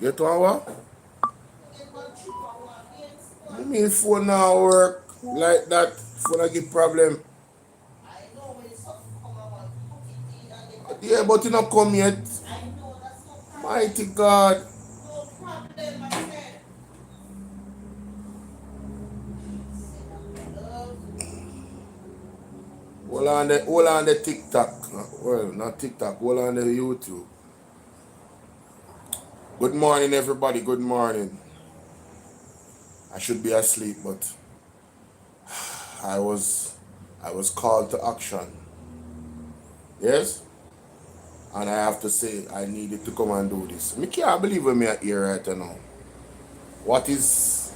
Get one what? I mean phone now work like that. Phone I give problem. Yeah, but you not come yet. Mighty God. Hold on the TikTok. Well, not TikTok. Hold on the YouTube. Good morning, everybody. Good morning. I should be asleep, but I was called to action. Yes? And I have to say I needed to come and do this. I can't believe when I'm here right now. What is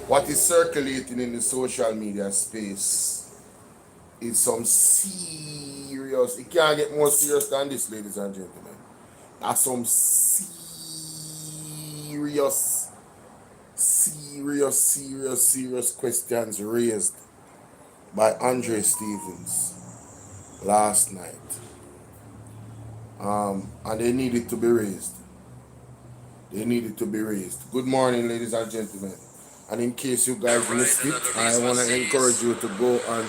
circulating in the social media space is some serious, it can't get more serious than this, ladies and gentlemen. That's some serious questions raised by Andre Stevens last night. And they needed to be raised. Good morning, ladies and gentlemen. And in case you guys missed it, I want to encourage you to go and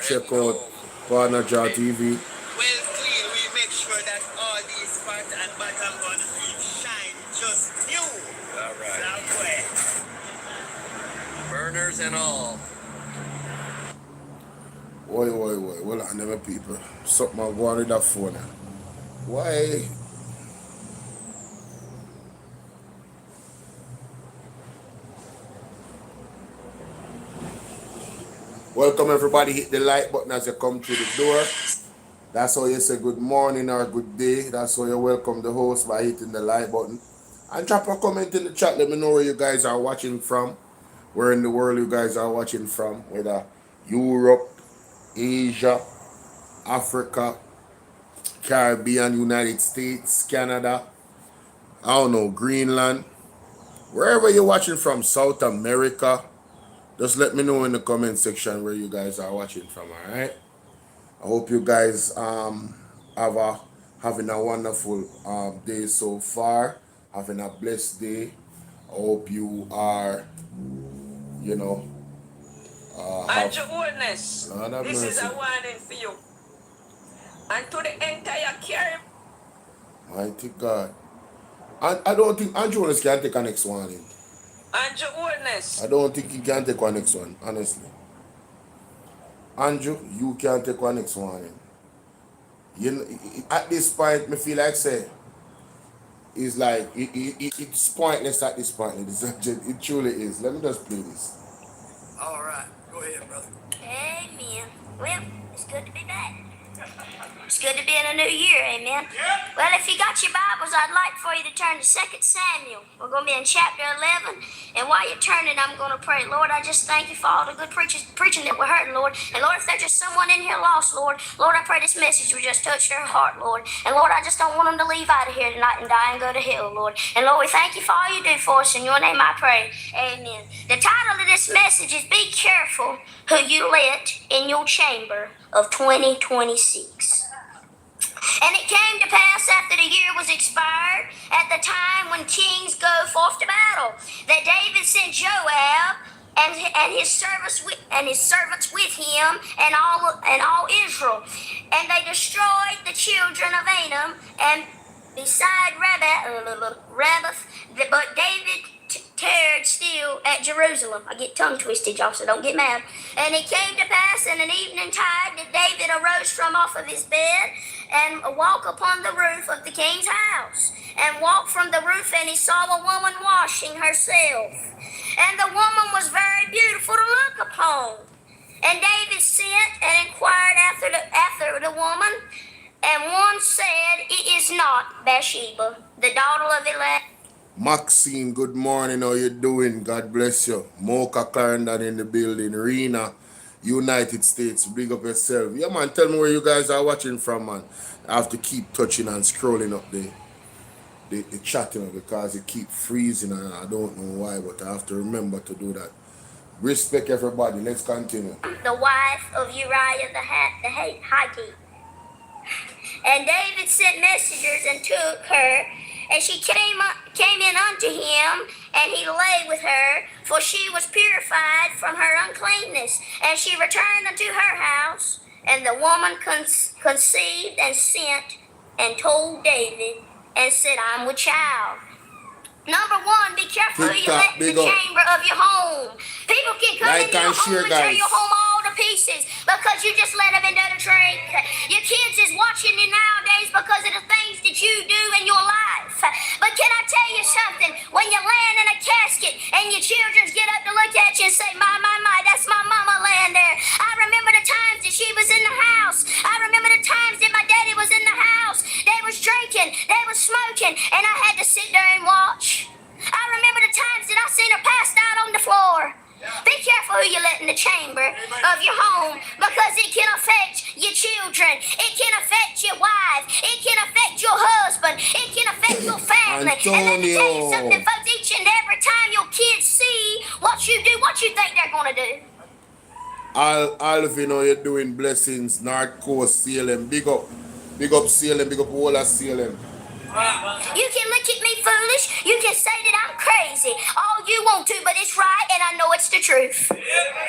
check out Partner Jar TV. Well, clean, we make sure that all these front and bottom gun shine just new. All right. That way. Burners and all. Oi. Well, I never people. Something I go on with that phone. Why? Welcome everybody. Hit the like button as you come through the door. That's how you say good morning or good day. That's how you welcome the host, by hitting the like button. And drop a comment in the chat. Let me know where you guys are watching from. Where in the world you guys are watching from. Whether Europe, Asia, Africa, Caribbean, United States, Canada, I don't know, Greenland. Wherever you're watching from, South America, just let me know in the comment section where you guys are watching from, alright? I hope you guys having a wonderful day so far, having a blessed day. I hope you are, you know, and your witness, this is a warning for you. And to the entire Caribbean. Mighty God. And I don't think Andrew Jonas can take a next one. And your witness. I don't think he can take one next one, honestly. Andrew, you can't take one next one. You know, at this point, me feel like say, it's like it's pointless at this point. It truly is. Let me just play this. All right, go ahead, brother. Amen. Well, it's good to be back. It's good to be in a new year, amen. Yep. Well, if you got your Bibles, I'd like for you to turn to 2 Samuel. We're going to be in chapter 11. And while you're turning, I'm going to pray. Lord, I just thank you for all the good preaching that we're hearing, Lord. And Lord, if there's just someone in here lost, Lord, I pray this message will just touch their heart, Lord. And Lord, I just don't want them to leave out of here tonight and die and go to hell, Lord. And Lord, we thank you for all you do for us. In your name I pray. Amen. The title of this message is Be Careful Who You Let in Your Chamber of 2026. And it came to pass after the year was expired, at the time when kings go forth to battle, that David sent Joab and his servants with him and all Israel, and they destroyed the children of Ammon and beside Rabbath, but David tarried still at Jerusalem. I get tongue twisted, y'all, so don't get mad. And it came to pass in an evening tide that David arose from off of his bed and walked upon the roof of the king's house, and walked from the roof, and he saw a woman washing herself. And the woman was very beautiful to look upon. And David sent and inquired after the woman, and one said, It is not Bathsheba, the daughter of Eliab. Maxine, good morning. How you doing? God bless you. Mocha Clarendon in the building. Rena, United States. Big up yourself. Yeah, man. Tell me where you guys are watching from, man. I have to keep touching and scrolling up the chat, you know, because it keep freezing and I don't know why, but I have to remember to do that. Respect everybody. Let's continue. The wife of Uriah the Hittite. And David sent messengers and took her, and she came in unto him, and he lay with her, for she was purified from her uncleanness. And she returned unto her house, and the woman conceived and sent and told David and said, I'm with child. Number one, be careful who you let in the chamber of your home. People can come into your home and tear your home all to pieces because you just let them into the drink. Your kids is watching you nowadays because of the things that you do in your life. But can I tell you something? When you're laying in a casket and your children get up to look at you and say, my, that's my mama laying there. I remember the times that she was in the house. I remember the times that my daddy was in the house. They was drinking, they was smoking, and I had to sit there and watch. I remember the times that I seen her passed out on the floor. Be careful who you let in the chamber of your home because it can affect your children. It can affect your wife. It can affect your husband. It can affect your family. And let me tell you something, folks, each and every time your kids see what you do, what you think they're going to do? All of you know you're doing blessings, North Coast, CLM. Big up CLM, big up all of CLM. You can look at me foolish. You can say that I'm crazy. All you want to, but it's right, and I know it's the truth.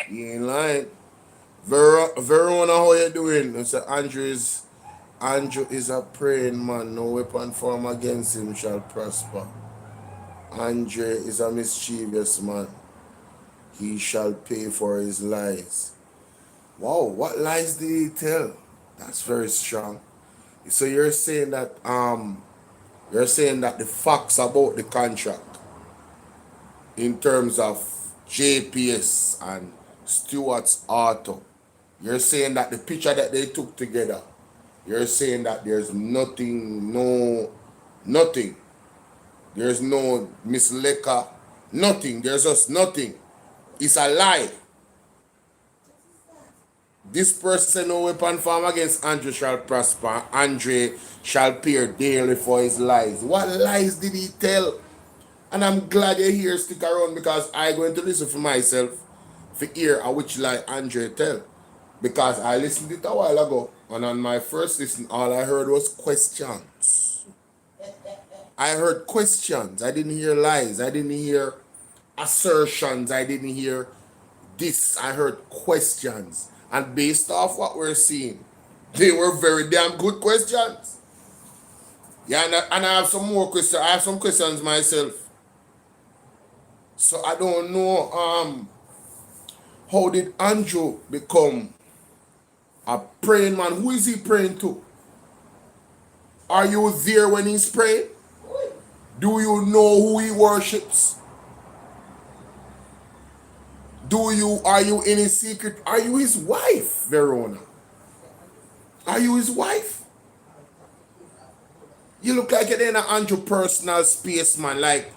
You ain't lying. Verona, how you doing? I said, Andrew is a praying man. No weapon formed against him shall prosper. Andrew is a mischievous man. He shall pay for his lies. Wow, what lies did he tell? That's very strong. So you're saying that the facts about the contract in terms of JPS and Stewart's Auto, you're saying that the picture that they took together, you're saying that there's nothing. There's no Miss Leka, nothing. There's just nothing. It's a lie. This person said no weapon formed against Andrew shall prosper. Andre shall pay daily for his lies. What lies did he tell? And I'm glad you're here, stick around, because I'm going to listen for myself to hear which lie Andre tell. Because I listened to it a while ago, and on my first listen, all I heard was questions. I heard questions. I didn't hear lies. I didn't hear assertions. I didn't hear this. I heard questions. And based off what we're seeing, they were very damn good questions. Yeah, and I have some more questions. I have some questions myself. So I don't know how did Andrew become a praying man? Who is he praying to? Are you there when he's praying? Do you know who he worships? Are you in his secret? Are you his wife, Verona? Are you his wife? You look like you're in an Andrew personal space, man. Like,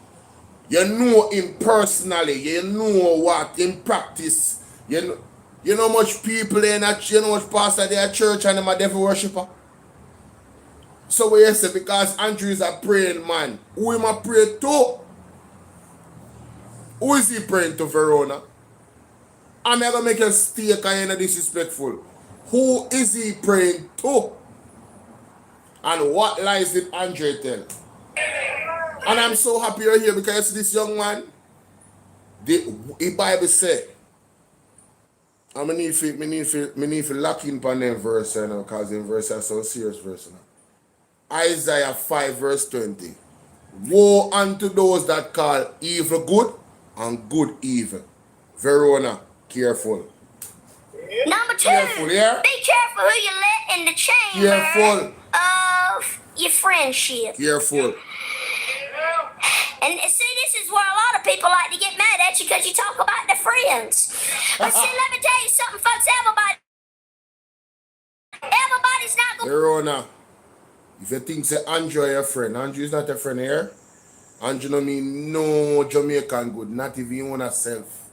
you know him personally. You know what in practice. You know much people in a you know much pastor they at church and them a devil worshipper. So what you say, because Andrew is a praying man, who am I pray to? Who is he praying to, Verona? I'm not gonna make a stake and you're disrespectful. Who is he praying to? And what lies did Andre tell? And I'm so happy you're here because this young man, the Bible said, and I need to lock in on them verse now, because them verse are so serious verse now. Isaiah 5 verse 20. Woe unto those that call evil good and good evil. Verona, careful. Number 2, careful, yeah? Be careful who you let in the chamber of your friendship. Careful. And see, this is where a lot of people like to get mad at you because you talk about their friends. But see, let me tell you something, folks. Everybody's not going to... Verona, if you think say Andrew your friend, Andrew is not a friend here. Andrew no mean no Jamaican good, not even one self.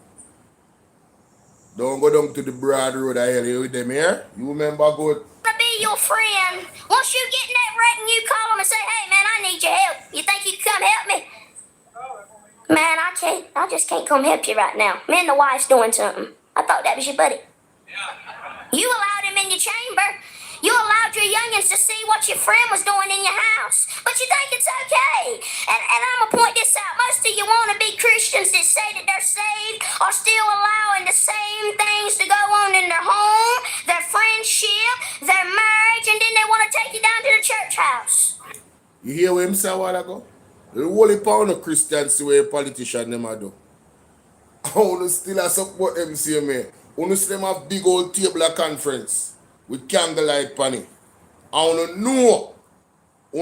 Don't go down to the broad road I hear with them here. You remember good. To be your friend. Once you get in that wreck and you call them and say, hey man, I need your help. You think you can come help me? Man, I just can't come help you right now. Me and the wife's doing something. I thought that was your buddy. You allowed him in your chamber. You allowed your youngins to see what your friend was doing in your house, but you think it's okay. And I'm going to point this out. Most of you wannabe Christians that say that they're saved are still allowing the same things to go on in their home, their friendship, their marriage, and then they want to take you down to the church house. You hear what him say a while ago? The whole pound of Christians see what a politician them a do. I want to still support them, see me. I want to see them have big old table of conference with candlelight panny. I want to know. I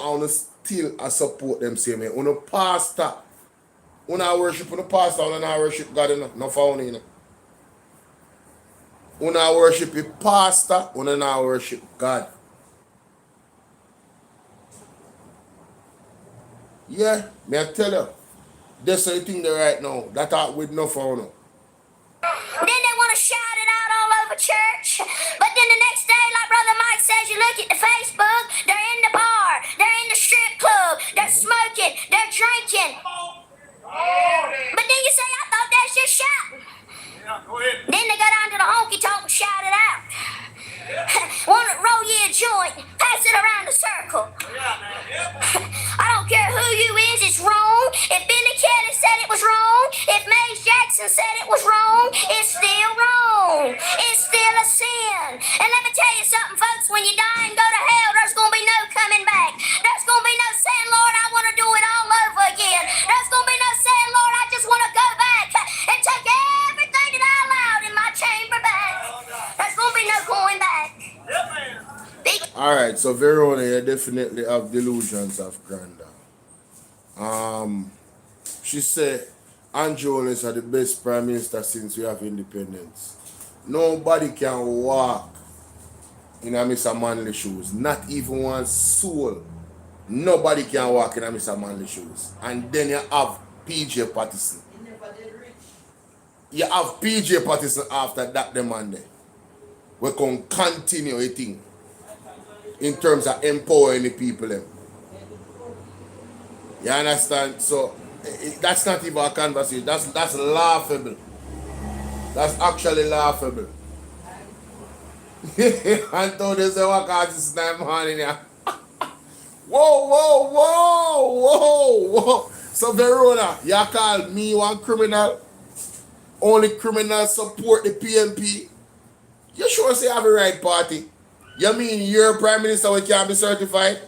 want to still support them, see me. I want to pastor. I want to worship the pastor. I want to worship God enough. No found in it. I want to worship the pastor. I want to worship God. Yeah, may I tell you, there's something there right now that I with no phone. Then they want to shout it out all over church. But then the next day, like Brother Mike says, you look at the Facebook, they're in the bar, they're in the strip club, they're smoking, they're drinking. But then you say, I thought that's just shouting. Yeah, go ahead. Then they go down to the honky tonk and shout it out. Want to roll you a joint, pass it around the circle. I don't care who you is, it's wrong. If Billy Kelly said it was wrong, if Mace Jackson said it was wrong, it's still wrong. It's still a sin. And let me tell you something, folks, when you die and go to hell, there's going to be no coming back. There's going to be no saying, Lord, I want to do it all over again. There's going to be no saying, Lord, I just want to go back and take everything that I allowed in my chamber back. There's going to be no going back. Alright, so Verona, you definitely have delusions of grandeur. She said Andrew is the best prime minister since we have independence. Nobody can walk in a Mr. Manley shoes. Not even one soul. Nobody can walk in a Mr. Manley shoes. And then you have PJ Patterson. You have PJ Patterson after that demand. We can continue a thing in terms of empowering the people. You understand? So that's not even a conversation. That's laughable. That's actually laughable. Until they say what cause this time morning here. Whoa. So Verona, you call me one criminal? Only criminals support the PNP? You sure say have a right party? You mean you're prime minister when you can't be certified?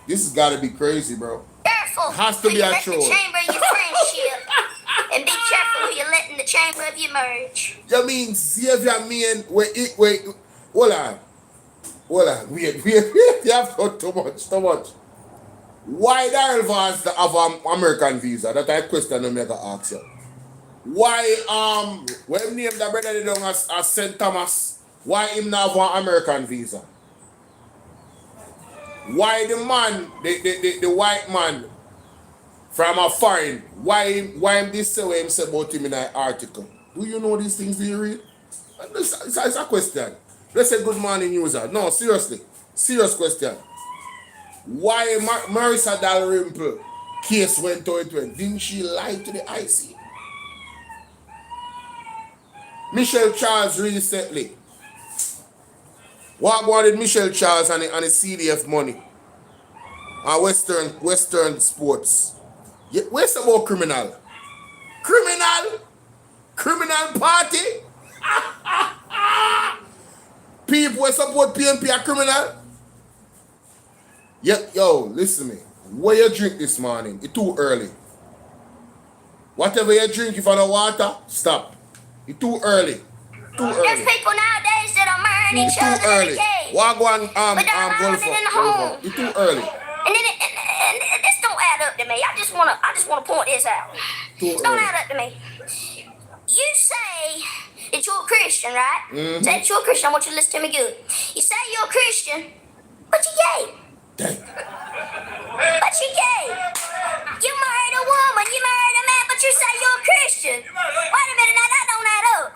This has got to be crazy, bro. Careful. Has to be a troll. The chamber of your friendship. And be careful who you let in the chamber of your marriage. You mean Xavier mean wait, hold on. Wait. You have got too much. Why the hell was the have American visa? That I question and make a ask you. Why when name the brother they don't as St. Thomas? Why him not have an American visa? Why the man, the white man from a foreign, why him this say what him say about him in an article? Do you know these things? Do you read? It's a question. Let's say good morning user. No, seriously. Serious question. Why Marissa Dalrymple case went to it went? Didn't she lie to the IC? Michelle Charles recently. What wanted Michelle Charles and the CDF money? Western sports. Yeah, where's about criminal? Criminal party? People who support PNP are criminal? Yo, listen to me. What you drink this morning? It's too early. Whatever you drink, if you don't water, stop. It's too early. There's people nowadays that are murdering each other every day. What go on but they're allowing it in the home. It's too early. And then and this don't add up to me. I just wanna point this out. It don't add up to me. You say that you're a Christian, right? Mm-hmm. Say that you're a Christian. I want you to listen to me good. You say you're a Christian, but you're gay. Dang. But you're gay. You married a woman, you married a man, but you say you're a Christian. Wait a minute, now that don't add up.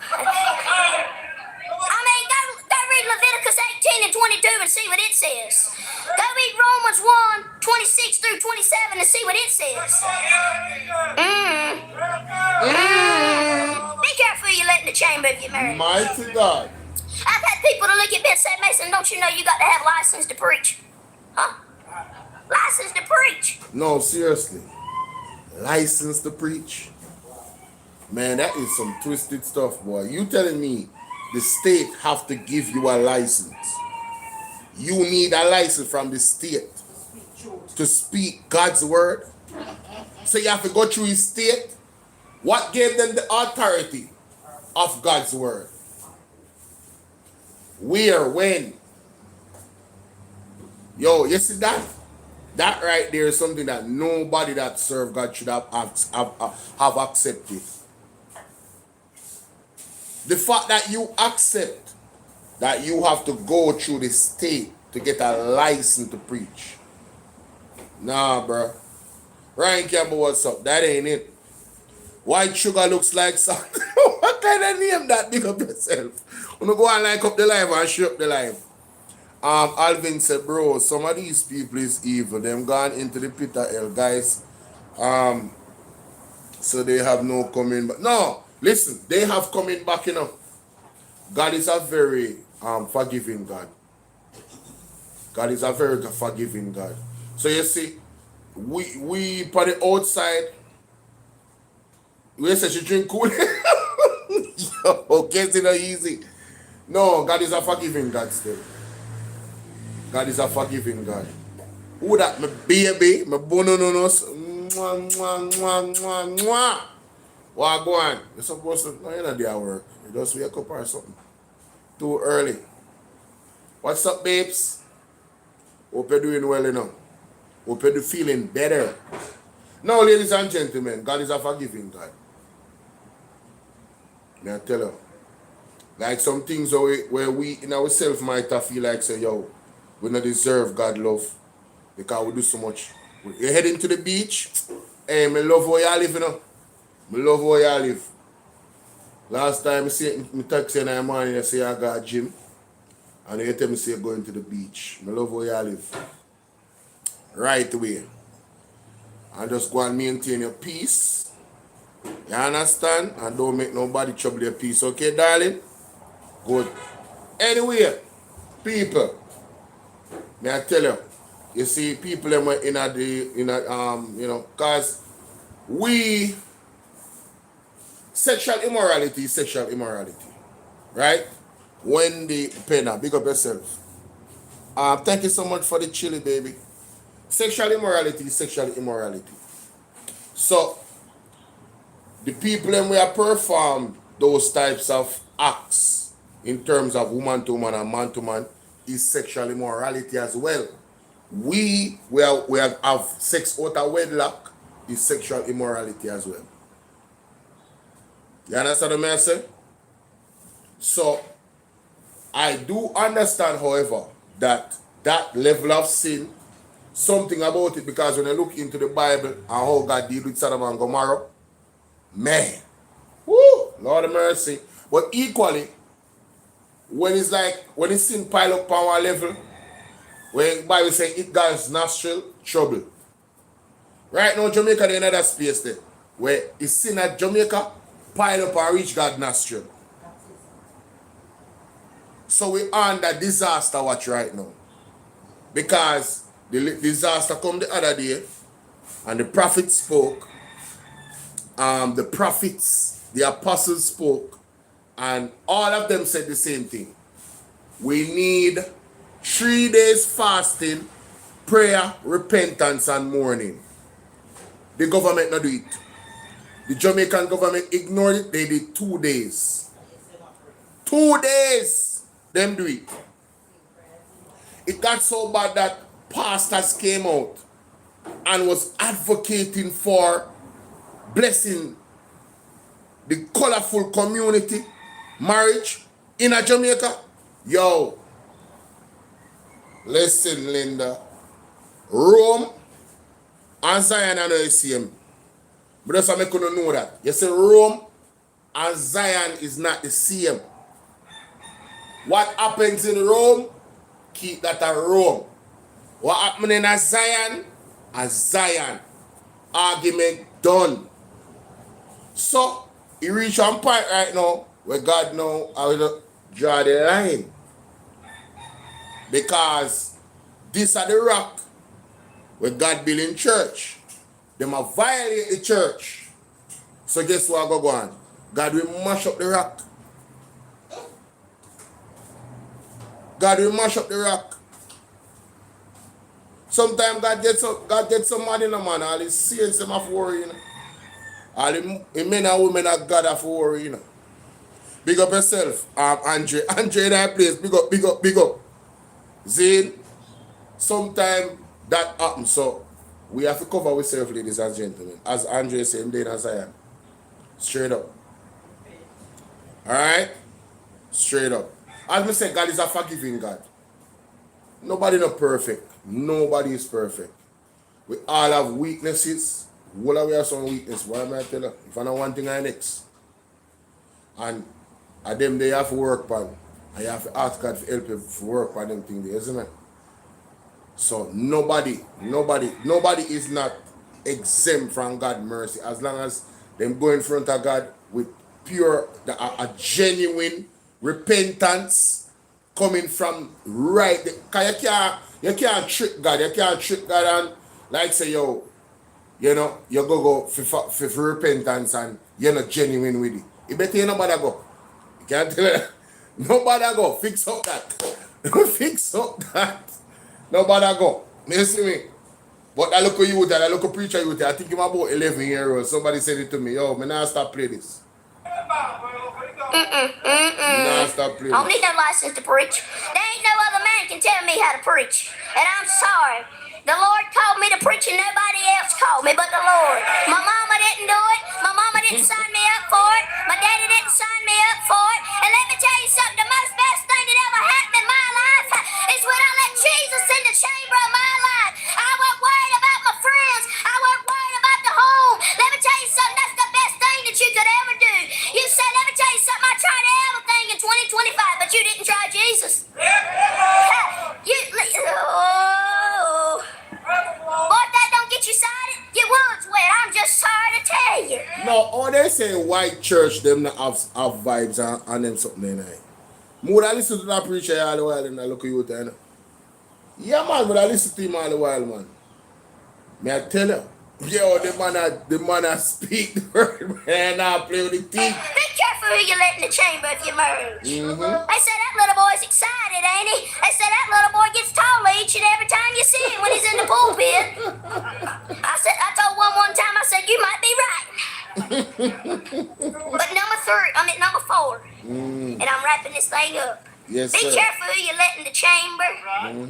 I mean, go read Leviticus 18 and 22 and see what it says. Go read Romans 1, 26 through 27 and see what it says. Be careful you let in the chamber of your marriage. Mighty God. I've had people to look at me and say, Mason, don't you know you got to have license to preach? Huh? License to preach. No, seriously. License to preach? Man, that is some twisted stuff, boy. You telling me the state have to give you a license? You need a license from the state to speak God's word? So you have to go through his state? What gave them the authority of God's word? Where, when? Yo, you see that? That right there is something that nobody that serve God should have accepted. The fact that you accept that you have to go through the state to get a license to preach. Nah, bro. Ryan Campbell, what's up? That ain't it. White sugar looks like salt. What kind of name that? Big up yourself. I'm gonna go and like up the live and share up the live. Alvin said, bro, some of these people is evil. Them gone into the pit of hell, guys. So they have no coming back. No, listen, they have coming back, you know. God is a very forgiving God. God is a very forgiving God. So you see, we put the outside. We say she drink cool. Yo, guess it not easy. No, God is a forgiving God still. God is a forgiving God. Who that? My baby, my bonononos. Mwah, mwah, mwah, mwah, mwah. What go on? You're supposed to, no, you're not there at work. You just wake up or something. Too early. What's up, babes? Hope you're doing well, you know. Hope you're feeling better. Now, ladies and gentlemen, God is a forgiving God. May I tell you? Like some things where we in ourselves might have feel like, say, yo, we don't deserve God love because we do so much. You're heading to the beach. Hey, me love how you live, you know. Me love how you live. Last time I see me text you in the morning, I say I got a gym. And you tell me say you're going to the beach. Me love how you live. Right away. And just go and maintain your peace. You understand? And don't make nobody trouble your peace. Okay, darling? Good. Anyway, people, may I tell you see, people in cause sexual immorality is sexual immorality. Right? Wendy Pena, big up yourself. Thank you so much for the chili, baby. Sexual immorality is sexual immorality. So, the people we have performed those types of acts in terms of woman to woman and man to man is sexual immorality as well. We have sex out of wedlock is sexual immorality as well. You understand what I say? So, I do understand, however, that level of sin, something about it, because when I look into the Bible and how God deal with Sodom and Gomorrah, man, whoo, Lord of mercy. But equally, when it's sin pile up on one level, when the Bible say it God's nostril, trouble. Right now, Jamaica, there's another space there, where it's sin at Jamaica, pile up and reach God's nostril. So we on that disaster watch right now. Because the disaster come the other day, and the prophet spoke, the apostles spoke, and all of them said the same thing. We need 3 days fasting, prayer, repentance, and mourning. The government not do it. The Jamaican government ignored it. They did 2 days. 2 days, them do it. It got so bad that pastors came out and was advocating for blessing the colorful community marriage in a Jamaica. Yo, listen, Linda. Rome and Zion are not the same. But that's why I couldn't know that. You say Rome and Zion is not the same. What happens in Rome, keep that at Rome. What happened in Zion, argument done. So, he reached one point right now where God now draw the line. Because this are the rock where God building church. They might violate the church. So guess what go on? God will mash up the rock. God will mash up the rock. Sometimes God gets some man in a man. All his saints them have worry, you know. All the men and women of God have worry, you know. Big up yourself, Andre. Andre in that place. Big up, big up, big up. Zane, sometimes that happens. So we have to cover ourselves, ladies and gentlemen. As Andre said, then as I am. Straight up. Alright? Straight up. As I say, God is a forgiving God. Nobody not perfect. Nobody is perfect. We all have weaknesses. All of we have some weakness. What am I tell you? If I know one thing, I next. And them they have to work on. And you have to ask God to help you to work on them things, isn't it? So nobody is not exempt from God's mercy as long as them go in front of God with pure, a genuine repentance coming from right. Because you can't trick God. You can't trick God and like say, yo, you know, you go for repentance and you're not genuine with it. You better you nobody go. You can't tell it. Nobody go. Fix up that. Fix up that. Nobody go. You see me? But I look at you there, I look at preacher you there. I think I'm about 11 years old. Somebody said it to me. Yo, man, I stop playing this. Nah, stop playing. I don't need no license to preach. There ain't no other man can tell me how to preach. And I'm sorry. The Lord called me to preach and nobody else called me but the Lord. My mama didn't do it. My mama didn't sign me up for it. My daddy didn't sign me up for it. And let me tell you something, the most best thing that ever happened in my life is when I let Jesus in the chamber of my life. I wasn't worried about my friends. I wasn't worried about the home. Let me tell you something, that's the best thing that you could ever do. You said, let me tell you something, I tried everything in 2025, but you didn't try Jesus. Boy, if that don't get you excited, your wood's wet. I'm just sorry to tell you. No, all they say white church, them not have vibes and them something there. More I listen to that preacher all the while and I look at you there. Yeah, man, but I listen to him all the while, man. May I tell you? Yo, the man speak the word, man, I play with the teeth. Be careful who you let in the chamber if you merge. They say that little boy's excited, ain't he? They say that little boy gets taller each and every time you see him when he's in the pulpit. I told one time, I said, you might be right. But number 4, and I'm wrapping this thing up. Yes, Be sir. careful who you let in the chamber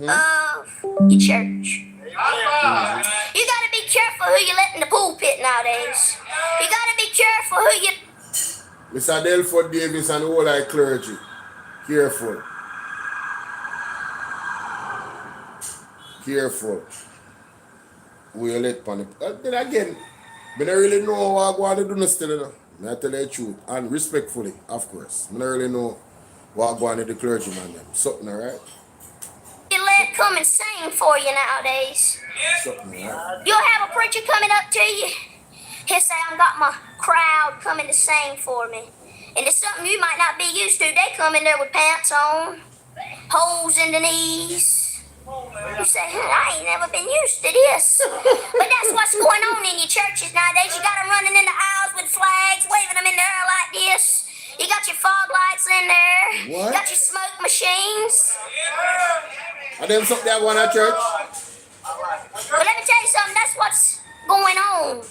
of your church. You gotta be careful who you let in the pulpit nowadays. You gotta be careful who you... Mr. Delford Davis and all our clergy. Careful. Careful. We let on it. Then again, I don't really know what I want to do no still, you know. I tell you the truth. And respectfully, of course. I don't really know what I want to do the clergyman them. Something, alright? You let come and sing for you nowadays. Something, alright? You'll have a preacher coming up to you. He'll say, I've got my crowd coming to sing for me. And it's something you might not be used to. They come in there with pants on, holes in the knees. You say, I ain't never been used to this. But that's what's going on in your churches nowadays. You got them running in the aisles with flags, waving them in the air like this. You got your fog lights in there. What? You got your smoke machines. Are them something that want at church? But let me tell you something, that's what's going on.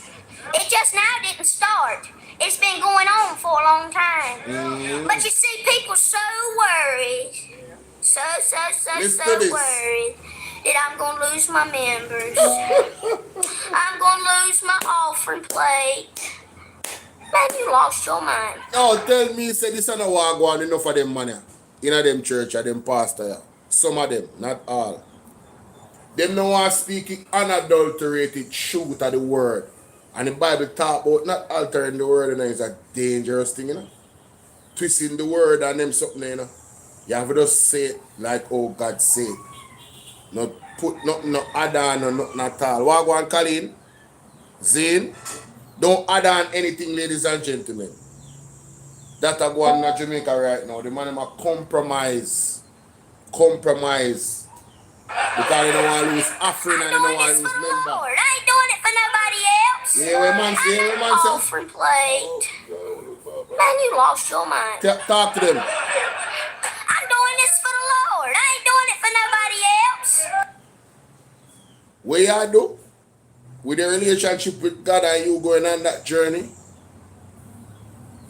It just now didn't start. It's been going on for a long time. But you see, people so worried. So worried that I'm going to lose my members. I'm going to lose my offering plate. Man, you lost your mind. No, tell me, say this is not what I want enough of them money. In a them church or them pastor. Some of them, not all. Them no want speaking unadulterated truth of the word. And the Bible talk about not altering the word, and it's a dangerous thing, you know. Twisting the word and them something, you know. You have to just say it like oh God say it. Not put nothing, no add on or nothing at all. What go on, Colleen? Zane? Don't add on anything, ladies and gentlemen. that are going on in Jamaica right now. The man are compromise. Compromise. Because they don't want to lose offering and they don't want to lose member. Lord. I ain't doing it for nobody else. Yeah, where man say, where man say? Offering plate. Man, you lost your mind. Talk to them. I'm doing this for the Lord. I ain't doing it for nobody else. What you do? With the relationship with God and you going on that journey,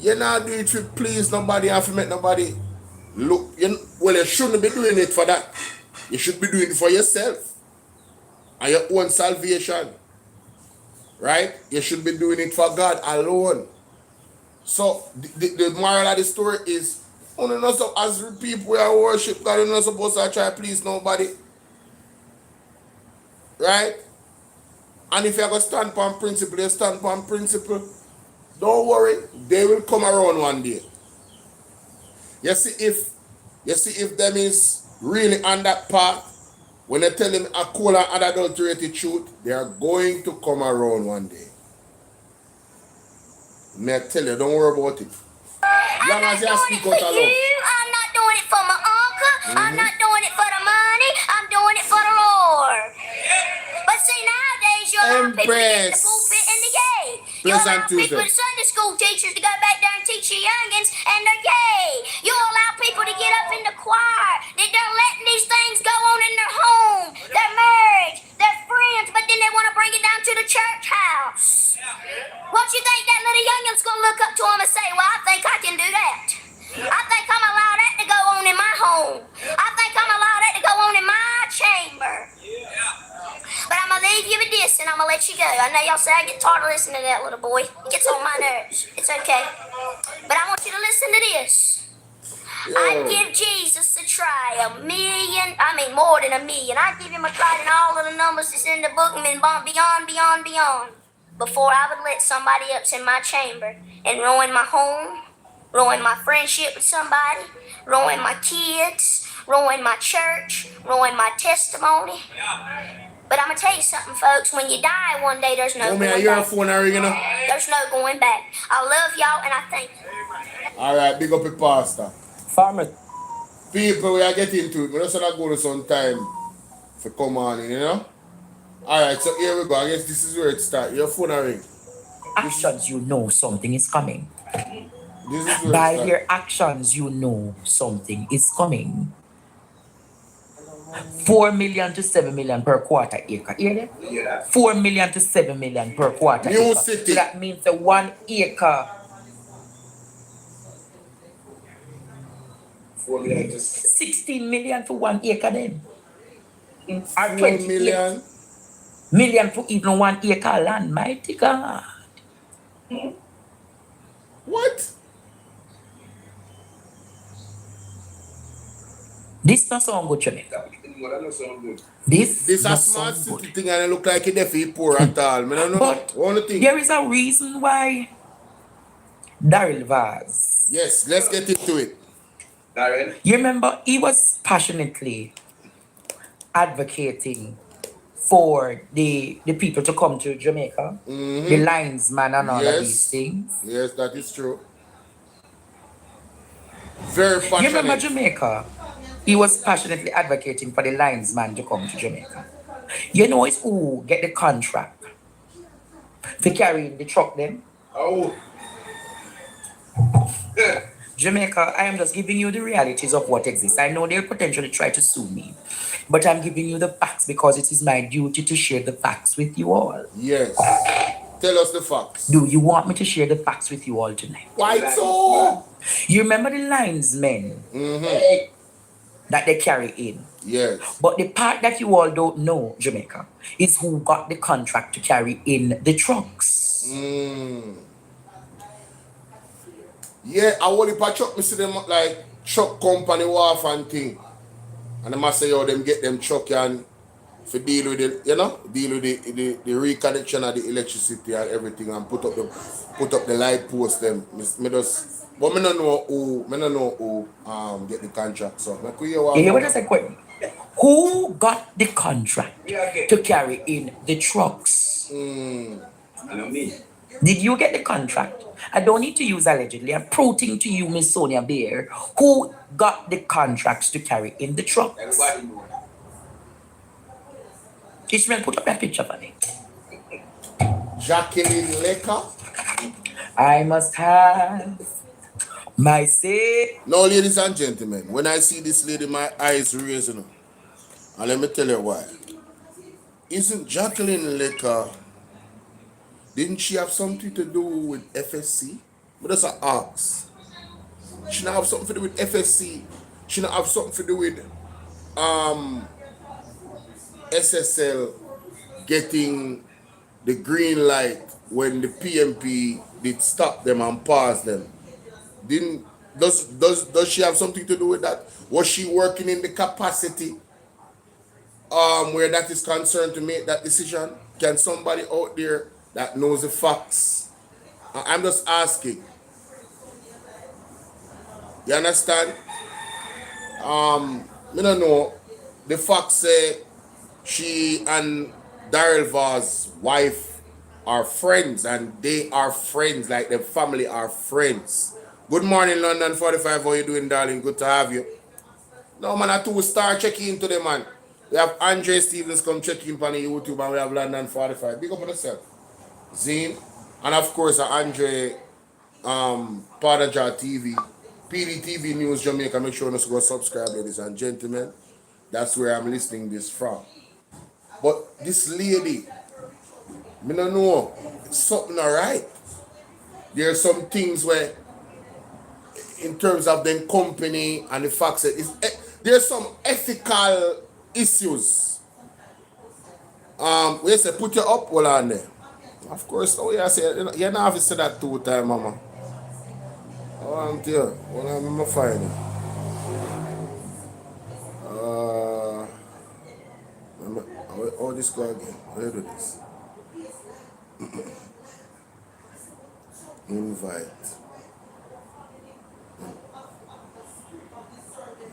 you're not doing it to please nobody and to make nobody look. Well, you shouldn't be doing it for that. You should be doing it for yourself and your own salvation. Right? You should be doing it for God alone. So the moral of the story is, as people who are worship God, you're not supposed to try to please nobody. Right? And if you're going to stand upon principle, you stand upon principle. Don't worry, they will come around one day. You see if them is really on that path, when they tell them a cool and unadulterated truth, they are going to come around one day. May I tell you, don't worry about it. I'm not doing it for you. I'm not doing it for my uncle. I'm not doing it for the money. I'm doing it for the Lord. But see, nowadays you allow people to get in the pulpit and the gay. You allow people, the Sunday school teachers, to go back there and teach your youngins, and they're gay. You allow people to get up in the choir. They're letting these things go on in their home, their marriage, their friends, but then they want to bring it down to the church house. What you think that little youngin's going to look up to them and say, well, I think I can do that. I think I'm allowed that to go on in my home. I think I'm allowed that to go on in my chamber. But I'm going to leave you with this and I'm going to let you go. I know y'all say I get tired of listening to that little boy. It gets on my nerves. It's okay. But I want you to listen to this. I'd give Jesus a try, more than a million. I'd give him a try in all of the numbers that's in the book and beyond. Before I would let somebody else in my chamber and ruin my home, ruin my friendship with somebody, ruin my kids, ruin my church, ruin my testimony. But I'm going to tell you something, folks. When you die one day, there's no going back. There's no going back. I love y'all and I thank you. All right, big up the pastor. Farmer. People, we are getting to it. We just want to go to some time for come on in, you know? All right, so here we go. I guess this is where it starts. Your phone ring. Actions, you know something is coming. This is where By your actions, you know something is coming. 4 million to 7 million per quarter acre. Hear that? Yeah. 4 million to 7 million per quarter New acre. city. So that means the 1 acre. 4 million to 16 million for 1 acre then. Or 4 28 million. million for even 1 acre land. Mighty God. What? This not sound good to me. that don't sound good. This a not smart sound city good. thing and it look like it definitely poor at all. I don't know. But Only thing. there is a reason why Daryl Vaz. Yes, let's get into it. Darren? You remember he was passionately advocating for the people to come to Jamaica, the linesman and all of these things. Yes, that is true. Very passionate. You remember Jamaica? He was passionately advocating for the linesman to come to Jamaica. You know it's who get the contract for carrying the truck then? Oh. Jamaica, I am just giving you the realities of what exists. I know they'll potentially try to sue me, but I'm giving you the facts because it is my duty to share the facts with you all. Yes. Tell us the facts. Do you want me to share the facts with you all tonight? Why so? You remember the linesmen that they carry in? Yes. But the part that you all don't know, Jamaica, is who got the contract to carry in the trucks. Yeah, I want to truck me see them like truck company wharf and thing. And I must say, them get them truck and for deal with it, deal with the reconnection of the electricity and everything and put up the light post them. But I don't know who get the contract. So what I say, who got the contract to carry in the trucks? I know me. Did you get the contract I don't need to use allegedly. I'm proving to you, Miss Sonia Bear, who got the contracts to carry in the trucks. Everybody know. Ishmael, put up that picture for me. Jacqueline Lecker. I must have my say. Now, ladies and gentlemen, when I see this lady, my eyes raising up. And let me tell you why. Isn't Jacqueline Lecker, didn't she have something to do with FSC? But that's an ask. She not have something to do with FSC. She not have something to do with SSL getting the green light when the PMP did stop them and pause them. Does she have something to do with that? Was she working in the capacity where that is concerned to make that decision? Can somebody out there that knows the facts? I'm just asking. You understand? I don't know. The facts say she and Daryl Vaz's wife are friends, and they are friends, like the family are friends. Good morning, London 45. How you doing, darling? Good to have you. No, man, a 2-star checking into the man. We have Andre Stevens come check in on the YouTube, and we have London 45. Big up on yourself. Zine. And of course, Andre Padaja TV. PDTV News Jamaica. Make sure you go subscribe, ladies and gentlemen. That's where I'm listening this from. But this lady, I don't know, it's something alright. There are some things where, in terms of the company and the fact that there's some ethical issues. We say put your up all on there. Of course, oh yeah, I say you don't have to say that 2 times, mama. Oh, I'm there. Well, I'm fine. Oh, this go again. How do this? Invite.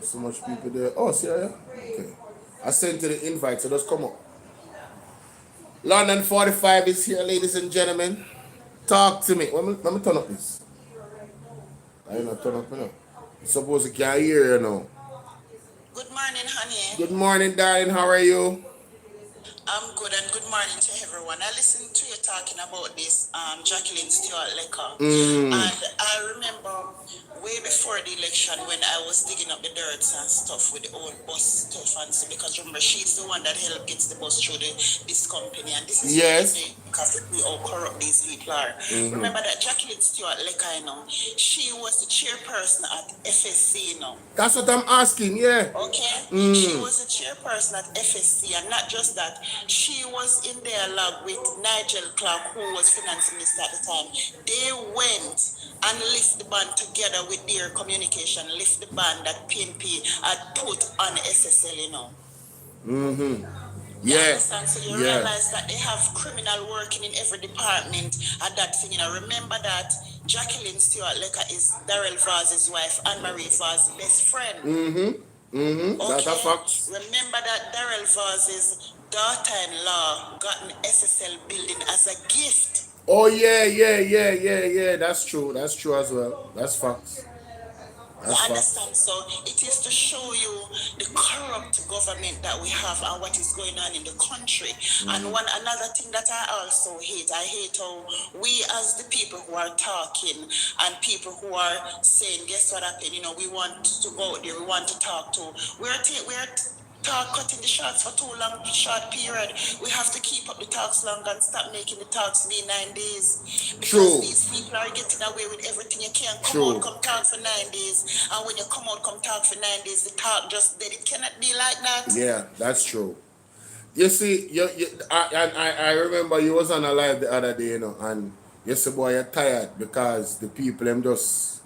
So much people there. Oh, see, yeah? Okay. I sent you the invite, so just come up. London 45 is here, ladies and gentlemen. Talk to me. Let me turn up this. I not turn up, you know. You're supposed to can't hear you now. Good morning, honey. Good morning, darling. How are you? I'm good, and good morning to everyone. I listened to you talking about this Jacqueline Stewart Lecker. And I remember way before the election when I was digging up the dirt and stuff with the old bus stuff, and so, because remember, she's the one that helped get the bus through this company, and this is because we all corrupt these people are. Remember that Jacqueline Stewart Lecker, you know, she was the chairperson at FSC, you know. That's what I'm asking, yeah. Okay? She was the chairperson at FSC, and not just that, she was in dialogue with Nigel Clark, who was finance minister at the time. They went and lift the ban together with their communication, lift the ban that PNP had put on SSL, you know. Yeah. So you realize that they have criminal working in every department at that thing, you know. Remember that Jacqueline Stewart Lecker is Daryl Vaz's wife and Marie Vaz's best friend. Okay? That's a fact. Remember that Daryl Vaz's daughter-in-law got an SSL building as a gift. Oh yeah. That's true as well. That's facts. You understand? So it is to show you the corrupt government that we have and what is going on in the country. And another thing that I also hate, how we as the people who are talking and people who are saying, guess what happened? You know, we want to go out there, we want to talk to. We're cutting the shots for too long, short period. We have to keep up the talks long and stop making the talks be 9 days. Because these people are getting away with everything. You can't come talk for 9 days. And when you come talk for 9 days, the talk just dead. It cannot be like that. Yeah, that's true. You see, I remember you was on a live the other day, you know, and you said, boy, you're tired because the people them just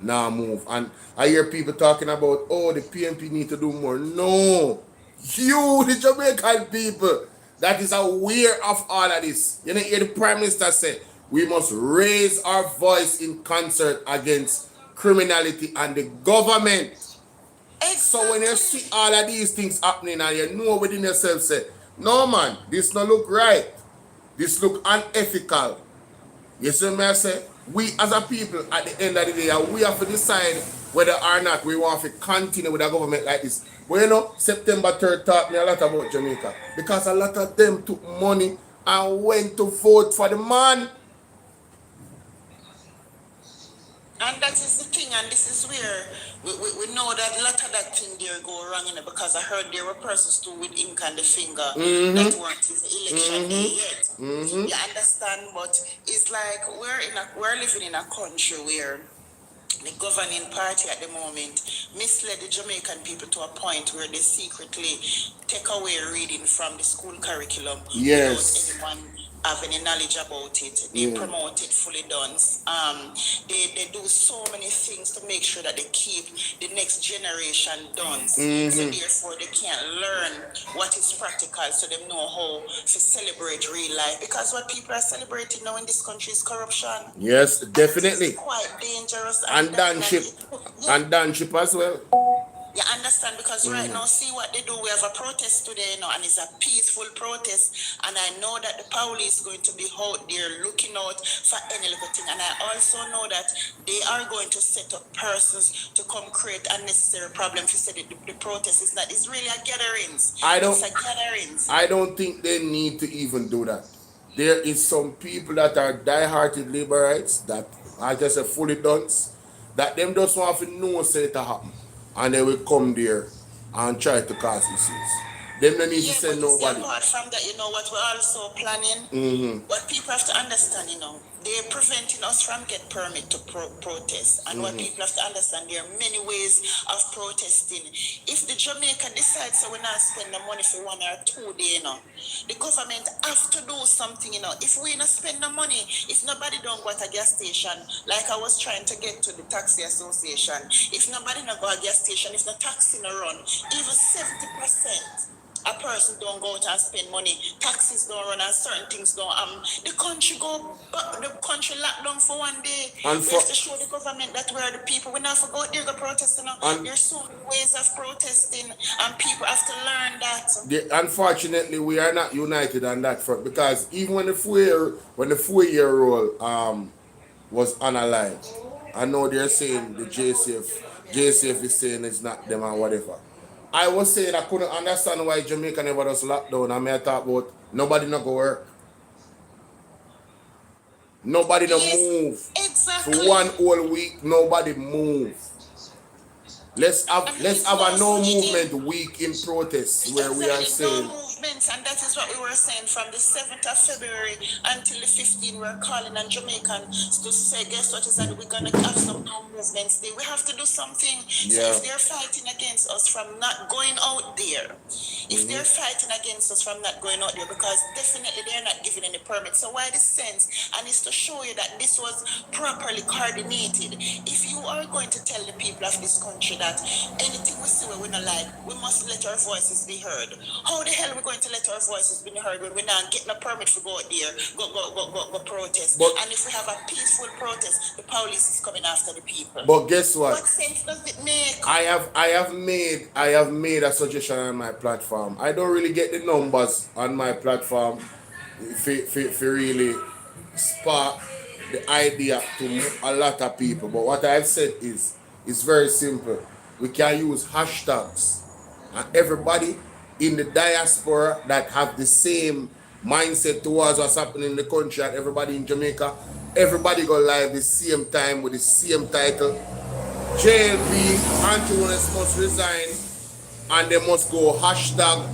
now move. And I hear people talking about, oh, the PNP need to do more. No. You, the Jamaican people, that is aware of all of this. You know, hear the Prime Minister say, we must raise our voice in concert against criminality and the government. Exactly. So when you see all of these things happening and you know within yourself, say, no man, this not look right. This look unethical. You see what I say? we as a people at the end of the day, we have to decide whether or not we want to continue with a government like this. But you know, September 3rd taught me a lot about Jamaica. Because a lot of them took money and went to vote for the man. And that is the thing, and this is where we know that a lot of that thing there go wrong, you know, because I heard there were persons too with ink and the finger that weren't in the election day yet. You understand? But it's like we're living in a country where the governing party at the moment misled the Jamaican people to a point where they secretly take away reading from the school curriculum Yes. without anyone have any knowledge about it. They promote it fully done. They do so many things to make sure that they keep the next generation done. So therefore they can't learn what is practical, so they know how to celebrate real life. Because what people are celebrating now in this country is corruption. Yes, definitely. It's quite dangerous. And danship. And danship as well. You understand? Because right now, see what they do. We have a protest today, you know, and it's a peaceful protest. And I know that the police is going to be out there looking out for any little thing. And I also know that they are going to set up persons to come create unnecessary problems. You said the protest is not. It's really a gatherings. It's a gatherings. I don't think they need to even do that. There is some people that are die-hearted liberites that are just a fully dunce, that them just want to know say it happen. And they will come there and try to cause issues. Them don't need to send nobody. Apart from that, you know what we're also planning? What people have to understand, you know, they're preventing us from get permit to protest. And what people have to understand, there are many ways of protesting. If the Jamaica decides that we're not spend the money for 1 or 2 days, you know, the government have to do something, you know. If we not spend the money, if nobody don't go at a gas station, like I was trying to get to the taxi association, if nobody not go at a gas station, if the taxi not run, even 70%. A person don't go out and spend money, taxes don't run, and certain things don't. The country locked down for 1 day. And we have to show the government that we're the people. We not for go there go protesting. There's so many ways of protesting, and people have to learn that. Unfortunately, we are not united on that front, because even when the 4-year-old was unalive, I know they're saying the JCF is saying it's not them and whatever. I was saying I couldn't understand why Jamaica never does lockdown. I mean, I thought about nobody not go work. Nobody not move. Exactly. For 1 whole week, nobody move. Let's have a no movement week in protest where we are saying. No movements, and that is what we were saying from the 7th of February until the 15th. We're calling on Jamaicans to say, guess what is that we're gonna have some no movements day. We have to do something. So if they're fighting against us from not going out there, if they're fighting against us from not going out there, because definitely they're not giving any permits. So why this sense? And it's to show you that this was properly coordinated. If you are going to tell the people of this country that anything we see where we not like, we must let our voices be heard. How the hell are we going to let our voices be heard when we're not getting a permit to go out there, go protest? And if we have a peaceful protest, the police is coming after the people. But guess what? What sense does it make? I have made a suggestion on my platform. I don't really get the numbers on my platform for really spark the idea to a lot of people. But what I've said is, it's very simple. We can use hashtags, and everybody in the diaspora that have the same mindset towards what's happening in the country, and everybody in Jamaica, everybody go live the same time with the same title. JLP, Anti-Wellness must resign, and they must go hashtag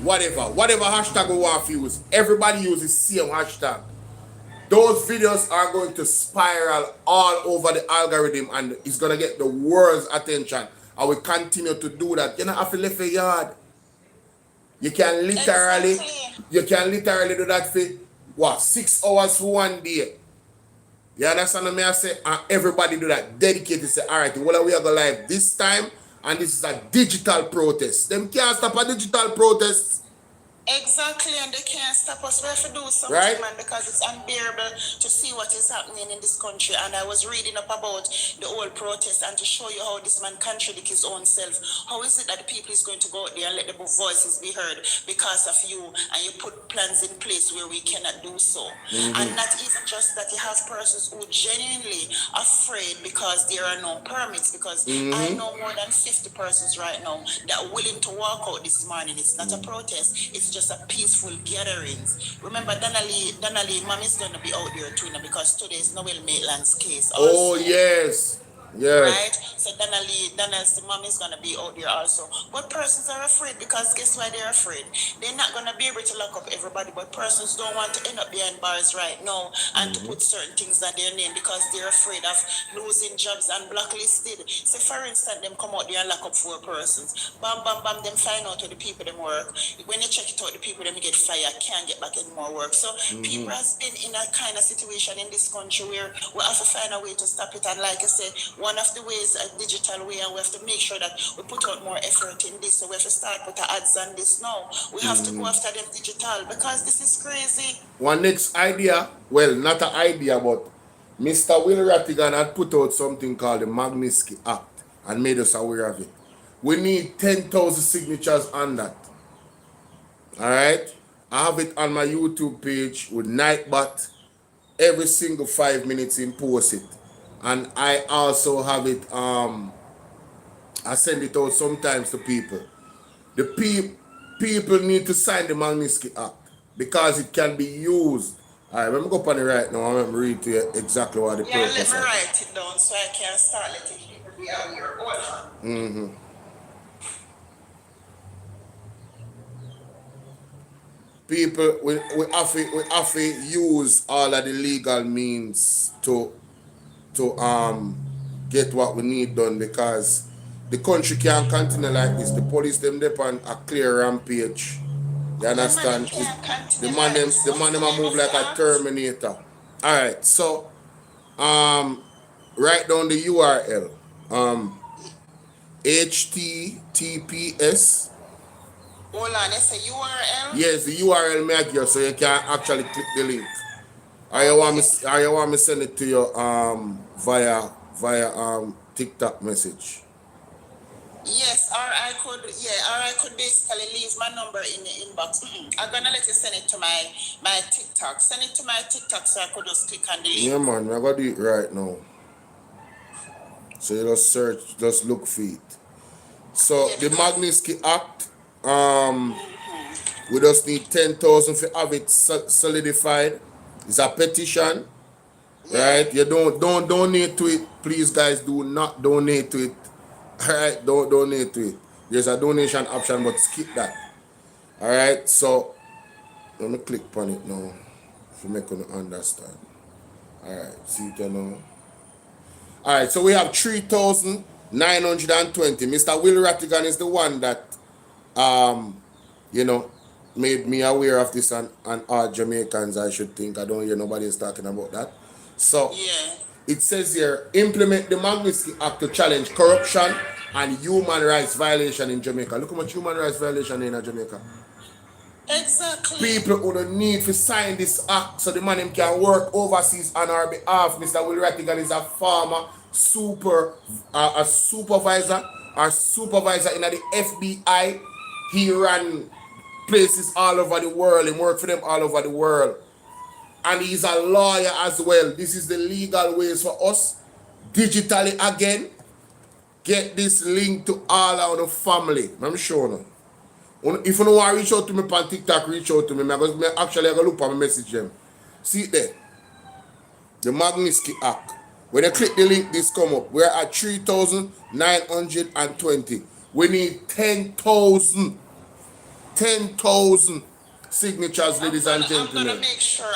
whatever hashtag we want to use. Everybody uses the same hashtag. Those videos are going to spiral all over the algorithm, and it's going to get the world's attention. I will continue to do that. You don't have to leave a yard. You can literally do that for 6 hours for 1 day. You understand what I say? And everybody do that. Dedicated, say, all right, well, we are going live this time, and this is a digital protest. Them can't stop a digital protest. Exactly, and they can't stop us. We have to do something, Right? man, because it's unbearable to see what is happening in this country. And I was reading up about the whole protest and to show you how this man contradicts his own self. How is it that the people is going to go out there and let the voices be heard because of you, and you put plans in place where we cannot do so? And not even just that, you have persons who genuinely afraid because there are no permits. Because I know more than 50 persons right now that are willing to walk out this morning. It's not a protest. It's just a peaceful gatherings. Remember, Donnelly, mom is going to be out there too, because today is Noel Maitland's case also. Oh, yes. Yes. Right? So Donnell's mom is going to be out there also. But persons are afraid, because guess why they're afraid? They're not going to be able to lock up everybody, but persons don't want to end up behind bars right now and to put certain things on their name because they're afraid of losing jobs and blacklisted. So for instance, them come out there and lock up 4 persons. Bam, bam, bam, them find out where the people them work. When you check it out, the people them get fired, can't get back any more work. So people has been in a kind of situation in this country where we have to find a way to stop it. And like I said, one of the ways, a digital way, and we have to make sure that we put out more effort in this. So we have to start put the ads on this now. We have to go after them digital, because this is crazy. One next idea, well, not an idea, but Mr. Will Rattigan had put out something called the Magnitsky Act and made us aware of it. We need 10,000 signatures on that. Alright? I have it on my YouTube page with Nightbot. Every single 5 minutes in post it. And I also have it, I send it out sometimes to people. The people need to sign the Magnitsky Act because it can be used. Alright, let me go up on it right now. I'm going to read to you exactly what the Yeah, purpose let me is. write it down so I can start letting people be aware. Hold on. People, we have to use all of the legal means to get what we need done, because the country can't continue like this. The police them on a clear rampage. You understand? The man them a move like a Terminator. Alright, so write down the URL. HTTPS. Hold on, it's a URL? Yes, the URL may give, so you can actually click the link. Or you want me send it to you via TikTok message. Yes, or I could basically leave my number in the inbox. I'm gonna let you send it to my TikTok. Send it to my TikTok so I could just click on the link. Yeah, man, I'm gonna do it right now. So you just search, just look for it. So the Magnitsky Act, we just need 10,000 to have it solidified. It's a petition, right? You don't donate to it, please, guys. Do not donate to it. All right, don't donate to it. There's a donation option, but skip that. All right, so let me click on it now to make you understand. All right, see it now. All right, so we have 3,920. Mr. Will Rattigan is the one that, made me aware of this, and all Jamaicans, I should think. I don't hear nobody is talking about that. So, Yeah. it says here, implement the Magnitsky Act to challenge corruption and human rights violation in Jamaica. Look how much human rights violation in Jamaica. Exactly. People who don't need to sign this act so the man can work overseas on our behalf. Mr. Will Rattigan is a farmer, a supervisor in the FBI. He ran places all over the world. He worked for them all over the world. And he's a lawyer as well. This is the legal ways for us. Digitally again. Get this link to all our family. I'm sure now. If you don't want to reach out to me on TikTok, reach out to me. I'm going to look at my message them. See it there. The Magnitsky Act. When you click the link, this come up. We're at 3,920. We need 10,000 signatures, ladies and gentlemen. I'm gonna make sure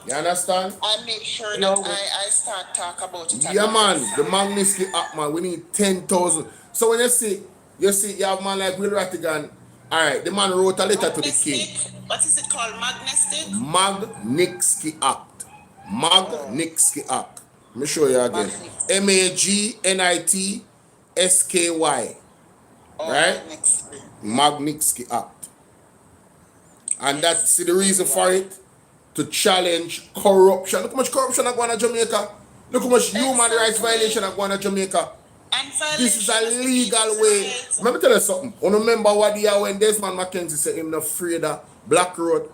You understand? I make sure that I start talk about it. Yeah, man. The Magnitsky Act, man. We need 10,000. So when you see you have man like Will Rattigan. Alright, the man wrote a letter to the king. What is it called? Magnitsky? Magnitsky Act. Magnitsky Act. Let me show you again. Magnitsky. Right? Magnitsky Act. And that's the reason for it. To challenge corruption. Look how much corruption are going on Jamaica. Look how much human rights violation are going on Jamaica. And This is a violation of legal people's way. rights. Let me tell you something. I remember what year when Desmond Mackenzie said him not afraid of Black Road.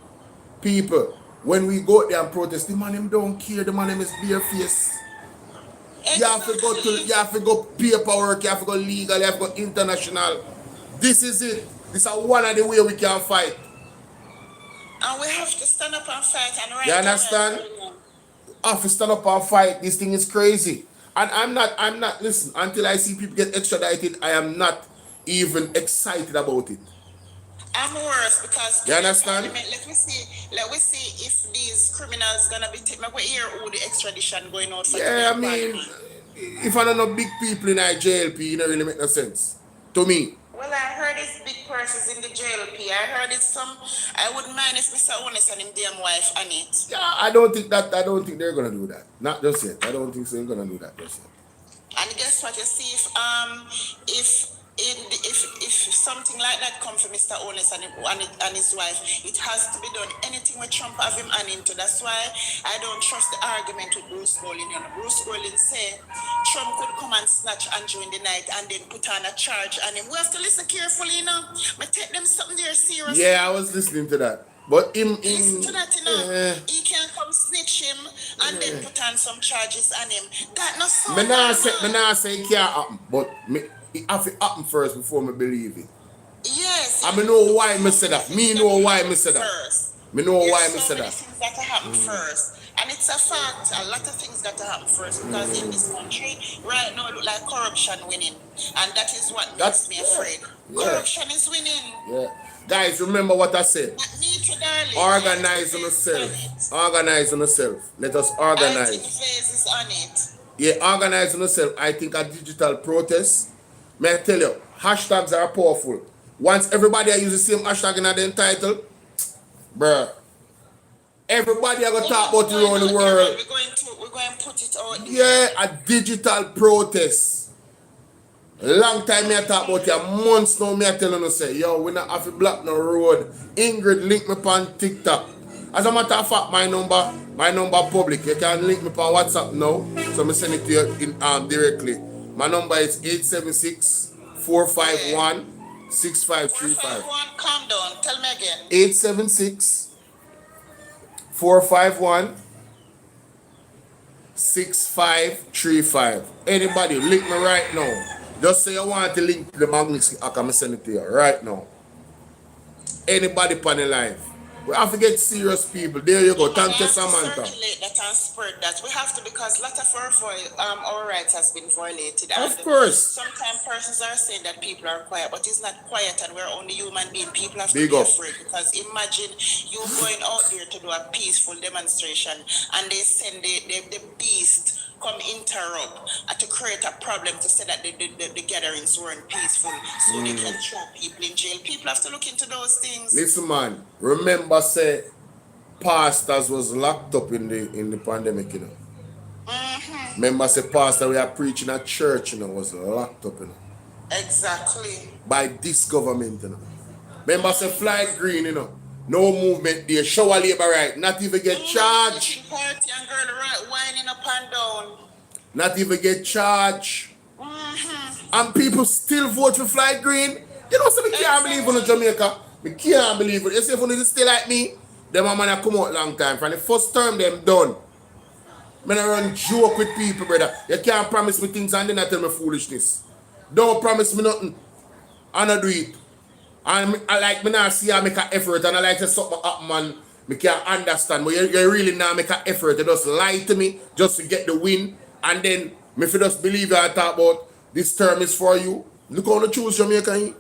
People, when we go there and protest, the man him don't care. The man him is bare face. You have to go paperwork, you have to go legal, you have to go international. This is it. This is one of the way we can fight. And we have to stand up and fight and right. You understand? I have to stand up and fight. This thing is crazy. And I'm not, listen, until I see people get extradited, I am not even excited about it. I'm worse because you understand? Let me see if these criminals gonna be taken. We hear all the extradition going on for I mean, if I don't know big people in our JLP, it don't really make no sense. To me. Well, I heard it's big persons in the JLP. I heard it's some. I wouldn't mind if Mr. Honest and him damn wife on it. Yeah, I don't think they're gonna do that. Not just yet. I don't think they're gonna do that just yet. And guess what? You see, if something like that come from Mr. Honest and his wife, it has to be done. Anything with Trump have him on into. That's why I don't trust the argument with Bruce Golding. You know, Bruce Golding say Trump could come and snatch Andrew in the night and then put on a charge on him. We have to listen carefully, you know. But take them something there seriously. Yeah, I was listening to that. But listen to that, you know. He can come snitch him and then put on some charges on him. That not so. Me not say it can't happen, but it have to happen first before me believe it. Yes. I know why me say that. Me know why me say that. Me know why me say that. Things got to happen first. And it's a fact. A lot of things got to happen first because in this country right now it look like corruption winning. And that is what makes me afraid. Corruption is winning. Yeah. Guys, remember what I said. Organize on yourself. Organize on yourself. Let us organize. I think Vase is on it. Yeah, organize on yourself. I think a digital protest. May I tell you, hashtags are powerful. Once everybody use the same hashtag in the title, bruh, everybody are going to talk about it around the world. We're going to put it out. Yeah, a digital protest. Long time me I talk about it, months now me I tell you say, yo, we not have to block no road. Ingrid link me on TikTok. As a matter of fact, my number public. You can link me on WhatsApp now. So me send it to you in directly. My number is 876-451-6535. 451, calm down. Tell me again. 876-451-6535. Anybody, link me right now. Just say you want to link to the Magnitsky, I can send it to you right now. Anybody on the line. We have to get serious people. There you go. Thank you, Samantha. Circulate that and spread that. We have to because a lot of our rights has been violated. Of course. Sometimes persons are saying that people are quiet, but it's not quiet and we're only human beings. People have to Big be up. afraid because imagine you going out there to do a peaceful demonstration and they send the beast come interrupt to create a problem to say that the gatherings weren't peaceful so they can trap people in jail. People have to look into those things. Listen, man. Remember, say pastors was locked up in the pandemic, you know. Remember, say pastor we are preaching at church, you know, was locked up, you know. Exactly. By this government, you know. Remember, say Flight Green, you know. No movement there, shower labor right, not even get charged. Party and girl right whining up and down. Not even get charged. And people still vote for Flight Green. You know, so we can't believe in Jamaica. We can't believe it. You see, if you stay like me, them a man come out long time. From the first term, them done. Man, I run joke with people, brother. You can't promise me things and then I tell me foolishness. Don't promise me nothing. I don't do it. And I like me now see I make an effort and I like to something up, man. Me can't understand. But you really now make an effort. You just lie to me just to get the win. And then me if you just believe that I talk about this term is for you. Look how you choose Jamaica. You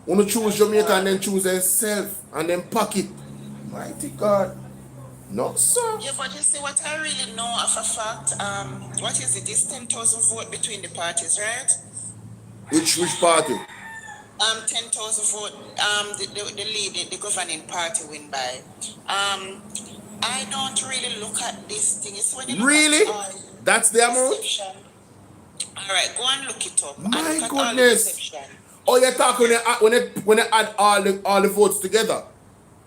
want to choose Jamaica and then choose yourself and then pack it. Mighty God. No, sir. Yeah, but you see what I really know of a fact, what is it? It's 10,000 vote between the parties, right? Which party? 10,000 vote, the lead, the governing party win by. I don't really look at this thing. It's when you really? That's the amount? All right, go and look it up. My goodness. Oh, you're talking when they add all the votes together.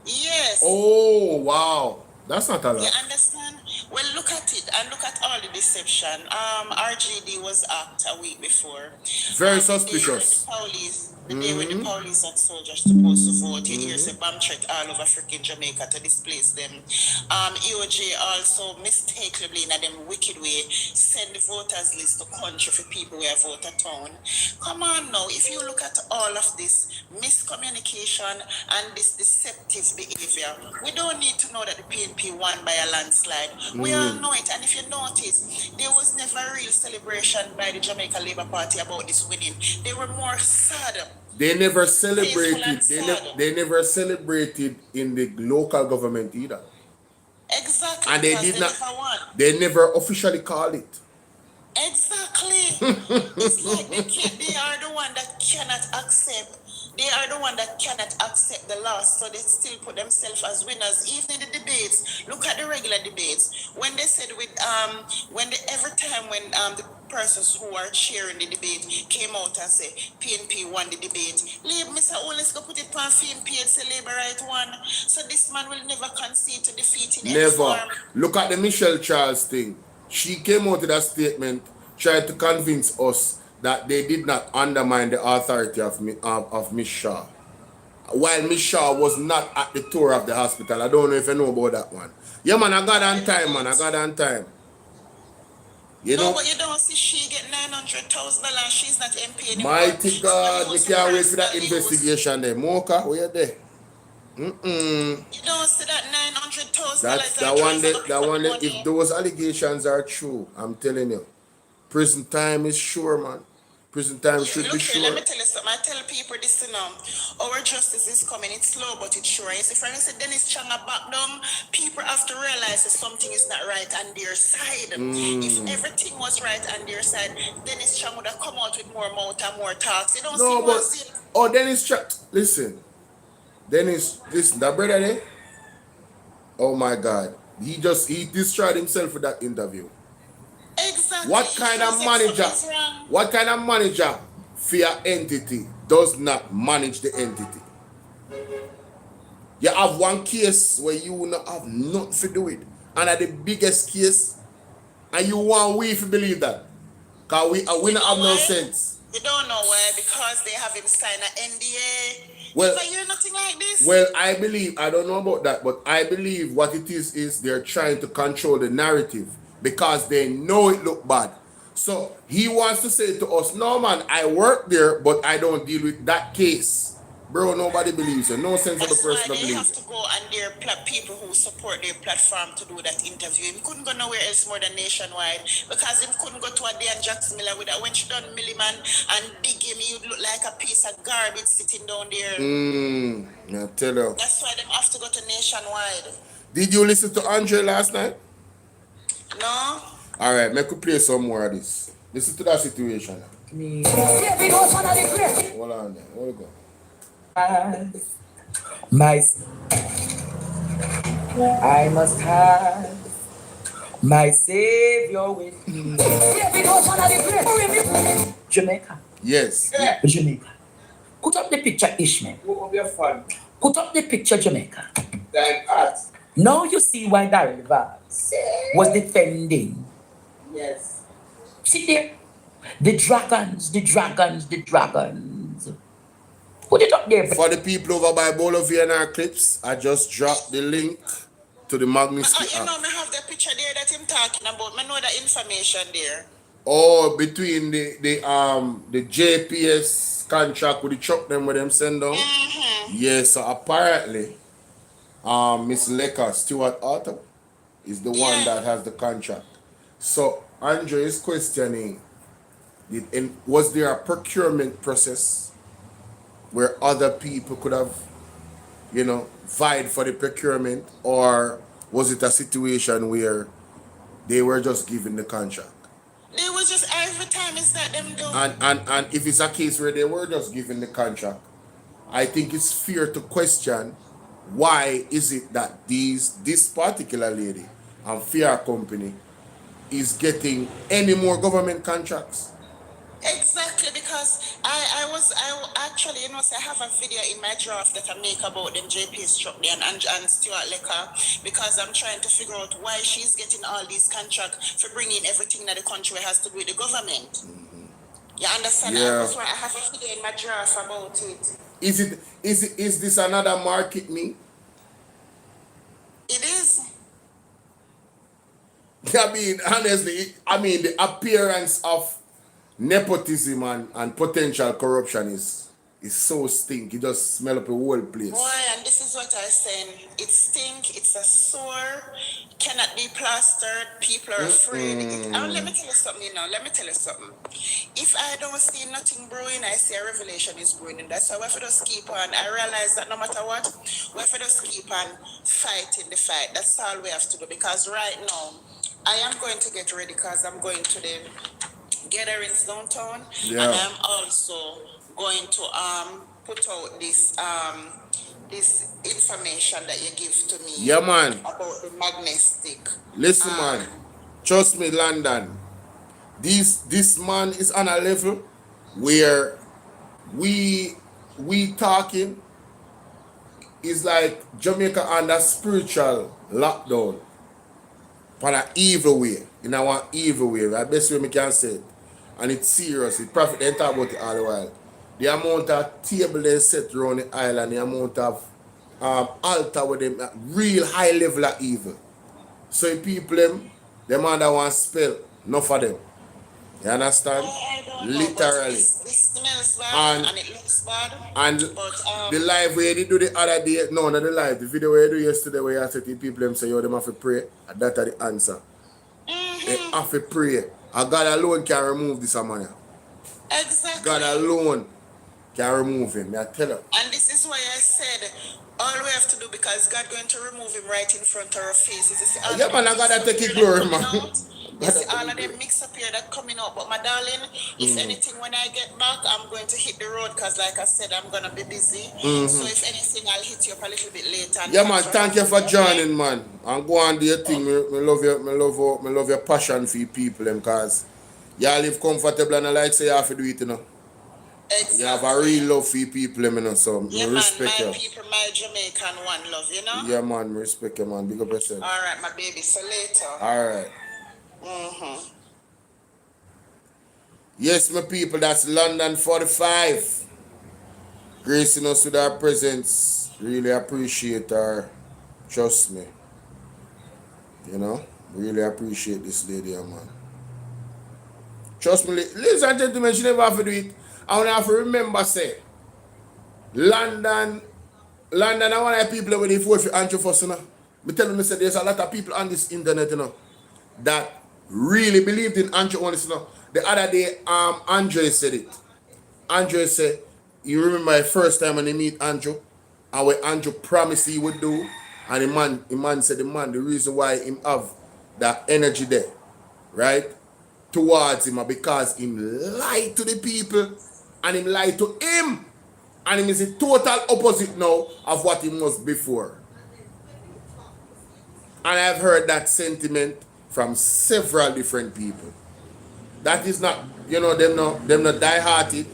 Yes. Oh wow, that's not a You lot. understand? Well, look at it and look at all the deception. RGD was act a week before. Very The day when suspicious. the day when the police and soldiers supposed to vote, you hear say bomb threat all over freaking Jamaica to displace them. EOJ also mistakenly in a them wicked way send the voters list to country for people who have voted town. Come on now, if you look at all of this miscommunication and this deceptive behavior, we don't need to know that the PNP won by a landslide. We all know it, and if you notice, there was never a real celebration by the Jamaica Labour Party about this winning. They were more sad. They never celebrated. They never celebrated in the local government either. Exactly. And they because did not. never won. They never officially called it. Exactly. It's like they are the one that cannot accept. They are the one that cannot accept the loss, so they still put themselves as winners. Even in the debates, look at the regular debates. When they said every time when the persons who are chairing the debate came out and say PNP won the debate, Mr. Owens go put it on PNP and say Labour right won. So this man will never concede to defeat in any form. Look at the Michelle Charles thing. She came out with a statement, tried to convince us that they did not undermine the authority of Miss Shaw. While Miss Shaw was not at the tour of the hospital. I don't know if you know about that one. Yeah, man, I got on time, man. I got on time. You know? But you don't see she get $900,000. She's not MP anymore. Mighty God, we can't wait for that investigation there. Mocha, where you there? You don't see that $900,000. That's that one. If those allegations are true, I'm telling you, prison time is sure, man. Prison time should be sure. Let me tell you something. I tell people this to know. Our justice is coming. It's slow, but it's sure. You see, for instance, Dennis Changa back down, people have to realize that something is not right on their side. If everything was right on their side, Dennis Changa would have come out with more mouth and more talks. You don't see Dennis Changa, listen, that brother there, oh my God, he destroyed himself with that interview. Exactly. What kind of manager for your entity does not manage the entity? You have one case where you will not have nothing to do with, and at the biggest case, and you want we to believe that, because we not have no sense. You don't know why, because they have him sign an NDA. Well, if I hear nothing like this. Well, I don't know about that, but I believe what it is they're trying to control the narrative because they know it look bad. So he wants to say to us, no man, I work there, but I don't deal with that case. Bro, nobody believes it. No sense of the person that believes it. They have to go and their people who support their platform to do that interview. He couldn't go nowhere else more than nationwide because he couldn't go to a day and Jackson Miller with that. When she done Milliman and big him, you'd look like a piece of garbage sitting down there. I tell you. That's why they have to go to nationwide. Did you listen to Andre last night? No. All right, make me play some more of this. Listen to that situation. Hold on there. Where you go? I must have my Savior with me. Jamaica. Yes. Jamaica. Put up the picture, Ishmael. Put up the picture, Jamaica. Now you see why Darryl Vaz was defending. Yes. See there? The dragons. Put it up there. For the people over by Bolo VNR clips, I just dropped the link to the MAGNITSKY you know, I have the picture there that I'm talking about. I know the information there. Oh, between the JPS contract with the truck them where them send down. Yes, so apparently, Miss Leka Stewart Arthur is the one that has the contract. So Andre is questioning, was there a procurement process where other people could have, vied for the procurement, or was it a situation where they were just given the contract? They was just every time it's that them do. And if it's a case where they were just given the contract, I think it's fair to question why is it that this particular lady and Fair Company is getting any more government contracts. Exactly, because I actually, say I have a video in my draft that I make about them JP Struckley and Stuart Lecker, because I'm trying to figure out why she's getting all these contracts for bringing everything that the country has to do with the government. You understand? Yeah. That's why I have a video in my draft about it. Is this another market me? It is. I mean, honestly, the appearance of nepotism and potential corruption is so stink. You just smell up the whole place. Boy, and this is what I saying. It stink, it's a sore, cannot be plastered, people are afraid. Let me tell you something, let me tell you something. If I don't see nothing brewing, I see a revelation is brewing. And that's why we have to just keep on. I realize that no matter what, we have to just keep on fighting the fight. That's all we have to do. Because right now, I am going to get ready because I'm going to the gatherings downtown. Yeah. And I'm also going to put out this this information that you give to me. Yeah, man. About the MAGNITSKY. Listen, man. Trust me, London. This man is on a level where we talking is like Jamaica under spiritual lockdown. For an evil way. In our evil way. Right? Best way we can say it. And it's serious. It profit they talk about it all the while. The amount of table they set around the island, the amount of altar with them, real high level of evil. So if people them under one spell, not for them. You understand? I don't know, literally. This smells bad and it looks bad. And the live where they do the other day, no, not the live, the video where you do yesterday where you said to people them say, yo, them have to pray. And that's the answer. They have to pray. And God alone can remove this man. Exactly. God alone can remove him. I tell you. And this is why I said all we have to do, because God going to remove him right in front of our faces. Yeah, man, I gotta take it glory, man. You see all of them mix up here that coming out. But my darling, if anything, when I get back, I'm going to hit the road because, like I said, I'm going to be busy. So if anything, I'll hit you up a little bit later. Yeah, man, thank you for joining, man. And go on do your thing. I love your passion for people, because you live comfortable and I like say you have to do it, you know. Exactly. You have a real love for people, you know, so yeah, I respect man, you. my people, my Jamaican one love, you know? Yeah, man, respect you, man. Big up yourself. All right, my baby. See you later. All right. Yes, my people, that's London 45. Gracing us with our presence. Really appreciate her. Trust me. You know, really appreciate this lady, man. Trust me, ladies and gentlemen, she never have to do it. I want to have to remember, say, London, I want to have people when they vote for Andrew first, you know. I tell them, say, there's a lot of people on this internet, you know, that really believed in Andrew on this, you know. The other day, Andre said it. Andre said, you remember the first time when they meet Andrew, and what Andrew promised he would do, and the man said, the reason why him have that energy there, right, towards him, because him lied to the people, and him lied to him, and him is the total opposite now of what he was before. And I've heard that sentiment from several different people. That is not, you know, them not die-hearted,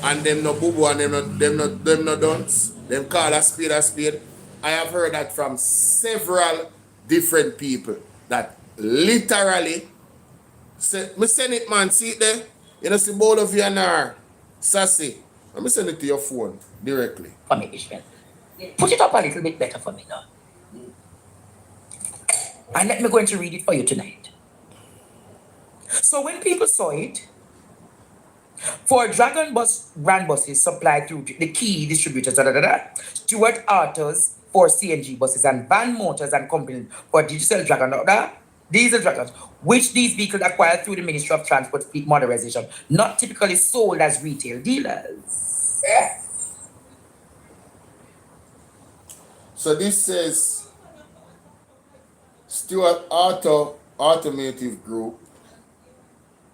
and them no boo-boo, and them no dunce. Them call a spade a spade. I have heard that from several different people that literally say, me send it, man, see it there? You know, see Bolo VNR, Sassy. Let me send it to your phone directly. For me, Ishmael. Put it up a little bit better for me now. And let me go into read it for you tonight. So when people saw it, for Dragon Bus brand buses supplied through the key distributors, Stuart Autos for CNG buses and Van Motors and Company for Diesel Dragons, which these vehicles acquired through the Ministry of Transport Fleet Modernization, not typically sold as retail dealers. So this says Stuart Automotive Group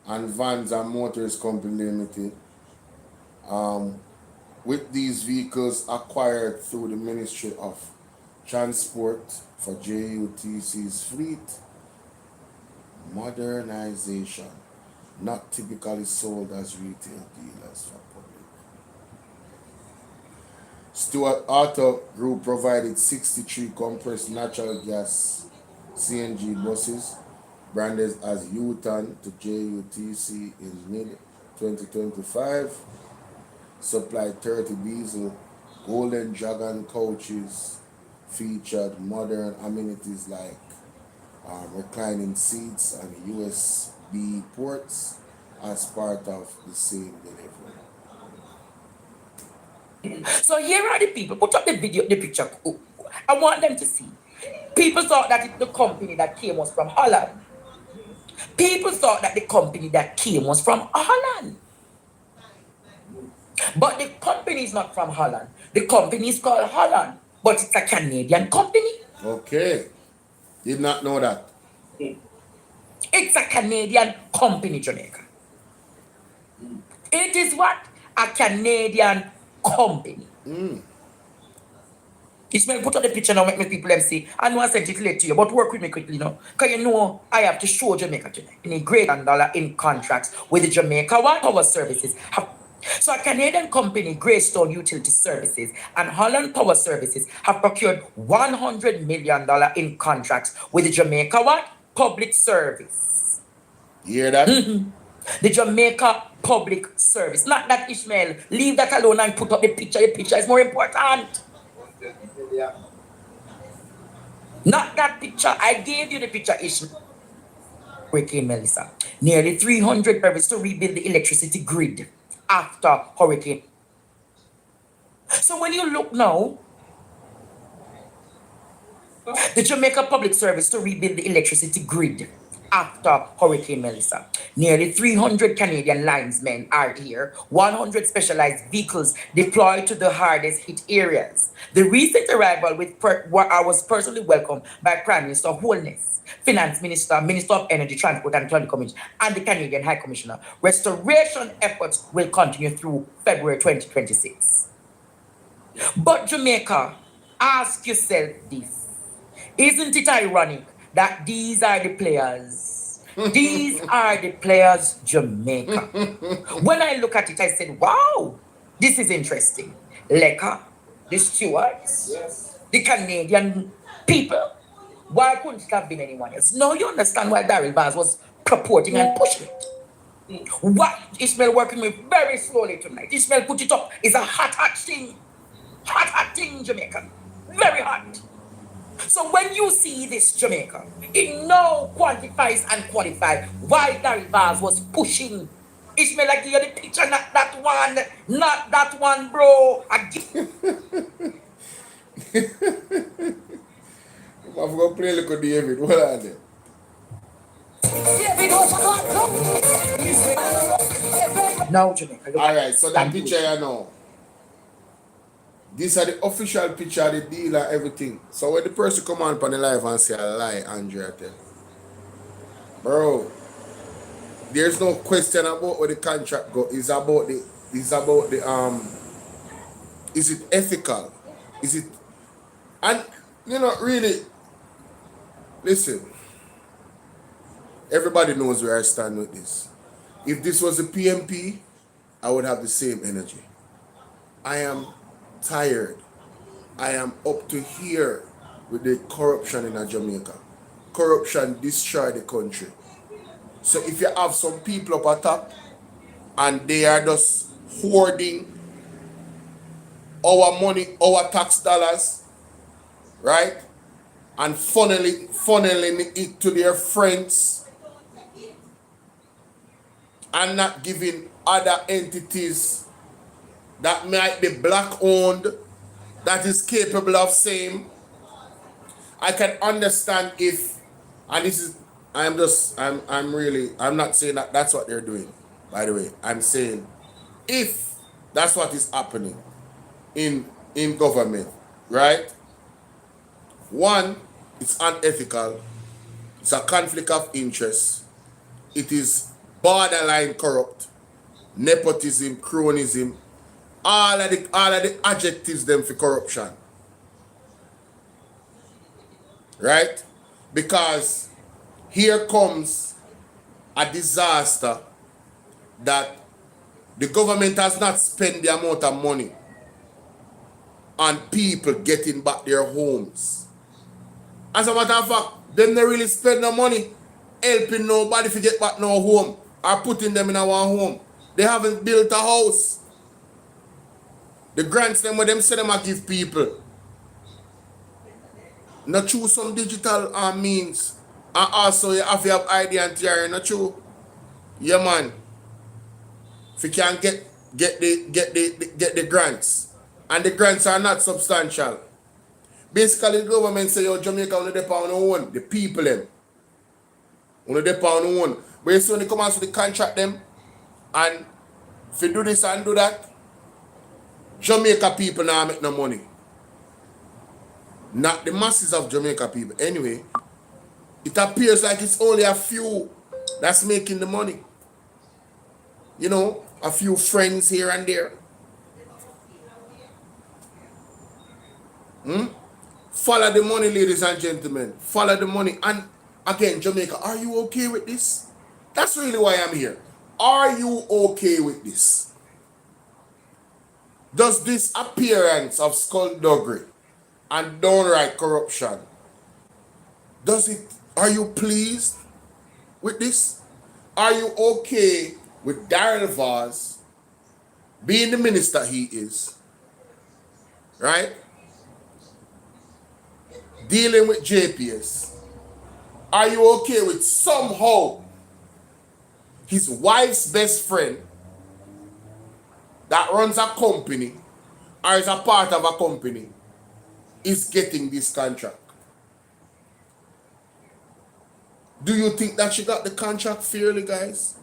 and Vans and Motors Company Limited, with these vehicles acquired through the Ministry of Transport for JUTC's Fleet Modernization. not typically sold as retail dealers for public. Stewart Auto Group provided 63 compressed natural gas CNG buses branded as U-Turn to JUTC in mid-2025, supplied 30 diesel Golden Dragon coaches, featured modern amenities like reclining seats and USB ports as part of the same delivery. So here are the people. Put up the video, the picture. I want them to see. People thought that the company that came was from Holland. People thought that the company that came was from Holland. But the company is not from Holland. The company is called Holland, but it's a Canadian company. Okay. Did not know that. It's a Canadian company, Jamaica. It is what? A Canadian company. Ishmael, put up the picture now, make me people them see. I know I sent it late to you, but work with me quickly now. Because you know I have to show Jamaica tonight. In a great dollar in contracts with the Jamaica Power Services. So a Canadian company, Greystone Utility Services and Holland Power Services have procured $100 million in contracts with the Jamaica Public Service. You hear that? The Jamaica Public Service. Not that, Ishmael. Leave that alone and put up the picture. The picture is more important. Not that picture. I gave you the picture, Ishmael. Hurricane Melissa. Nearly 300 permits to rebuild the electricity grid after hurricane. So when you look now, the Jamaica Public Service to rebuild the electricity grid after Hurricane Melissa. Nearly 300 Canadian linesmen are here, 100 specialized vehicles deployed to the hardest hit areas. The recent arrival was personally welcomed by Prime Minister Holness, Finance Minister, Minister of Energy, Transport and Telecommunications, and the Canadian High Commissioner. Restoration efforts will continue through February 2026. But Jamaica, ask yourself this. Isn't it ironic that these are the players? These are the players, Jamaica. When I look at it, I said, wow, this is interesting. Leka, the stewards, Yes. the Canadian people. Why couldn't it have been anyone else? Now you understand why Daryl Vaz was purporting and pushing it. What Ishmael working with very slowly tonight. Ishmael put it up. It's a hot thing. Hot thing, Jamaica. Very hot. So when you see this, Jamaica, it now quantifies and qualifies why Daryl Vaz was pushing. Ishmael, I give you the picture, not that one, bro. I give I'm going to play a little David. What are they? now, Jamaica. Look All at right, so that picture you know. These are the official picture of the deal and everything. So when the person come on the live and say a lie, Andrea tell, bro, there's no question about where the contract go. It's about the is it ethical? Is it, and you know, really, listen, everybody knows where I stand with this. If this was a PMP, I would have the same energy. I am tired. I am up to here with the corruption in Jamaica. Corruption destroy the country. So if you have some people up at top and they are just hoarding our money, our tax dollars, right? And funneling it to their friends and not giving other entities that might be black owned, that is capable of same. I can understand if, and this is, I'm not saying that that's what they're doing, by the way. I'm saying if that's what is happening in government, right? One, it's unethical. It's a conflict of interest. It is borderline corrupt. Nepotism, cronyism, all of the adjectives them for corruption. Right? Because here comes a disaster that the government has not spent the amount of money on people getting back their homes. As a matter of fact, them not really spend no money helping nobody to get back no home or putting them in our home. They haven't built a house. The grants them what them say them a give people. Not through some digital means. And also you have to have ID and TR, not true. Yeah man. If you can get the grants. And the grants are not substantial. Basically the government say yo Jamaica on the depend on own. The people them. On the depend on own. But you see when they come out to the contract them and if you do this and do that, Jamaica people now make no money. Not the masses of Jamaica people. Anyway, it appears like it's only a few that's making the money. You know, a few friends here and there. Follow the money, ladies and gentlemen. Follow the money. And again, Jamaica, are you okay with this? That's really why I'm here. Are you okay with this? Does this appearance of skullduggery and downright corruption, are you pleased with this? Are you okay with Darrell Vaz being the minister he is, right? Dealing with JPS. Are you okay with somehow his wife's best friend that runs a company or is a part of a company is getting this contract? Do you think that she got the contract fairly, guys?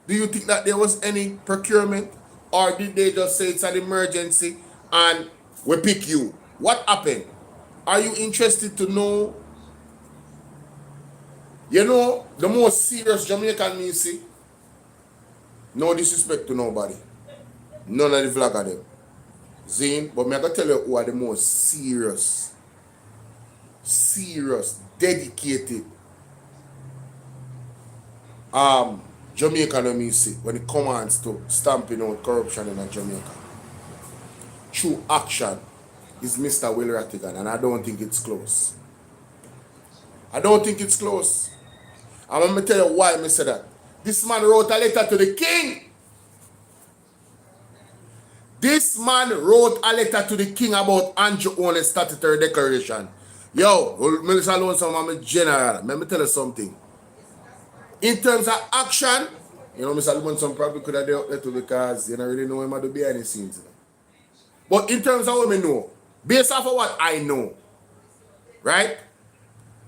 Do you think that there was any procurement? Or did they just say it's an emergency and we pick you? What happened? Are you interested to know? You know, the most serious Jamaican music, no disrespect to nobody. None of the vlogger them. Zine, but I'm going to tell you who are the most serious, dedicated Jamaican music when it comes to stamping out corruption in Jamaica. True action is Mr. Will Rattigan, and I don't think it's close. I don't think it's close. I'm going to tell you why I say that. This man wrote a letter to the king. This man wrote a letter to the king about Andrew Owen's statutory declaration. Yo, Minister Alonso, I'm a general. Let me tell you something. In terms of action, you know, Mr. Alonso probably could have done that too because you don't really know him to be behind the scenes. But in terms of what I know, based off of what I know, right?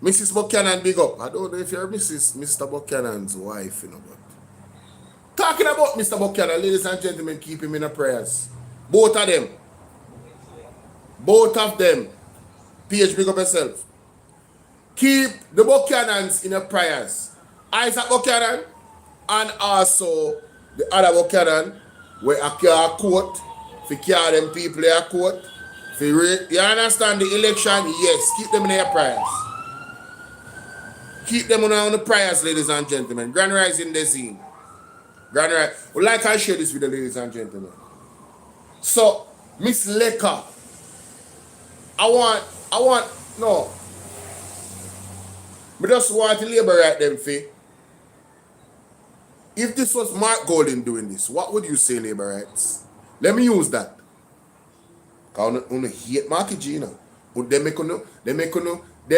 Mrs. Buchanan, big up. I don't know if you're Mr. Buchanan's wife, you know, but talking about Mr. Buchanan, ladies and gentlemen, keep him in the prayers. Both of them. Both of them. PH, big up yourself. Keep the Buchanans in the prayers. Isaac Buchanan and also the other Buchanan where I carry a court, if you carry them people in a court, you understand the election? Yes, keep them in their prayers. Keep them on the prayers, ladies and gentlemen. Grand Rising the scene. Grand Rising. Would like I share this with the ladies and gentlemen. So, Miss Leka, I just want to liberate them, Faye. If this was Mark Golden doing this, what would you say, labor rights? Let me use that. Because I hate Marky G, you know. They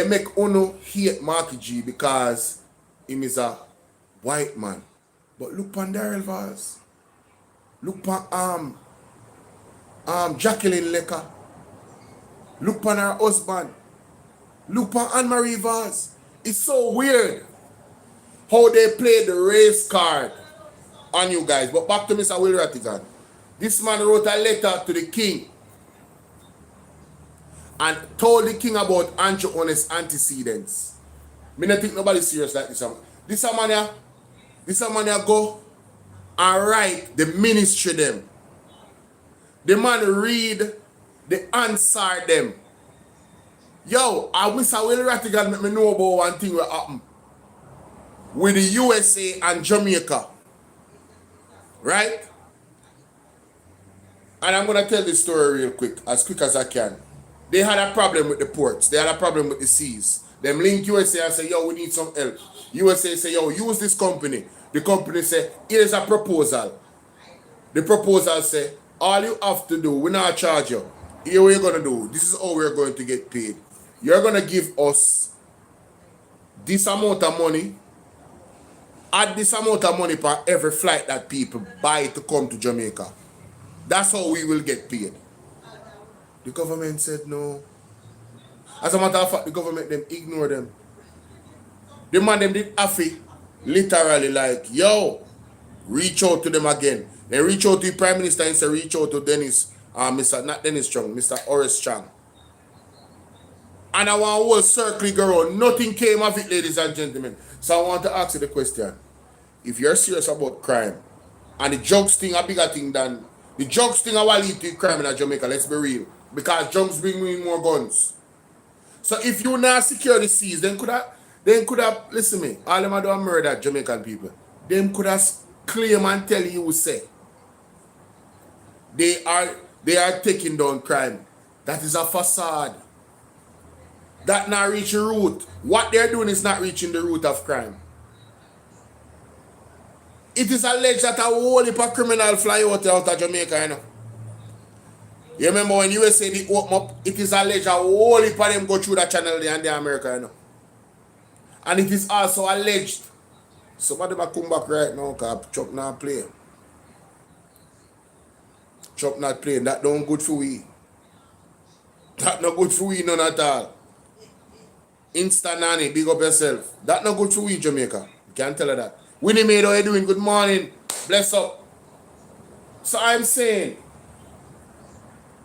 make uno hate Marky G because he is a white man. But look on Darrell Vaz. Look on Jacqueline Leka. Look on her husband. Look on Anne-Marie Vaz. It's so weird how they play the race card on you guys. But back to Mr. Will Rattigan. This man wrote a letter to the king and told the king about Andrew Owen's antecedents. Me not think nobody serious like this. This man here go and write the ministry them. The man read the answer them. Yo, I wish I will Rattigan make me know about one thing will happen with the USA and Jamaica. right? And I'm going to tell this story real quick as I can. They had a problem with the ports. They had a problem with the seas. Them link USA and say, yo, we need some help. USA say, yo, use this company. The company say, here's a proposal. The proposal say, all you have to do, we're not charge you. Here what you're going to do. This is how we're going to get paid. You're going to give us this amount of money. Add this amount of money per every flight that people buy to come to Jamaica. That's how we will get paid. The government said no. As a matter of fact, the government them ignore them. The man them did affy, literally like, yo, reach out to them again. Then reach out to the Prime Minister and say reach out to Dennis, not Dennis Strong, Mr. Horace Chang. And I want a whole circle go around. Nothing came of it, ladies and gentlemen. So I want to ask you the question. If you're serious about crime, and the drugs thing a bigger thing than the drugs thing will lead to crime in Jamaica, let's be real. Because drugs bring in more guns. So if you not secure the seas, then could have listen to me, all them do murder Jamaican people. Them could have claim and tell you say they are taking down crime. That is a facade. That not reach the root. What they're doing is not reaching the root of crime. It is alleged that a whole heap of criminal fly out of Jamaica, you know. You remember when USA did open up, it is alleged a whole heap of them go through that channel there and the America, you know. And it is also alleged. Somebody might come back right now because Chop not playing. Chop not playing. That don't good for we. That not good for we none at all. Insta nanny, big up yourself. That not good for we, Jamaica. You can't tell her that. Winnie Maid, how you doing? Good morning. Bless up. So I'm saying,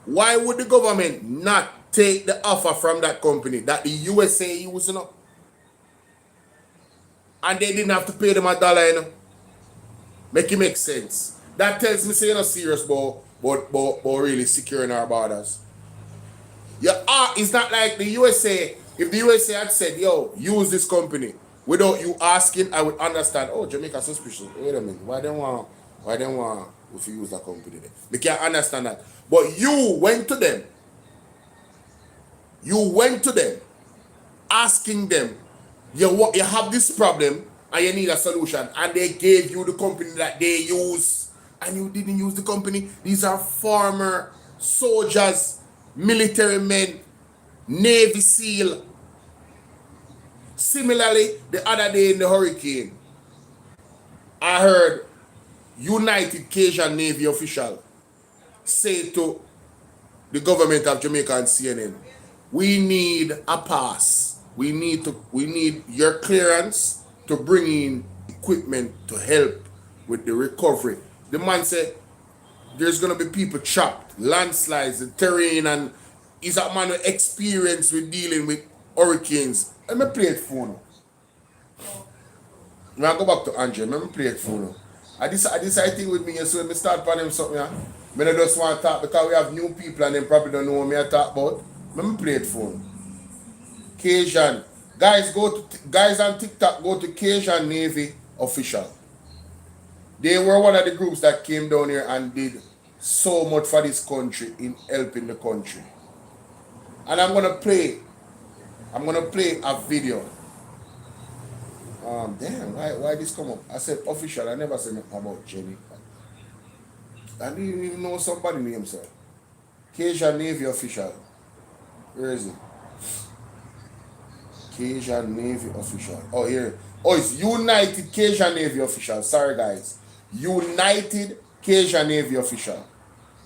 why would the government not take the offer from that company that the USA using up? And they didn't have to pay them $1, you know? Make it make sense. That tells me say you're not serious about really securing our borders. It's not like the USA. If the USA had said, yo, use this company without you asking, I would understand. Oh, Jamaica suspicious. Wait a minute. Why they want if you use that company then? They can't understand that. But you went to them. You went to them asking them, you have this problem and you need a solution. And they gave you the company that they use. And you didn't use the company. These are former soldiers, military men, Navy SEAL. Similarly, the other day in the hurricane, I heard United Cajun Navy official say to the government of Jamaica and CNN, we need a pass. We need your clearance to bring in equipment to help with the recovery. The man said there's gonna be people trapped, landslides, the terrain, and he's a man with experience with dealing with hurricanes. Let me play it for now. When I go back to Andre, let me play it for now. I decide thing with me, so when I start planning something, I just want to talk because we have new people and they probably don't know what I talk about. Let me play it for now. Cajun. Guys on TikTok, go to Cajun Navy Official. They were one of the groups that came down here and did so much for this country in helping the country. And I'm gonna play a video. Damn, why this come up? I said official, I never said nothing about Jenny. I didn't even know somebody named sir. Cajun Navy Official. Where is it? Cajun Navy Official. Oh, here. Oh, it's United Cajun Navy Official. Sorry, guys. United Cajun Navy Official.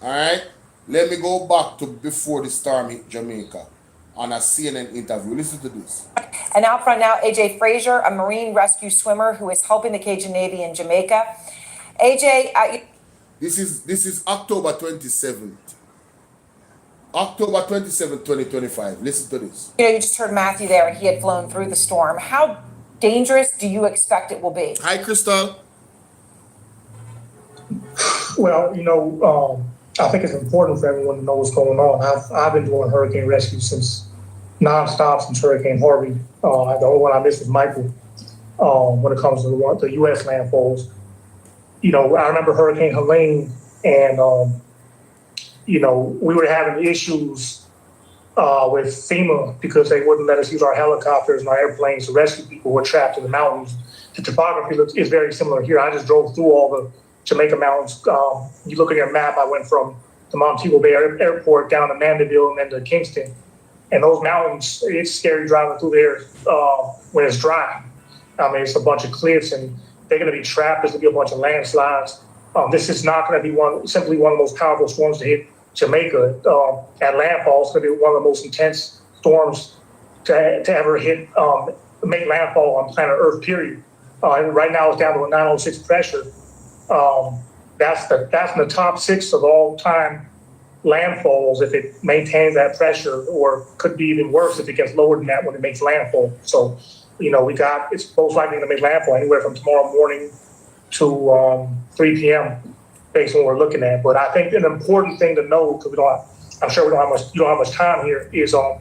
Alright? Let me go back to before the storm hit Jamaica on a CNN interview. Listen to this. And out front now, AJ Frazier, a Marine rescue swimmer who is helping the Cajun Navy in Jamaica. AJ, This is October 27th. October 27th, 2025. Listen to this. you just heard Matthew there, and he had flown through the storm. How dangerous do you expect it will be? Hi, Crystal. Well, I think it's important for everyone to know what's going on. I've been doing hurricane rescue nonstop since Hurricane Harvey. The only one I missed is Michael when it comes to the U.S. landfalls. I remember Hurricane Helene, and we were having issues with FEMA because they wouldn't let us use our helicopters and our airplanes to rescue people who were trapped in the mountains. The topography is very similar here. I just drove through all the Jamaica mountains. You look at your map, I went from the Montego Bay Airport down to Mandeville and then to Kingston. And those mountains, it's scary driving through there when it's dry. I mean, it's a bunch of cliffs, and they're going to be trapped. There's going to be a bunch of landslides. This is not going to be simply one of the most powerful storms to hit Jamaica. At landfall, it's going to be one of the most intense storms to ever make landfall on planet Earth, period. And right now, it's down to a 906 pressure. That's in the top 6 of all time landfalls if it maintains that pressure, or could be even worse if it gets lower than that when it makes landfall. So, it's most likely going to make landfall anywhere from tomorrow morning to 3 p.m. based on what we're looking at. But I think an important thing to know, because I'm sure you don't have much time here, is we're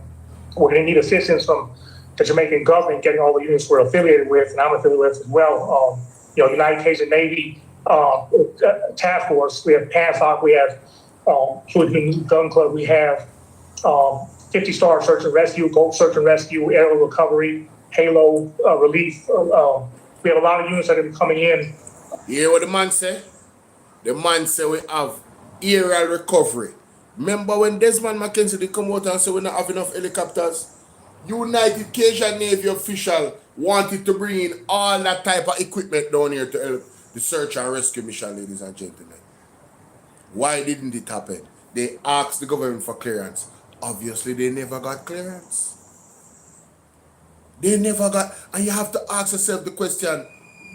going to need assistance from the Jamaican government getting all the units we're affiliated with, and I'm affiliated with as well. United Cajun Navy Task Force, we have PANSOC, we have Hood Gun Club, we have 50-star search and rescue, Gold search and rescue, aerial recovery, Halo relief. We have a lot of units that are coming in. You hear what the man say? The man say we have aerial recovery. Remember when Desmond McKenzie did come out and say we don't have enough helicopters? United Cajun Navy official wanted to bring in all that type of equipment down here to help the search and rescue mission, ladies and gentlemen. Why didn't it happen? They asked the government for clearance. Obviously, they never got clearance. They never got, and you have to ask yourself the question,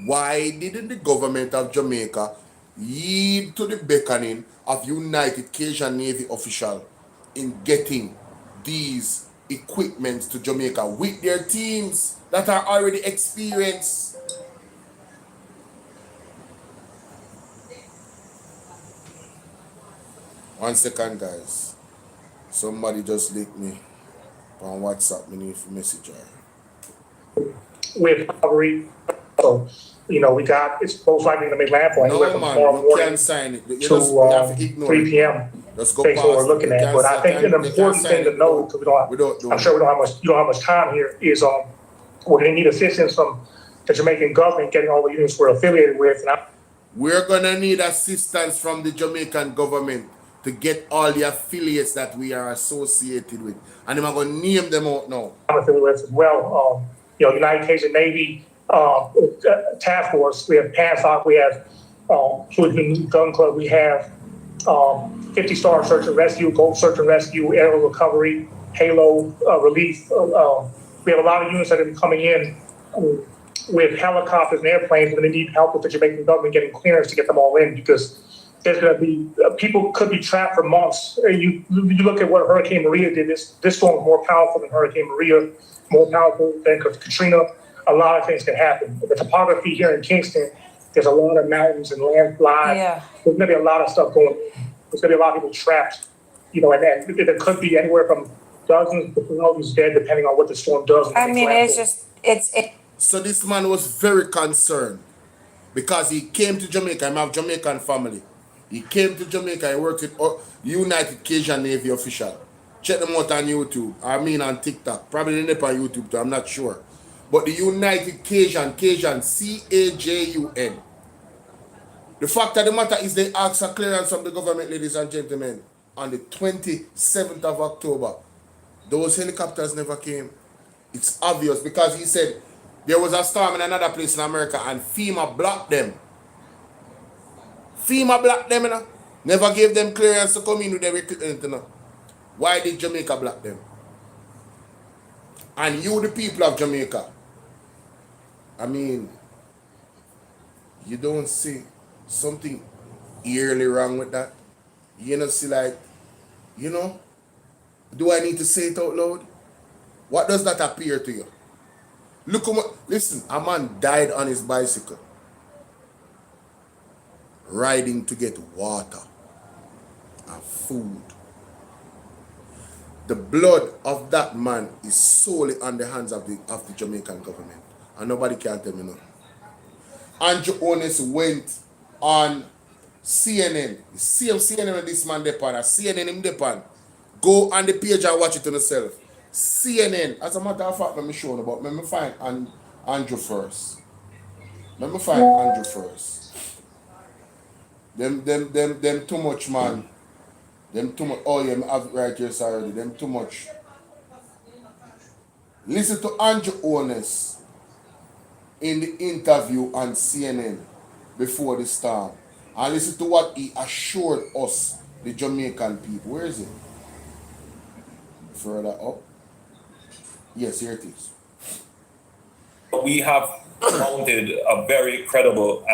why didn't the government of Jamaica yield to the beckoning of United Cajun Navy official in getting these equipments to Jamaica with their teams that are already experienced? One second, guys. Somebody just linked me on WhatsApp. Me need to message her. With recovery, so it's most likely going to make landfall anywhere from man, tomorrow you morning can't sign it. You to have to ignore 3 it. p.m. Let's go based on what we're looking at. But I think an important thing to know, because I'm sure you don't have much time here, is we're going to need assistance from the Jamaican government getting all the units we're affiliated with. We're going to need assistance from the Jamaican government to get all the affiliates that we are associated with. And I'm going to name them out now. I'm affiliated with as well. United Cajun Navy Task Force, we have PANSOC, we have Hood Gun Club, we have 50-star search and rescue, Gold search and rescue, aerial recovery, Halo relief. We have a lot of units that are coming in with helicopters and airplanes. We're going to need help with the Jamaican government getting clearance to get them all in, because there's going to be people could be trapped for months. You look at what Hurricane Maria did. This storm is more powerful than Hurricane Maria, more powerful than Katrina. A lot of things can happen. The topography here in Kingston, there's a lot of mountains and landslides. Yeah. There's going to be a lot of stuff going on. There's going to be a lot of people trapped, and there could be anywhere from dozens to thousands dead, depending on what the storm does. I mean, it's So this man was very concerned because he came to Jamaica. I have Jamaican family. He came to Jamaica. He worked with United Cajun Navy official. Check them out on YouTube. I mean on TikTok. Probably not on YouTube too. I'm not sure. But the United Cajun, C-A-J-U-N. The fact of the matter is they asked for clearance from the government, ladies and gentlemen, on the 27th of October. Those helicopters never came. It's obvious because he said there was a storm in another place in America and FEMA blocked them. FEMA blocked them, Never gave them clearance to come in with their equipment, Why did Jamaica block them? And you, the people of Jamaica, I mean, you don't see something eerily wrong with that? You know, see, like, do I need to say it out loud? What does that appear to you? Listen, a man died on his bicycle, riding to get water and food. The blood of that man is solely on the hands of the Jamaican government. And nobody can tell me no. Andrew Onus went on CNN. The same CNN with this man depend. CNN him depend. Go on the page and watch it on yourself. CNN. As a matter of fact, let me show you about. Let me find Andrew first. Let me find Andrew first. Them too much, man. Them too much. Oh yeah, I have it right here already. Them too much. Listen to Andrew Honest in the interview on CNN before the storm. And listen to what he assured us, the Jamaican people. Where is it? Further up. Yes, here it is. We have mounted a very credible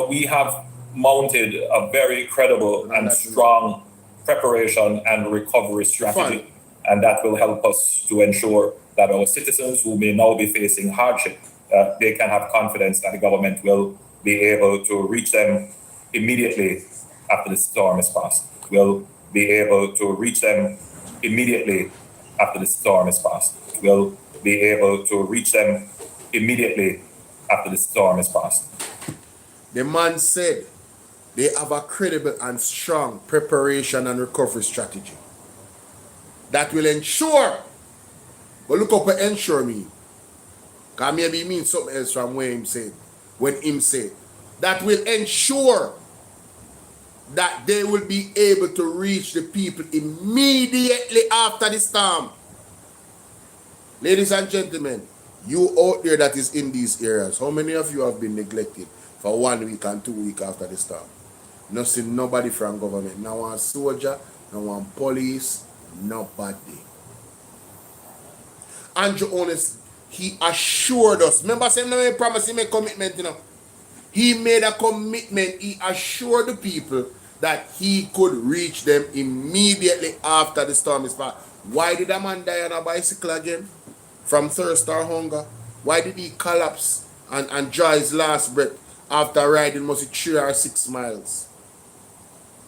we have mounted a very credible and strong preparation and recovery strategy, and that will help us to ensure that our citizens who may now be facing hardship, they can have confidence that the government will be able to reach them immediately after the storm is past. Will be able to reach them immediately after the storm is past. Will be able to reach them immediately after the storm is past. The man said they have a credible and strong preparation and recovery strategy that will ensure, but look up what ensure me, because maybe it means something else from when him said, that will ensure that they will be able to reach the people immediately after the storm. Ladies and gentlemen, you out there that is in these areas, how many of you have been neglected for 1 week and 2 weeks after the storm? No see nobody from government, no one soldier, no one police, nobody. Andrew Honest, he assured us. Remember saying he promised, he made commitment, you know. He made a commitment, he assured the people that he could reach them immediately after the storm is past. Why did a man die on a bicycle again? From thirst or hunger? Why did he collapse and draw his last breath after riding mostly 3 or 6 miles?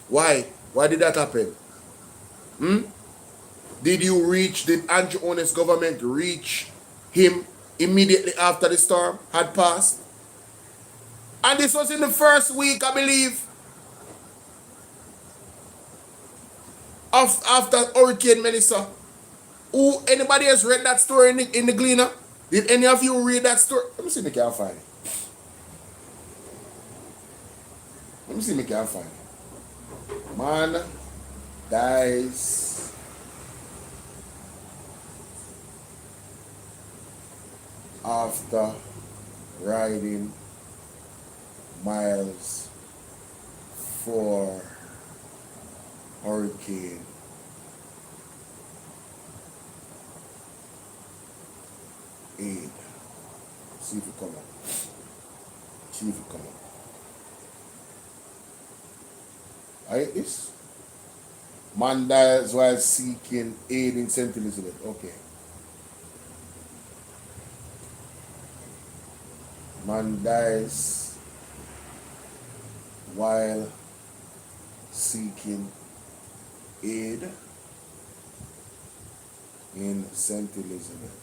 Why? Why did that happen? Did Andrew Honest government reach him immediately after the storm had passed? And this was in the first week, I believe, after Hurricane Melissa. Anybody else read that story in the Gleaner? Did any of you read that story? Let me see if I can find it. Let me see if I can find it. Man dies after riding miles for Hurricane aid. See if it come up. See if it come up. I hate this. Man dies while seeking aid in St. Elizabeth. Okay. Man dies while seeking aid in St. Elizabeth.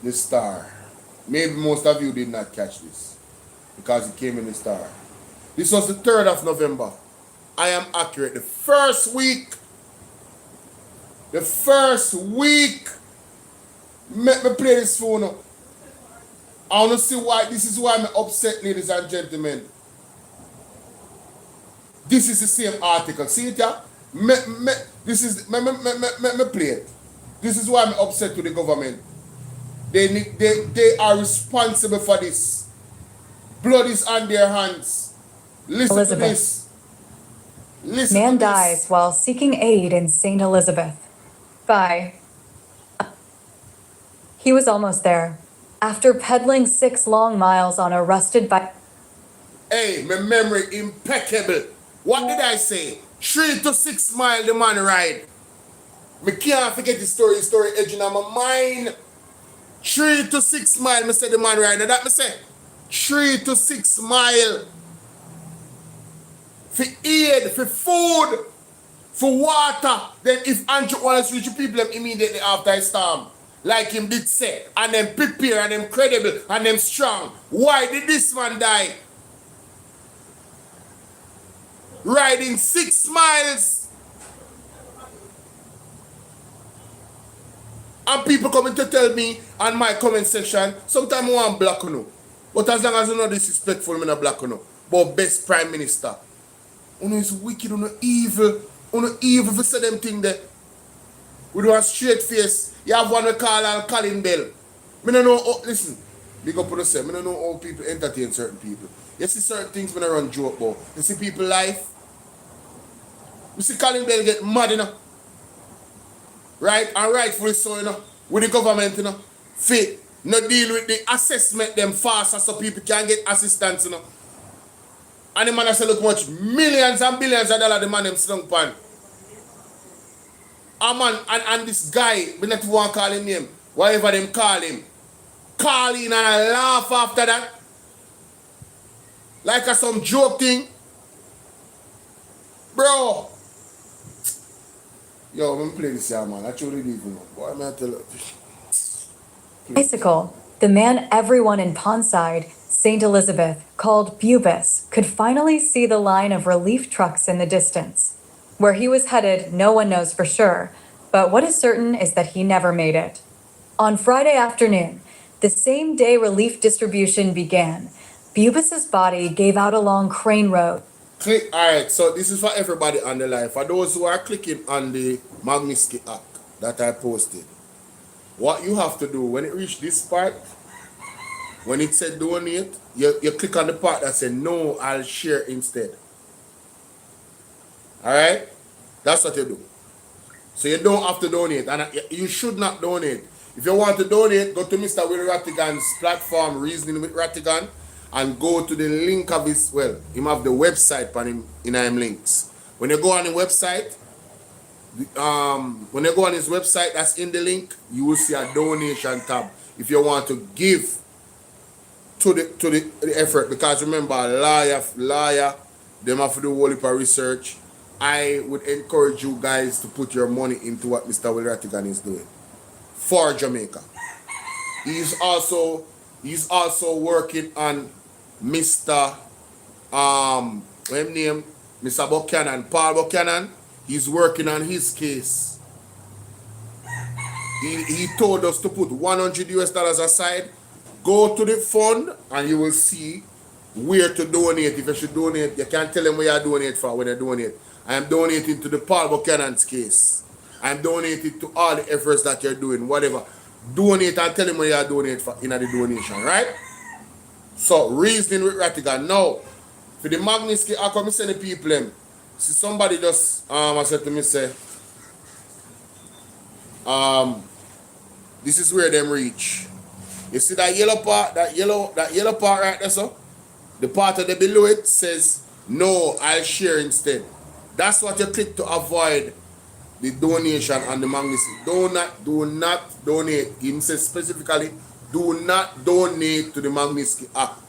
The Star. Maybe most of you did not catch this because it came in the Star. This was the 3rd of November. I am accurate. The first week. Let me play this phone up. I want to see why. This is why I'm upset, ladies and gentlemen. This is the same article. See it here? Me play it. This is why I'm upset with the government. They are responsible for this. Blood is on their hands. Listen Elizabeth. to this. Listen Man to this. dies while seeking aid in St. Elizabeth. Bye. He was almost there. After pedaling 6 long miles on a rusted bike. Hey, my memory impeccable. What did I say? 3 to 6 miles the man ride. Me can't forget the story edging on my mind. 3 to 6 miles, me say the man ride. Now that me say, 3 to 6 miles. For aid, for food, for water. Then if Andrew wants to reach the people immediately after a storm. like him did say, and them prepare, and them credible, and them strong. Why did this man die? Riding 6 miles. And people coming to tell me on my comment section, sometimes I want black no. But as long as you're not disrespectful, I'm not black no. But best prime minister. Uno is wicked, uno evil for say them thing there. We do a straight face. You have one we call and Colin Bell. Me don't know, listen, big up on yourself. Me don't know how people entertain certain people. You see certain things when I run joke about. You see people life. You see Colin Bell get mad, you know. Right? And rightfully so, you know. With the government, you know. Fit. No deal with the assessment them faster so people can get assistance, you know. And the man has look much millions and billions of dollars the man them slung pan. And man, and this guy, we not want to call him name, whatever them call him. Call in and laugh after that. Like a some joke thing. Bro. Yo, I'm play this here, man. I truly leave you. Boy, I'm going to tell you. Bicycle, the man everyone in Ponside, St. Elizabeth, called Bubis, could finally see the line of relief trucks in the distance. Where he was headed, no one knows for sure, but what is certain is that he never made it. On Friday afternoon, the same day relief distribution began, Bubis's body gave out along Crane Road. Alright, so this is for everybody on the line. For those who are clicking on the MAGNITSKY app that I posted, what you have to do when it reach this part, when it said donate, you click on the part that said no, I'll share instead. Alright? That's what you do. So you don't have to donate, and you should not donate. If you want to donate, go to Mr. Will Rattigan's platform, Reasoning with Rattigan, and go to the link of his, well, him have the website on him in him links. When you go on the website, when you go on his website, that's in the link, you will see a donation tab. If you want to give to the effort, because remember, lawyer, them have to do whole heap of research. I would encourage you guys to put your money into what Mr. Will Rattigan is doing for Jamaica. He's also working on Mr. What's his name? Mr. Buchanan, Paul Buchanan. He's working on his case. He told us to put $100 aside. Go to the fund and you will see where to donate. If you should donate, you can tell them where you donate for when you donate. I am donating to the Paul Buchanan's case. I am donating to all the efforts that you're doing, whatever. Donate and tell them where you donate for in the donation, right? So, Reasoning with Rattigan. Now, for the MAGNITSKY, I come send the people them. See, somebody just I said to me, say, this is where them reach. You see that yellow part, that yellow part right there, so? The part of the below it says, no, I'll share instead. That's what you click to avoid the donation on the MAGNITSKY. Do not donate. He says specifically, do not donate to the MAGNITSKY act.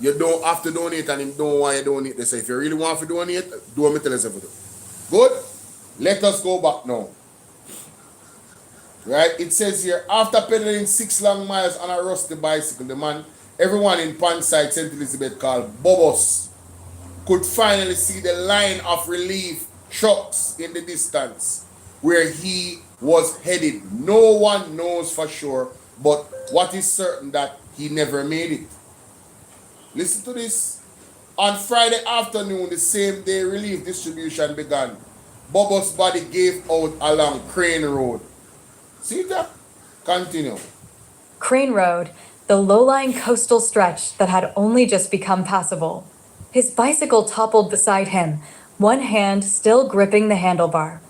You don't have to donate and him don't want you to donate. They say, if you really want to donate, do what me tell you to do. Good? Let us go back now. Right? It says here, after pedaling 6 long miles on a rusty bicycle, the man, everyone in Ponside, St. Elizabeth, called Bobos, could finally see the line of relief trucks in the distance where he was headed. No one knows for sure, but what is certain that he never made it. Listen to this. On Friday afternoon, the same day relief distribution began, Bobos' body gave out along Crane Road. See that? Continue. Crane Road, the low-lying coastal stretch that had only just become passable. His bicycle toppled beside him, one hand still gripping the handlebar.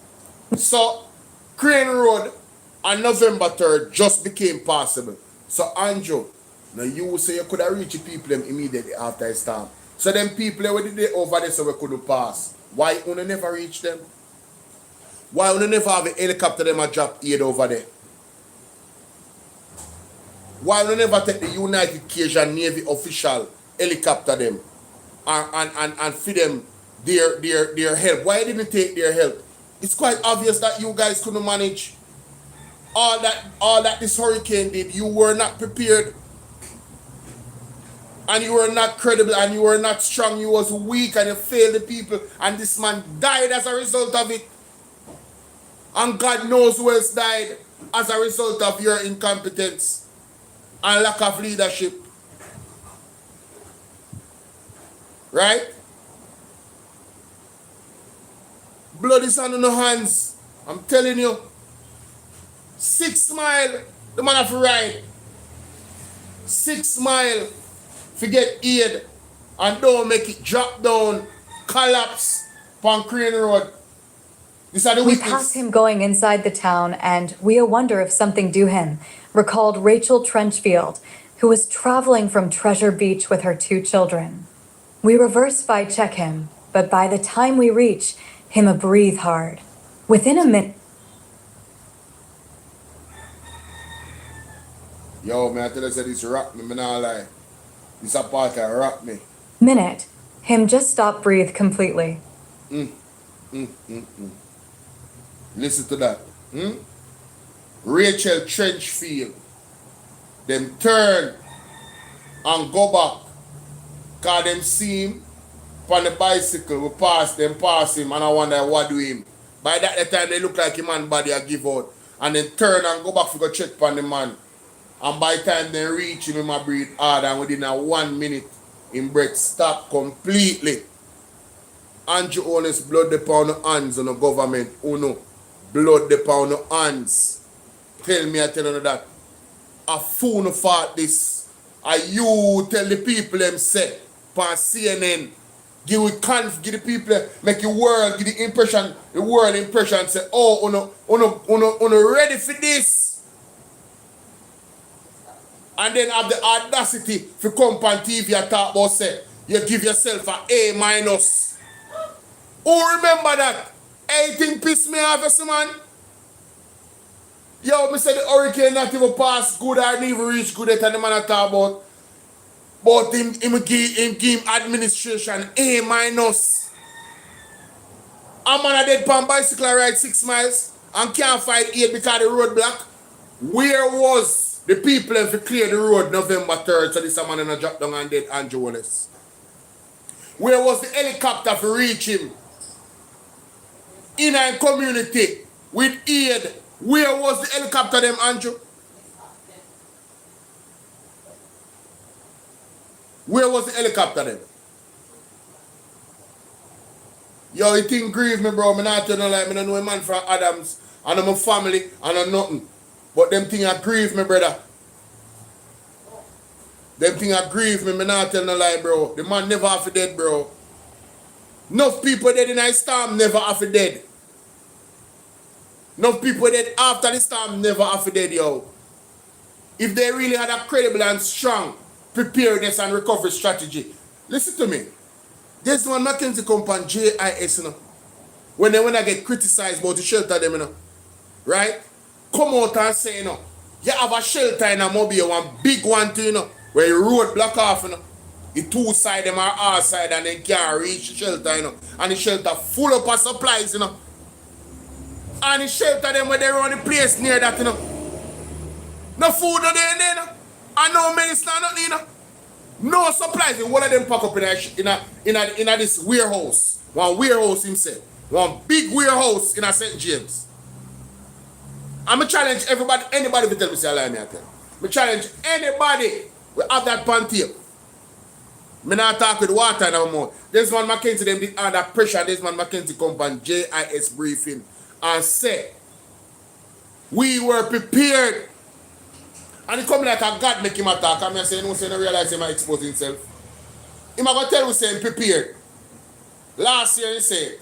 So, Crane Road on November 3rd just became possible. So, Andrew, now you say you could have reached the people them immediately after a storm. So, them people that were over there so we couldn't pass. Why you never reach them? Why you never have a helicopter them a drop aid over there? Why you never take the United Cajun Navy official helicopter them and feed them their help? Why didn't you take their help? It's quite obvious that you guys couldn't manage. all that this hurricane did, you were not prepared. And you were not credible, and you were not strong, you was weak, and you failed the people, and this man died as a result of it. And God knows who else died as a result of your incompetence and lack of leadership. Right? Blood is on your hands. I'm telling you. 6 mile, the man have to ride. 6 mile. Forget aid and don't make it drop down, collapse on Crane Road. These are the We witness. pass him going inside the town, and we wonder if something do him, recalled Rachel Trenchfield, who was traveling from Treasure Beach with her 2 children. We reverse by check him, but by the time we reach him, a breathe hard. Within a minute. Yo, man, I tell you, this rock me, not lie. This a part that rock me. Minute, him just stop breathe completely. Listen to that. Rachel Trenchfield. Them turn and go back. Cause them see him on the bicycle. We pass him, and I wonder what do him. By that time they look like him man body a give out. And then turn and go back to go check on the man. And by the time they reach him, I breathe hard, and within a 1 minute, him breath stop completely. Andrew Honest blood upon the hands on the government. Uno, blood upon the hands. Tell me, I tell you that. A fool no fought this. You tell the people them say, on CNN, give the people, make the world, give the world impression, say, oh, uno ready for this. And then have the audacity to come on TV and talk about say, you give yourself an A-. Who remember that? Anything piss me off, yes, man? Yo, me say the hurricane not even pass good or even reach good at the man I talk about. But him give administration A-. A man a dead pan bicycle ride 6 miles and can't find 8 because the road block. Where was the people have to clear the road November 3rd so this man in a drop down and dead Andrew Wallace? Where was the helicopter to reach him? In a community with aid. Where was the helicopter them, Andrew? Where was the helicopter them? Yo, it thing grieve me, bro. Me not tell you like me don't know a man from Adams. I know my family, I know nothing. But them thing a grieve me, brother. Them thing a grieve me not tell no lie, bro. The man never have to dead, bro. Enough people dead in a storm, never have to dead. Enough people dead after the storm, never have to dead, yo. If they really had a credible and strong preparedness and recovery strategy. Listen to me. There's one McKinsey company, JIS, you know. When I get criticized about the shelter them, you know. Right? Come out and say, you know, you have a shelter in a mobile, one big one too, you know, where you road block off, you know. The 2 side them are our side and they can't reach the shelter, you know. And the shelter full up of supplies, you know. And the shelter them where they run the place near that, you know. No food no there, you know. And no medicine, nothing, you know. No supplies. One of them pack up in this warehouse. One warehouse himself. One big warehouse in a St. James. I'm going to challenge everybody, anybody to tell me say I lie me I tell. I challenge anybody we have that pan tape. I not talk with water no more. This man McKenzie them did under pressure. This man McKenzie come on JIS briefing and say we were prepared. And he come like a God make him attack. I'm saying no say no realize he might expose himself. He might go tell you say him prepared. Last year he said.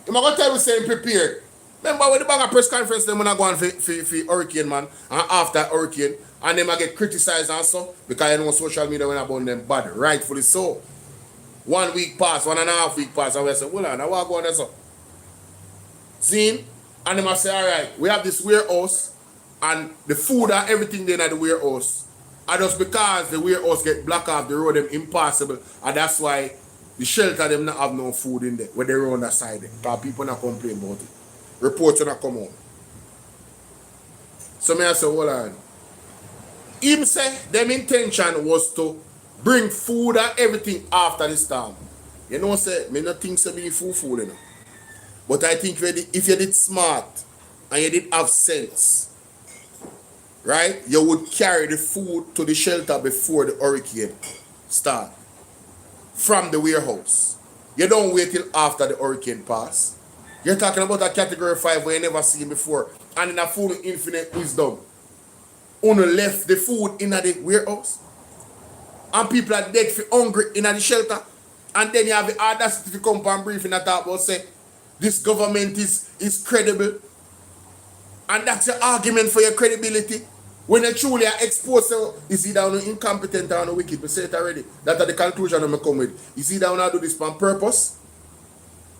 He might go tell you say him prepared. Remember when the bag of press conference them when I go on for hurricane man and after hurricane and them I get criticized also because you know social media when about them bad, rightfully so. 1 week pass, 1.5 week pass, and we say, hold on, I want to go on there so. Zine, and them I say, alright, we have this warehouse and the food and everything there at the warehouse. And just because the warehouse get blocked off the road, them impossible, and that's why the shelter them not have no food in there when they run that side there. Because people not complain about it. Reports not come out. So So me I say, hold on. Him say them intention was to bring food and everything after the storm. You know, say me not think so be food, you know. But I think if you did smart and you did have sense, right, you would carry the food to the shelter before the hurricane start. From the warehouse. You don't wait till after the hurricane pass. You're talking about a category 5 where you never seen before. And in a food of infinite wisdom. Only left the food in the warehouse. And people are dead for hungry in the shelter. And then you have the audacity to come and brief and talk about say this government is credible. And that's your argument for your credibility. When you truly are exposed, so is either incompetent or wicked. We say it already. That's the conclusion I'm come with. Is either want to do this on purpose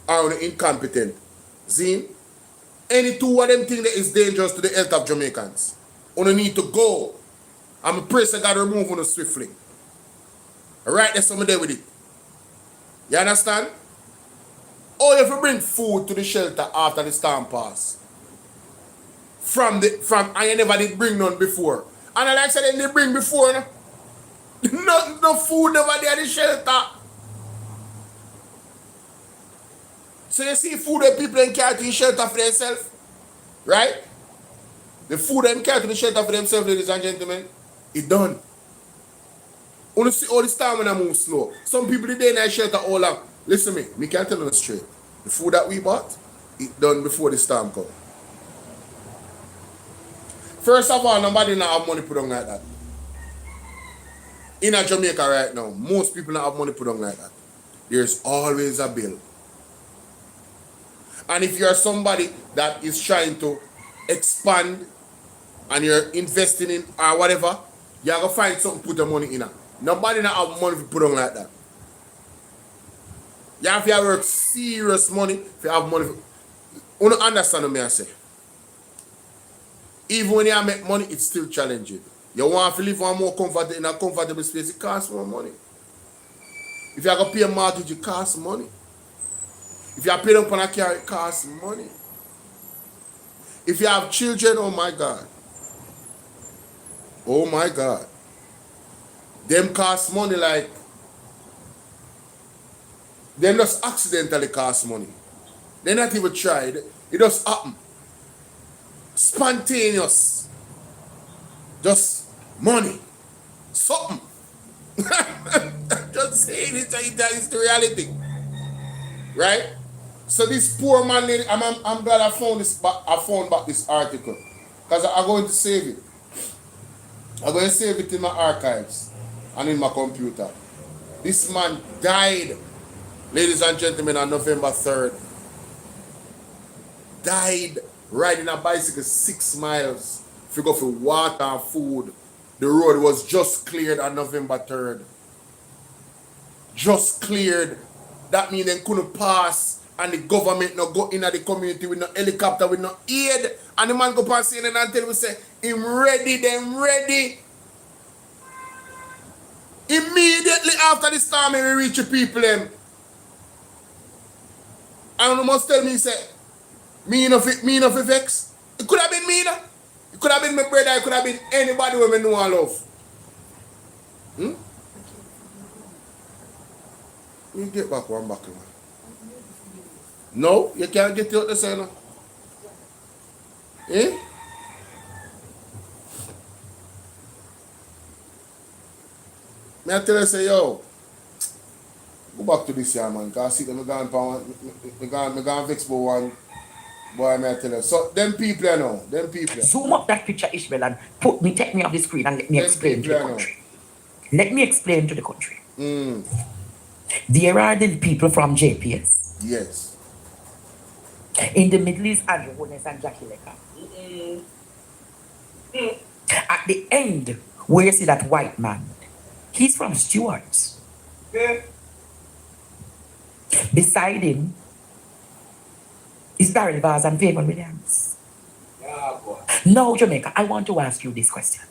or incompetent. See? Any two of them things that is dangerous to the health of Jamaicans. You need to go. I'm a praise God remove on swiftly. Alright, there's something there with it. You understand? Or if you bring food to the shelter after the storm pass. And you never did bring none before. And like I said, they bring before. No food never there at the shelter. So you see food that people can carry to the shelter for themselves. Right? The food that carry to the shelter for themselves, ladies and gentlemen, it done. Only see all this time when I move slow. Some people they in that shelter all up. Listen to me can't tell you straight. The food that we bought, it done before the storm come. First of all, nobody not have money put on like that. In Jamaica right now, most people not have money put on like that. There's always a bill. And if you're somebody that is trying to expand and you're investing in or whatever, you're going to find something to put the money in. Nobody not have money to put on like that. You have to work serious money if you have money. You don't understand what I say. Even when you make money, it's still challenging. You want to live in a comfortable space, it costs more money. If you have to pay a mortgage, it costs money. If you are paid up on a car, it costs money. If you have children, oh my God. Oh my God. Them cost money like, them just accidentally cost money. They not even tried. It just happen. Spontaneous. Just money. Something. Just saying it's the reality. Right? So this poor man, I'm glad I found back this article. Because I'm going to save it. I'm going to save it in my archives and in my computer. This man died, ladies and gentlemen, on November 3rd. Died riding a bicycle 6 miles. If you go for water and food, the road was just cleared on November 3rd. Just cleared. That means they couldn't pass. And the government not go in at the community with no helicopter, with no aid. And the man go past CNN and tell me, say, him ready, them ready. Immediately after the storm, we reach the people them. And you must tell me, say, me enough vex. It could have been me, no? It could have been my brother, it could have been anybody who me know and love. You get back one buckle, man. No, you can't get out the center. Eh? Me I tell you, say, yo, go back to this year, man, because I see them going to vex for one. Boy, may I tell you. So, them people, you know, them people. Zoom up that picture, Ishmael, and take me off the screen and let me explain to the country. Let me explain to the country. There are the people from JPS. Yes. In the Middle East, Andrew Holness and Jackie Lecker. At the end, where you see that white man, he's from Stewart's. Yeah. Beside him is Darrell Vaz and Fabian Williams. Yeah, boy. Now, Jamaica, I want to ask you this question.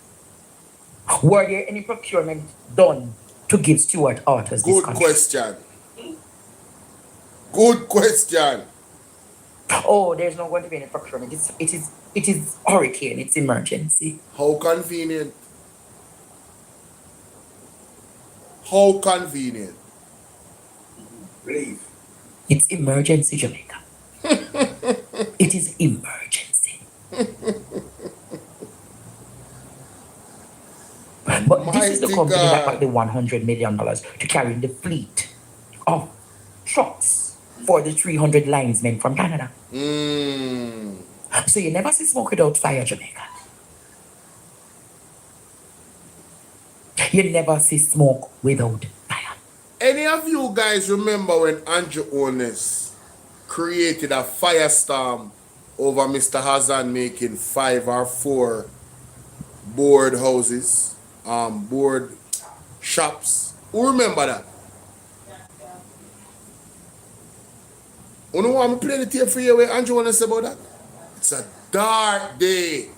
Were there any procurement done to give Stewart Autos this country? Good question. Good question. Oh, there's not going to be any procurement. It is hurricane. It's emergency. How convenient. How convenient. Relief. It's emergency, Jamaica. It is emergency. But this is the Mighty company that got God. the $100 million to carry the fleet of trucks for the 300 linesmen from Canada. So you never see smoke without fire, Jamaica. You never see smoke without fire. Any of you guys remember when Andrew Ones created a firestorm over Mr. Hassan making 5 or 4 board houses, board shops? Who remember that? You know what I'm playing the tape for you where Andrew Ones say about that? It's a dark day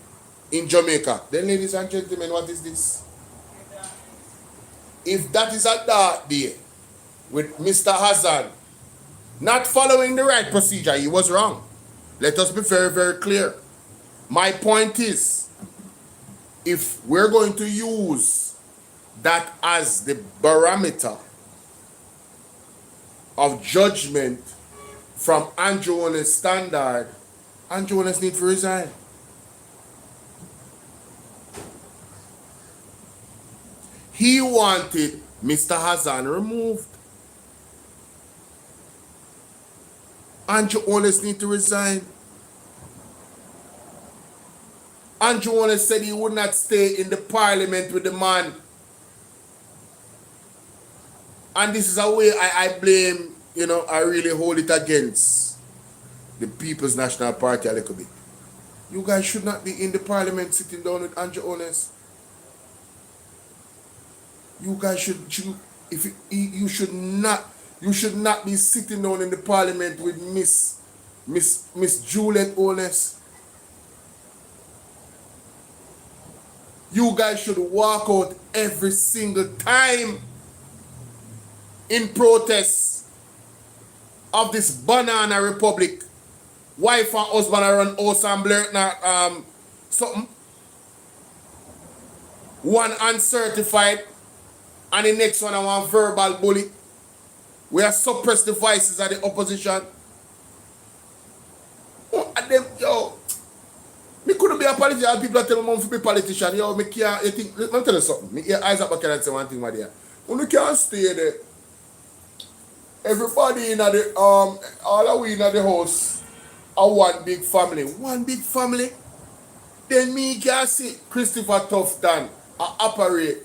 in Jamaica. Then, ladies and gentlemen, what is this? If that is a dark day with Mr. Hassan not following the right procedure, he was wrong. Let us be very, very clear. My point is, if we're going to use that as the barometer of judgment from Andrew Owen's standard, Andrew Owen needs to resign. He wanted Mr. Hassan removed. Andrew Owen needs to resign. Andrew Owen said he would not stay in the parliament with the man. And this is a way I blame, I really hold it against the People's National Party a little bit. You guys should not be in the parliament sitting down with Andrew Owen. You guys you should not be sitting down in the parliament with Miss Juliet Ones. You guys should walk out every single time in protest of this banana republic. Wife and husband are run house and blurt something. One uncertified and the next one I want verbal bully. We are suppress the voices of the opposition. Me couldn't be a politician. People are telling me to be a politician. Me can't. Let me tell you something. Me hear Isaac Bakar and say one thing, my dear. You can't stay there. Everybody in the all of we in the house are one big family. One big family. Then me can see Christopher Tufton operate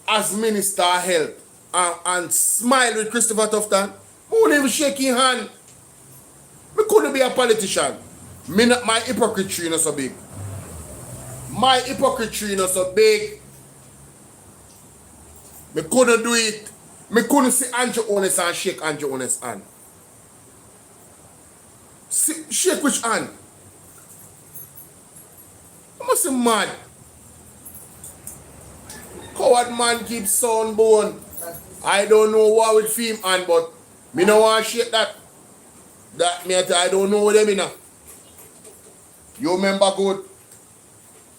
as Minister of Health and smile with Christopher Tufton. Who wouldn't even shake his hand? Me couldn't be a politician. My hypocrisy not so big. My hypocrisy not so big. Me couldn't do it. Me couldn't see Andrew Ones and shake Andrew Ones' hand. Shake which hand? I must be mad. Coward man keeps sound bone. I don't know what with film hand, but me no want to shake that. I don't know what them in. You remember good.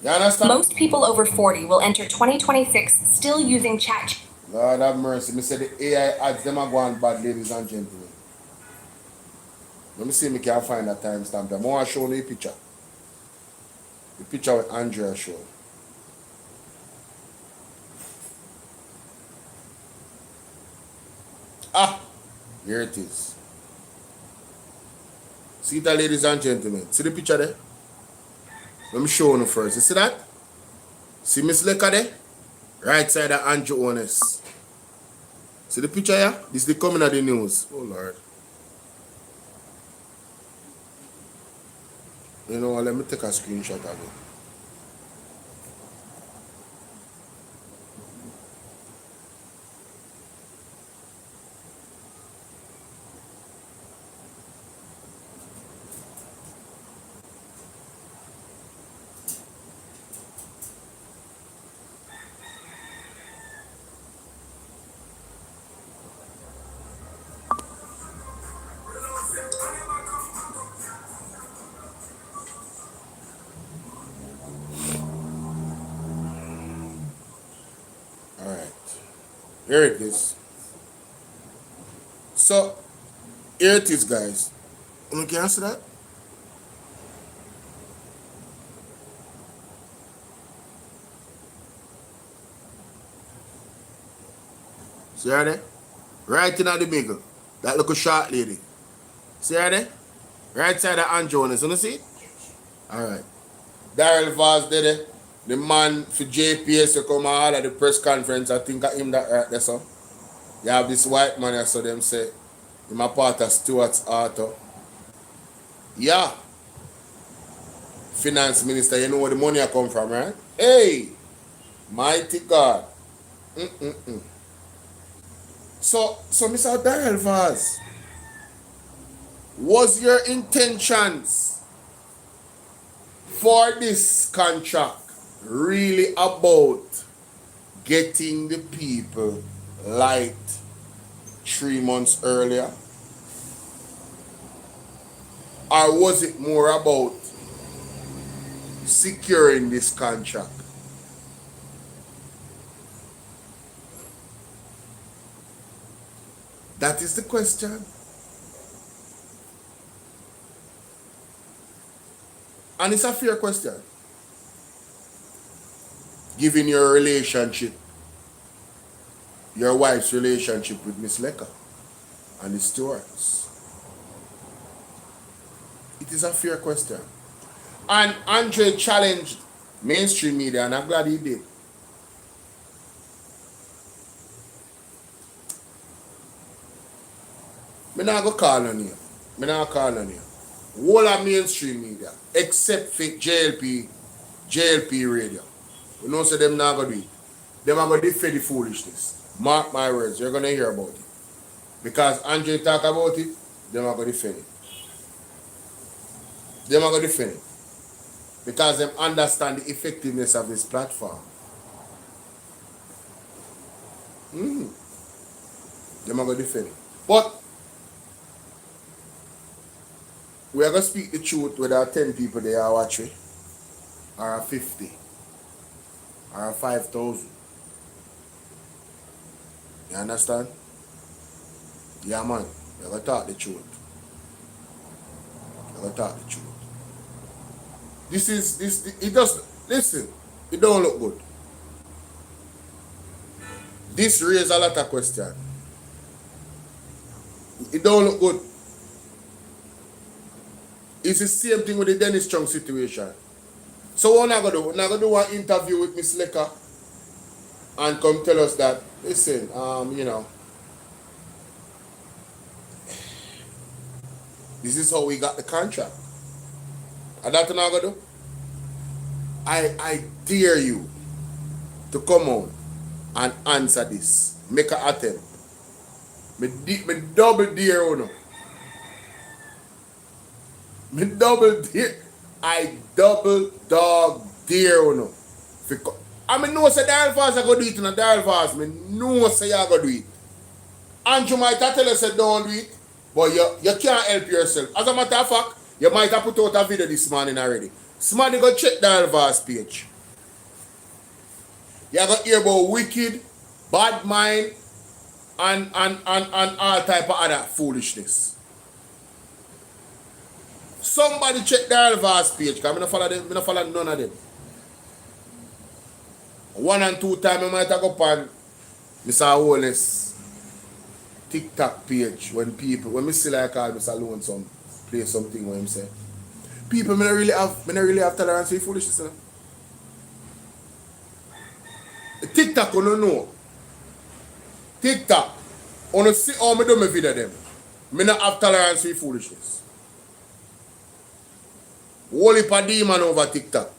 You understand? Most people over 40 will enter 2026 still using chat. Lord have mercy. Me say the AI ads them are going bad, ladies and gentlemen. Let me see if I can find that timestamp. I want to show you the picture. The picture with Andrea show. Here it is. See that, ladies and gentlemen? See the picture there? Let me show you first. You see that? See Miss Leka there? Right side of Andrew Ones. See the picture here? This is the coming of the news. Oh Lord. You know what? Let me take a screenshot of it. Here it is. So, here it is, guys. You can see that? See her there? Right in the middle. That little short lady. See her there? Right side of Aunt Jonas. You see it? Alright. Daryl Vaz there. The man for JPS to come out at the press conference. I think of him that right there, so. You have this white man here, so them say. I'm a part of Stuart's auto. Yeah. Finance minister, you know where the money come from, right? Hey! Mighty God. So Mr. Daryl Vaz, was your intentions for this contract really about getting the people light 3 months earlier? Or was it more about securing this contract? That is the question. And it's a fair question. Given your relationship, your wife's relationship with Miss Leka and the Stewarts. It is a fair question. And Andre challenged mainstream media, and I'm glad he did. Me not go call on you. Me not call on you. All of mainstream media, except for JLP radio. You know, so them not gonna do it. Them are gonna defend the foolishness. Mark my words, you're gonna hear about it. Because Andre talk about it, them are gonna defend it. Them are gonna defend it. Because them understand the effectiveness of this platform. Them are gonna defend it. But we are going to speak the truth whether 10 people they are watching, or 50, or 5,000. You understand? Yeah, man. You're going to talk the truth. You're going to talk the truth. It does, listen, it don't look good. This raises a lot of questions. It don't look good. It's the same thing with the Dennis Chung situation. So what I'm going to do? I'm going to do an interview with Miss Leka and come tell us that, listen, you know, this is how we got the contract. And that's what I'm going to do. I dare you to come on and answer this. Make an attempt. Me double dare you. I double dog dare you. I mean, no say Daryl Vaz are going to do it in a Daryl Vaz. I no say you're going to do it. Andrew might tell us that don't do it, but you can't help yourself. As a matter of fact, you might have put out a video this morning already. Somebody go check Daryl Vaz page. You're going to hear about wicked, bad mind, and all type of other foolishness. Somebody check Daryl Vaz page, because I don't follow none of them. 1 and 2 times I might go upon Mr. Wallace TikTok page when me see like call Mr. Lonesome play something where him say, people me not really have tolerance for foolishness. You know? TikTok, you don't know. TikTok, you don't see how I do my video them. Me not have tolerance for foolishness. Whole heap of demon over TikTok.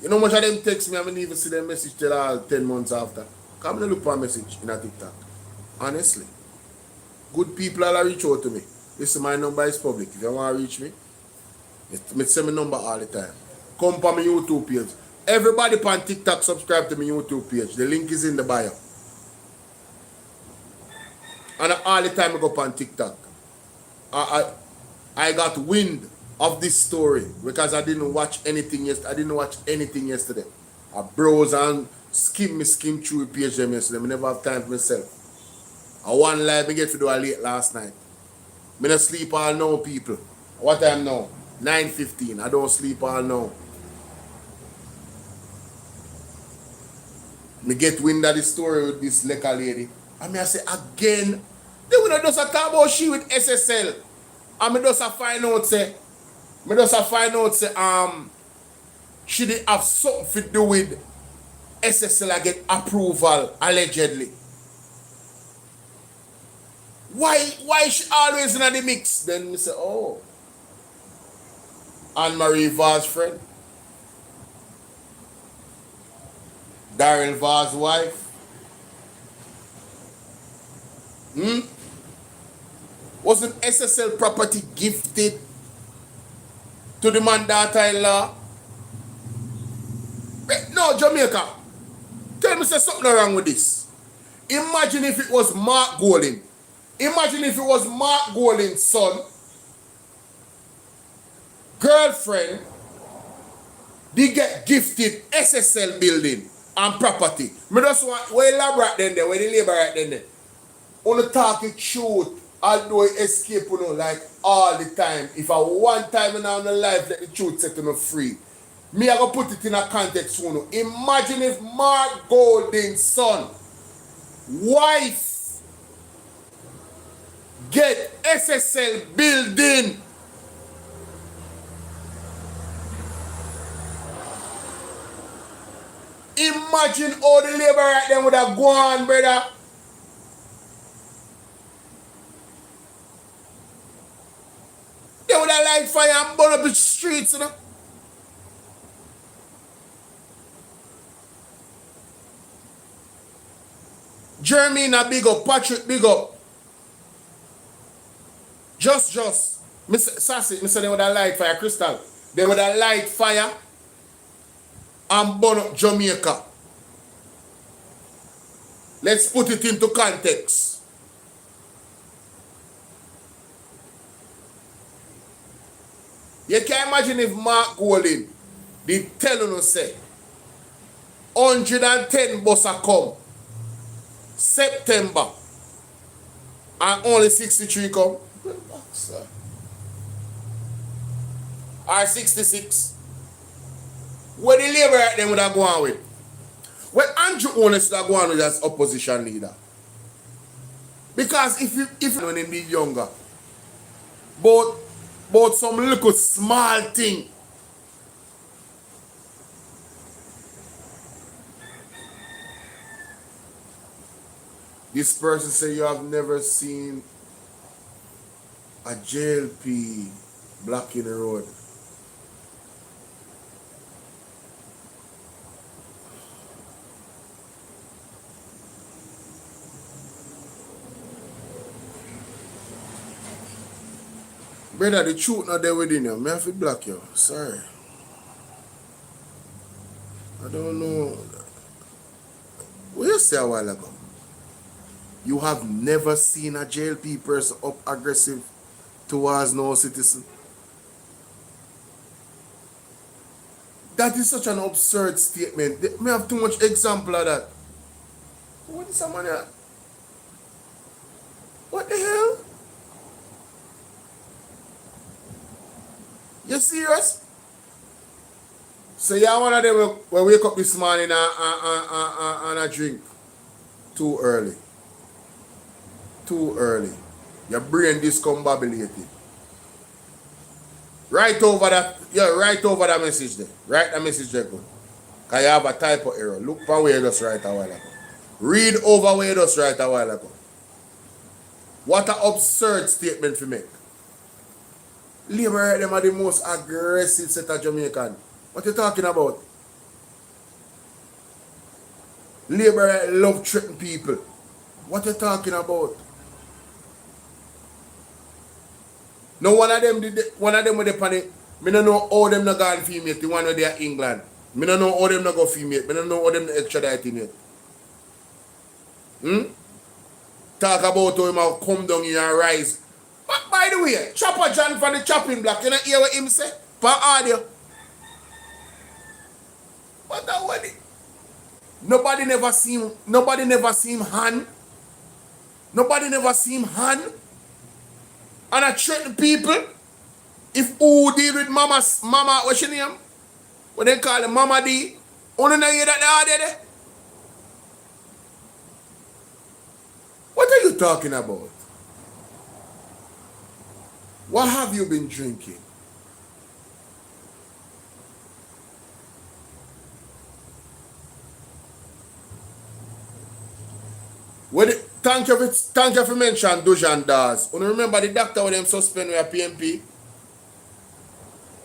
You know how much of them text me, I don't even see them message till all 10 months after. Come and look for a message in a TikTok. Honestly. Good people all reach out to me. Listen, my number is public. If you want to reach me, send me number all the time. Come on my YouTube page. Everybody on TikTok subscribe to my YouTube page. The link is in the bio. And all the time I go on TikTok. I got wind of this story because I didn't watch anything yesterday. I browse and skim through the page them yesterday. I never have time for myself. I one live I get to do a late last night. I don't sleep all now, people. What time now? 9:15. I don't sleep all now. Me get wind of the story with this liquor lady. And I say again, they will not just talk about she with SSL. And me just find out say, she did have something to do with SSL I get approval allegedly. Why she always in the mix? Then me say, oh. Anne-Marie Vaz's friend. Daryl Vaz's wife. Wasn't SSL property gifted to the man daughter-in-law? No, Jamaica. Tell me say something wrong with this. Imagine if it was Mark Golding. Imagine if it was Mark Golding's son, girlfriend, they get gifted SSL building and property. Me just want, where elaborate then there, where the labor right then there. Only talking truth, although it escape, you know, like all the time. If I one time in our life let the truth set you free. Me I go put it in a context, you know. Imagine if Mark Golding's son, wife, get SSL building. Imagine all the labor right then would have gone, brother. They would have light fire and burn up the streets, you know. Jermina, big up. Patrick, big up. Just. Mr. Sassy, Mr. They would have light fire. Crystal, they would have light fire and burn up Jamaica. Let's put it into context. You can imagine if Mark Golding did tell you say 110 buses come September and only 63 come. Or 66. What the labor right then would have gone with? What Andrew Honest would have gone with as opposition leader? Because if when they be younger, but some little small thing. This person say you have never seen a JLP blocking the road. Brother, the truth not there within you. I have to block you. Sorry. I don't know. What you say a while ago? You have never seen a JLP person up aggressive towards no citizen. That is such an absurd statement. Me have too much example of that. What is someone here? What the hell? You serious? So you're one of them will wake up this morning and a drink. Too early. Too early. Your brain discombobulated. Right over that, yeah, right over that message there. Write the message there. Because you have a typo error. Look for where you just write a while ago. Read over where you just write a while ago. What an absurd statement to make. Labor them are the most aggressive set of Jamaican. What you talking about? Labor love threaten people. What you talking about? No one of them with the panic. Me don't know how them not gone female. The one where they are England. Me don't know how them not go female. Me don't know how them not extraditing yet. Talk about how him have come down here and rise. But by the way, Chopper John from the chopping block, you know hear what him say? Per audio. What that what it? Nobody never see him hand. Nobody never see him hand. And I threaten people. If who deal with mama, what's your name? What they call it, Mama D. Only know hear that they are there. What are you talking about? What have you been drinking? Thank you for mentioning Dujan Das. You remember the doctor when them suspend with a PMP?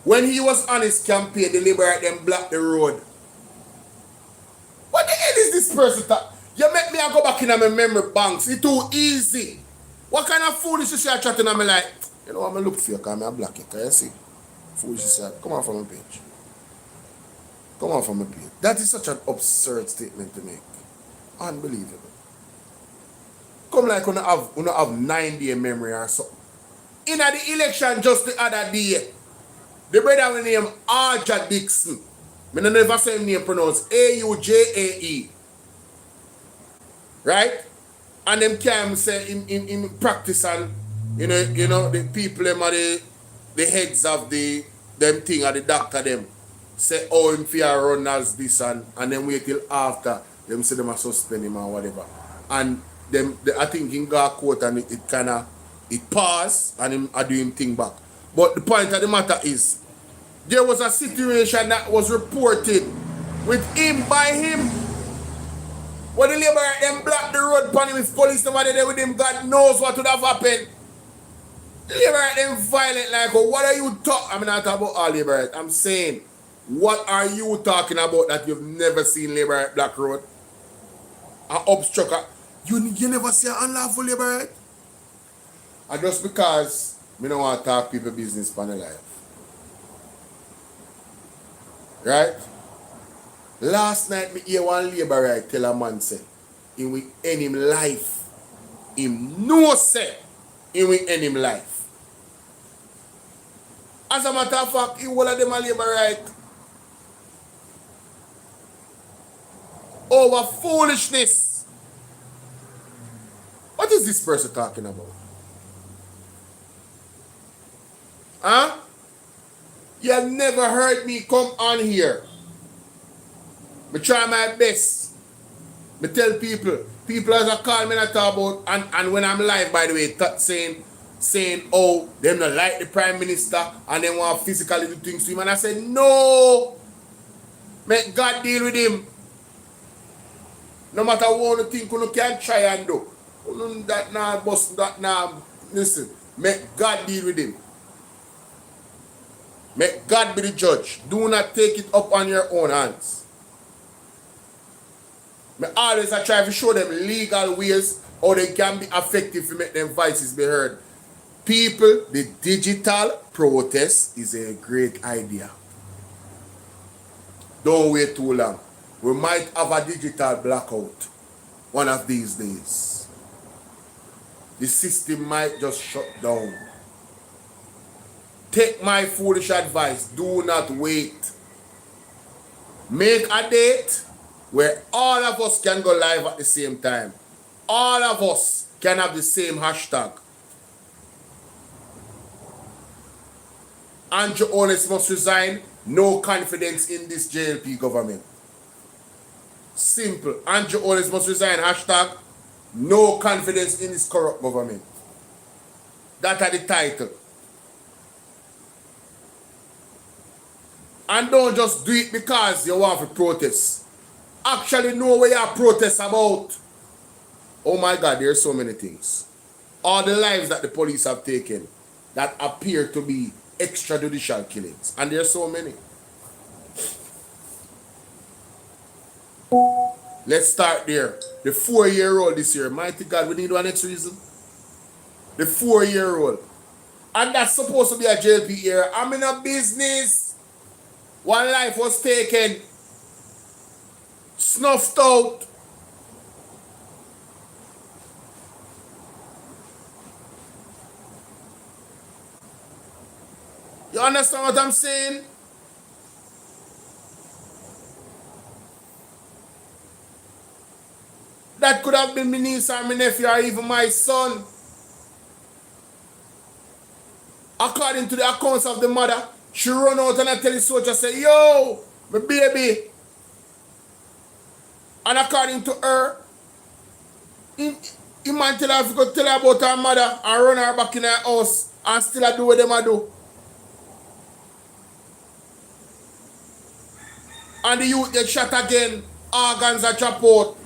When he was on his campaign, the liberate them block the road. What the hell is this person talk? You make me go back in my memory banks. It's too easy. What kind of foolishness you are chatting on me like? You know, I'm going to look for you because I'm block it. Can you see? Foolishness. Come on from my page. Come on from my page. That is such an absurd statement to make. Unbelievable. Come like you have 9-day memory or something. In the election just the other day, the brother with name Arja Dixon. I never say him name pronounced Aujae. Right? And them came say in practice and you know the people them are the heads of them thing or the doctor them say oh him fear run as this and then wait till after them say them are suspend him or whatever. And them I think in got court and it pass and him I do him thing back. But the point of the matter is there was a situation that was reported with him by him. When the labor them block the road upon him with police nobody there with him, God knows what would have happened. The labor them violent like what are you talking? I'm not talking about all labor. I'm saying what are you talking about that you've never seen labor at Black Road? An obstruct. You never see an unlawful labor. And just because I don't want to talk people business for the life. Right? Last night, me hear one labor right tell a man say, he will end him life. Him no say, he will end him life. As a matter of fact, he will have them a labor right. Over foolishness. What is this person talking about? Huh? You have never heard me come on here. I try my best. I tell people as I call me and I talk about, and when I'm live, by the way, saying, oh, them not like the Prime Minister and they want to physically do things to him. And I said, no, make God deal with him. No matter what you think, you can try and do. That now, boss, that now, listen, make God deal with him. Make God be the judge. Do not take it up on your own hands. I try to show them legal ways how they can be effective to make them voices be heard. People, the digital protest is a great idea. Don't wait too long. We might have a digital blackout one of these days. The system might just shut down. Take my foolish advice. Do not wait. Make a date where all of us can go live at the same time. All of us can have the same hashtag. Andrew Holness must resign. No confidence in this JLP government. Simple. Andrew Holness must resign. Hashtag no confidence in this corrupt government. That are the title. And don't just do it because you want to protest. Actually know what your protest about. Oh my God, there are so many things. All the lives that the police have taken that appear to be extrajudicial killings. And there are so many. Let's start there. The 4-year-old this year. Mighty God, we need one next reason. The 4-year-old. And that's supposed to be a JLP era. I'm in a business. One life was taken. Snuffed out. You understand what I'm saying? That could have been my niece or my nephew or even my son. According to the accounts of the mother, she run out and I tell the soldier, say, yo, my baby. And according to her, he might tell her if you could tell her about her mother and run her back in her house and still do what them do. And the youth get shot again, organs are chopped out.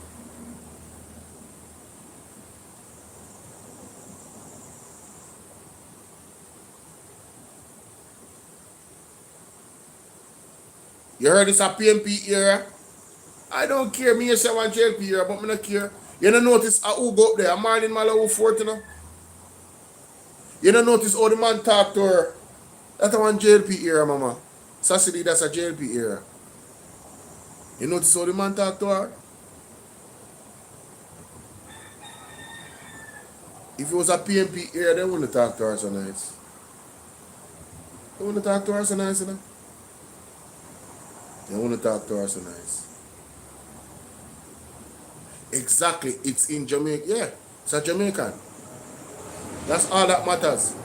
You heard this a PMP era? I don't care. Me say one JLP era, but me not care. You don't notice who go up there? A Marlon Malo who fort, you know? You don't notice how the man talk to her? That's a one JLP era, mama. Sassy, that's a JLP era. You notice how the man talk to her? If it was a PMP era, they wouldn't talk to her so nice. They wouldn't talk to her so nice, you know? They wouldn't talk to her so nice. Exactly, it's in Jamaica. Yeah, it's a Jamaican. That's all that matters.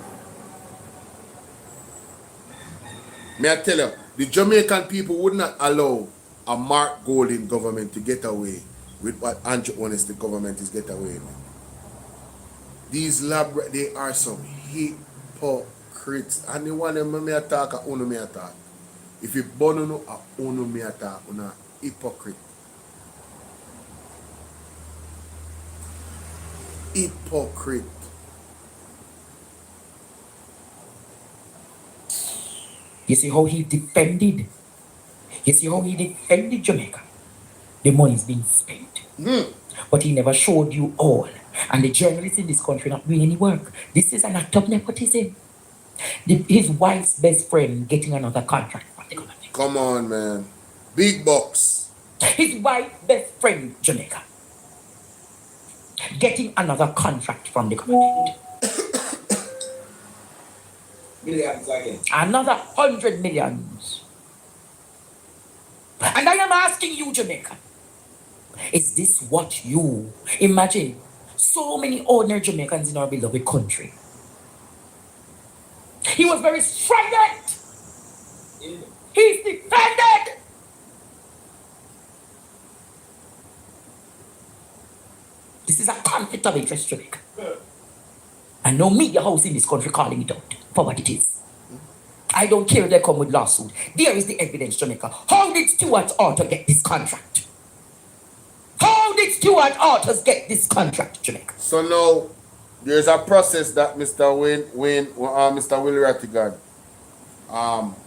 May I tell you, the Jamaican people would not allow a Mark Golding government to get away with what Andrew Honesty government is get away with. These they are some hypocrites. And the one them may attack, or may attack. If you born no, or may attack, una hypocrite. Hypocrite. You see how he defended? You see how he defended Jamaica? The money's being spent. But he never showed you all. And the journalists in this country not doing any work. This is an act of nepotism. His wife's best friend getting another contract from the government. Come on, man. Big bucks. His wife's best friend, Jamaica, getting another contract from the government. Millions again. Another 100 millions. And I am asking you, Jamaica, is this what you imagine? So many ordinary Jamaicans in our beloved country. He was very strident. He's defended. This is a conflict of interest, Jamaica. And no media house in this country calling it out for what it is. I don't care if they come with lawsuit. There is the evidence, Jamaica. How did Stuart Arthur get this contract? How did Stuart Arthur get this contract, Jamaica? So now, there's a process that Mr. Mr. Willie Rattigan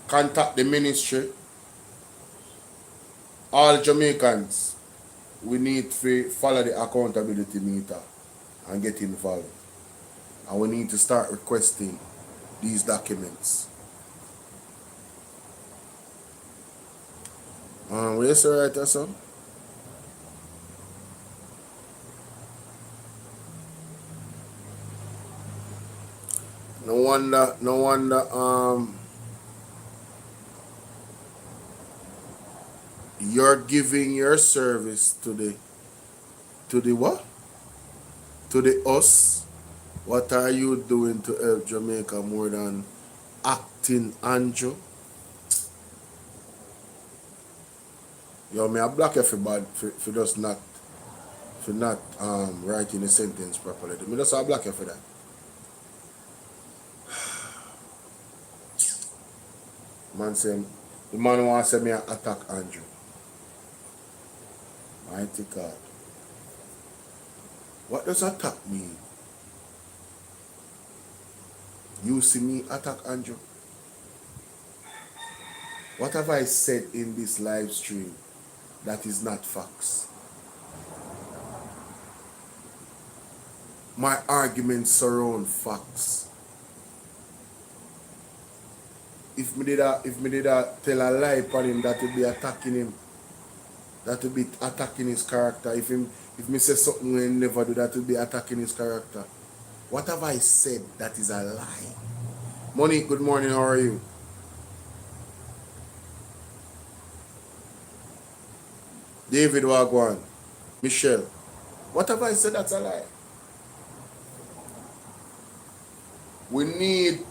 contact the ministry. All Jamaicans, we need to follow the accountability meter and get involved. And we need to start requesting these documents. Where's the writer, son? No wonder, you're giving your service to the what? To the us. What are you doing to help Jamaica more than acting Andrew? Yo, me I block everybody for just not writing the sentence properly. Me just I block you for that. Man say the man wants to say me attack Andrew. Mighty God. What does attack mean? You see me attack Andrew? What have I said in this live stream that is not facts? My arguments surround facts. If me did tell a lie upon him, that would be attacking him. That would be attacking his character. If me say something he never do, that would be attacking his character. What have I said that is a lie? Monique, good morning, how are you? David Wagwan, Michelle, What have I said that's a lie? We need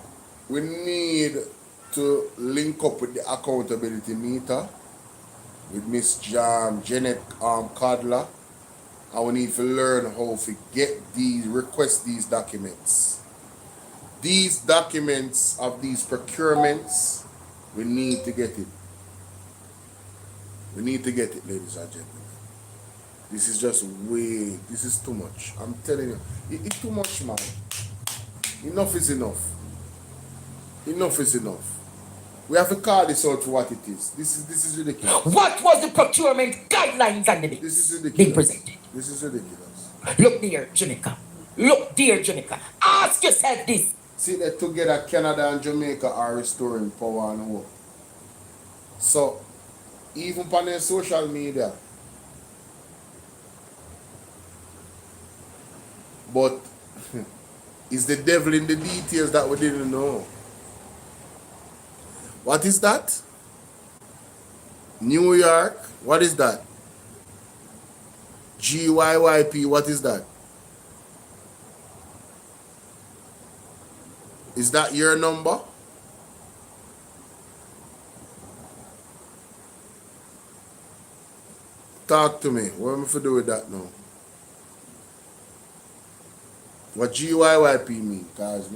to link up with the accountability meter with Miss Janet Codler, and we need to learn how to request these documents. These documents of these procurements, we need to get it. We need to get it, ladies and gentlemen. This is just this is too much. I'm telling you, it's too much, man. Enough is enough. Enough is enough. We have to call this out for what it is. This is ridiculous. What was the procurement guidelines and the This is ridiculous. being presented? This is ridiculous. Look dear, Jamaica. Look dear, Jamaica. Ask yourself this. See that together Canada and Jamaica are restoring power and hope. So, even on their social media, but it's the devil in the details that we didn't know. What is that? New York, what is that? GYYP, what is that? Is that your number? Talk to me. What am I to do with that now? What GYYP mean? Cause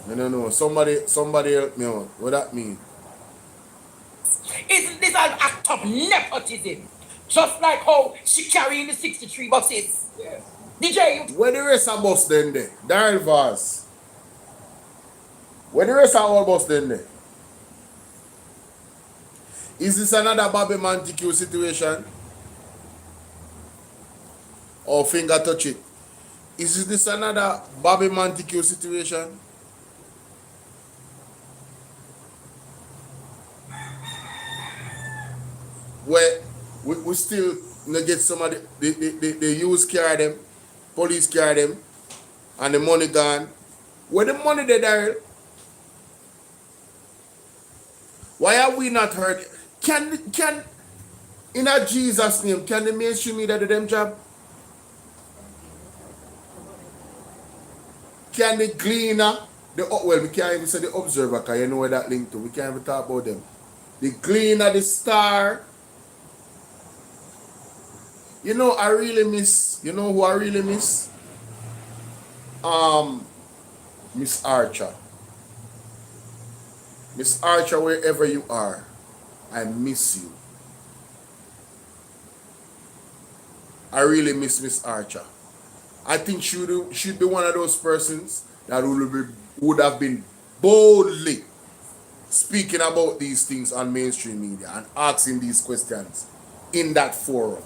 I don't know. Somebody help me out. What that mean? Isn't this an act of nepotism? Just like how she carrying the 63 buses. Yes. DJ, Where the rest of bus then there? Daryl Vaz. Where the rest of all bus then there? Is this another Bobby Montague situation? Or finger touch it? Is this another Bobby Montague situation? Where we still get some of the use carry them, police carry them, and the money gone. Where the money there, Daryl? Why are we not heard? Can in a Jesus name, can the mainstream media do them job? Can the Gleaner, we can't even say the Observer, because you know where that link to. We can't even talk about them. The Gleaner, the Star. You know, I really miss, you know who I really miss? Miss Archer. Miss Archer, wherever you are, I miss you. I really miss Miss Archer. I think she'd be one of those persons that would have been boldly speaking about these things on mainstream media and asking these questions in that forum.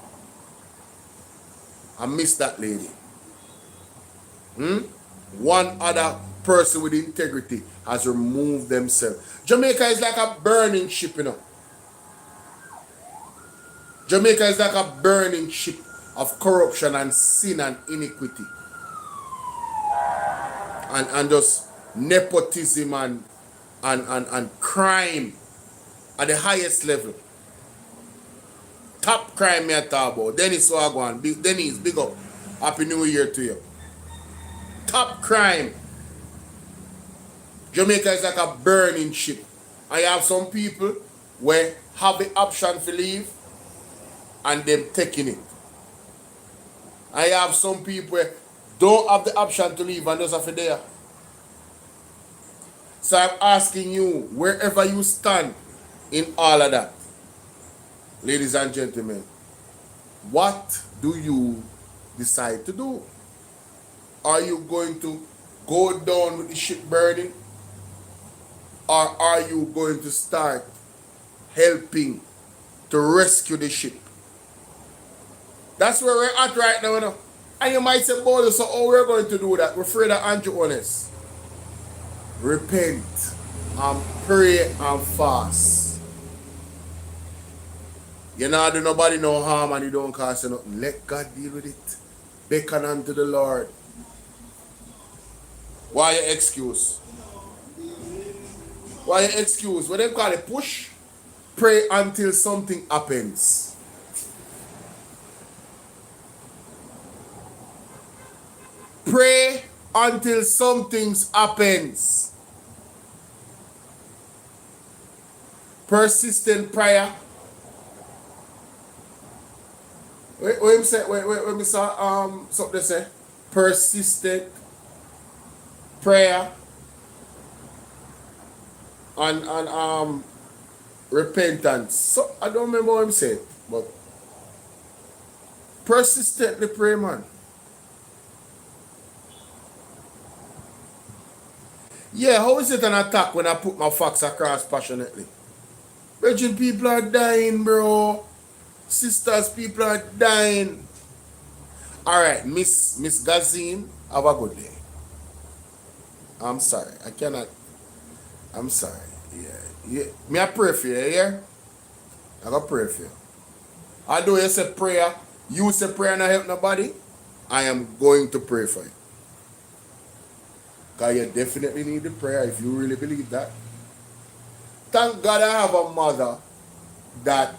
I miss that lady. One other person with integrity has removed themselves. Jamaica is like a burning ship, you know. Jamaica is like a burning ship of corruption and sin and iniquity. And just nepotism and crime at the highest level. Top crime me I talk about. Dennis Wagwan. Dennis, big up. Happy New Year to you. Top crime. Jamaica is like a burning ship. I have some people where have the option to leave and them taking it. I have some people where don't have the option to leave and just have to there. So I'm asking you, wherever you stand in all of that, ladies and gentlemen, what do you decide to do? Are you going to go down with the ship burning? Or are you going to start helping to rescue the ship? That's where we're at right now, you know. And you might say, Bolo, so how we're going to do that? We're afraid of Andrew Honest. Repent and pray and fast. You know, do nobody no harm and you don't cause nothing. Let God deal with it. Beckon unto the Lord. Why your excuse? Why your excuse? What they call it, push? Pray until something happens. Pray until something happens. Persistent prayer. Wait, me saw something say. Persistent prayer and repentance. So I don't remember what him said, but persistently pray, man. Yeah, how is it an attack when I put my facts across passionately? Virgin, people are dying, bro. Sisters, people are dying. Alright, Miss Gazine, have a good day. I'm sorry. I cannot. I'm sorry. Yeah. Me I pray for you, yeah? I gotta pray for you. Although you say prayer, you say prayer not help nobody, I am going to pray for you. Because you definitely need the prayer if you really believe that. Thank God I have a mother that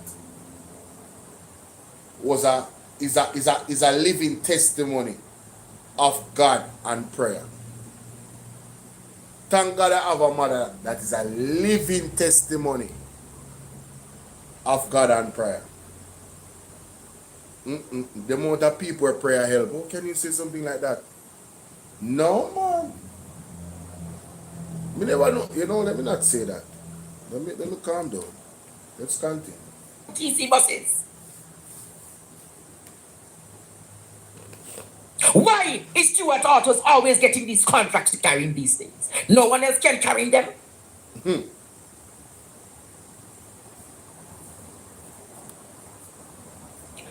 is a living testimony of God and prayer. Thank God I have a mother that is a living testimony of God and prayer. The amount of people where prayer help. Oh, can you say something like that? No, man. Me never know. You know, let me not say that. Let me calm down. Let's continue. TC buses. Why is Stuart Autos always getting these contracts to carry these things? No one else can carry them.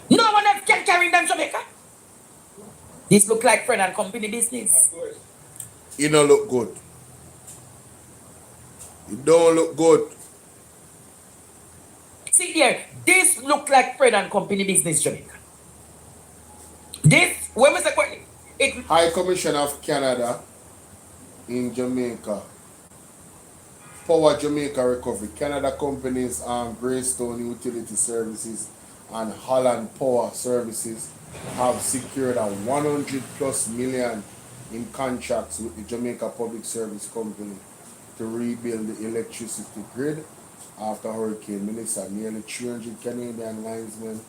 No one else can carry them, Jamaica. This look like friend and company business. It don't look good. It don't look good. See here, this look like friend and company business, Jamaica. This, where was the question? High Commission of Canada in Jamaica. Power Jamaica Recovery. Canada companies Greystone Utility Services and Holland Power Services have secured a 100 plus million in contracts with the Jamaica Public Service Company to rebuild the electricity grid after Hurricane Melissa. Nearly 300 Canadian linesmen,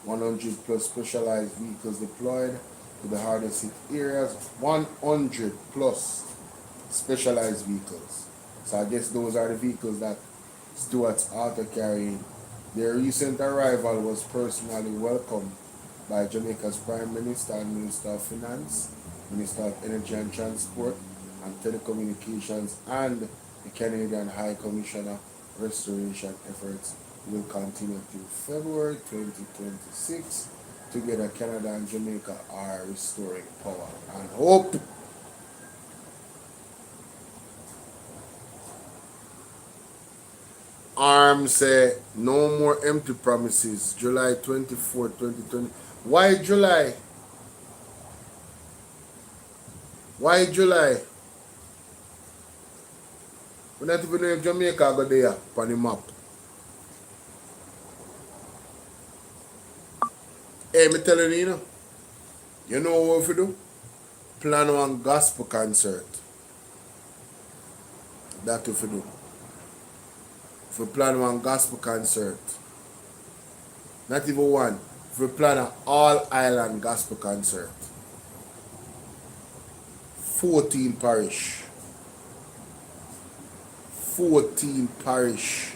100 plus specialized vehicles deployed to the hardest hit areas, 100 plus specialized vehicles. So I guess those are the vehicles that Stuart's Auto carrying. Their recent arrival was personally welcomed by Jamaica's Prime Minister and Minister of Finance, Minister of Energy and Transport and Telecommunications, and the Canadian High Commissioner. Restoration efforts will continue through February 2026. Together, Canada and Jamaica are restoring power and hope. Arms say no more empty promises. July 24, 2020. Why July? Why July? We not even know if Jamaica go there on the map. Hey, me telling you, you know what we do? Plan one gospel concert. That's what we do. If we plan one gospel concert, not even one, if we plan an all-island gospel concert, 14 parish. 14 parish.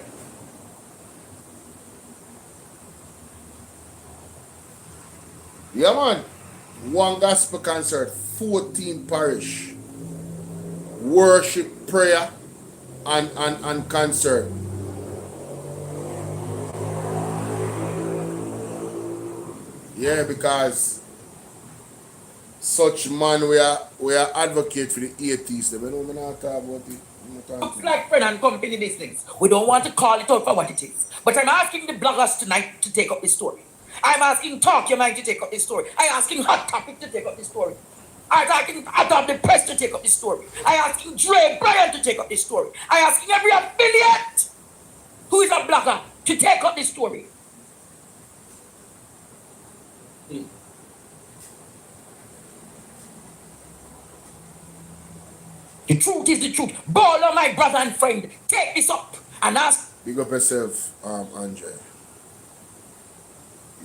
Yeah, man. One gospel concert, 14 parish. Worship, prayer, and concert. Yeah, because such man we are advocate for the atheists. They don't want to talk about it. Looks like friend and company business. We don't want to call it out for what it is. But I'm asking the bloggers tonight to take up this story. I'm asking Talk Your Mind to take up this story. I'm asking Hot Topic to take up this story. I'm asking Adopt the Press to take up this story. I'm asking Dre Bryan to take up this story. I'm asking every affiliate who is a blogger to take up this story. The truth is the truth. Bolo, my brother and friend, take this up and ask. Big up yourself, Andre.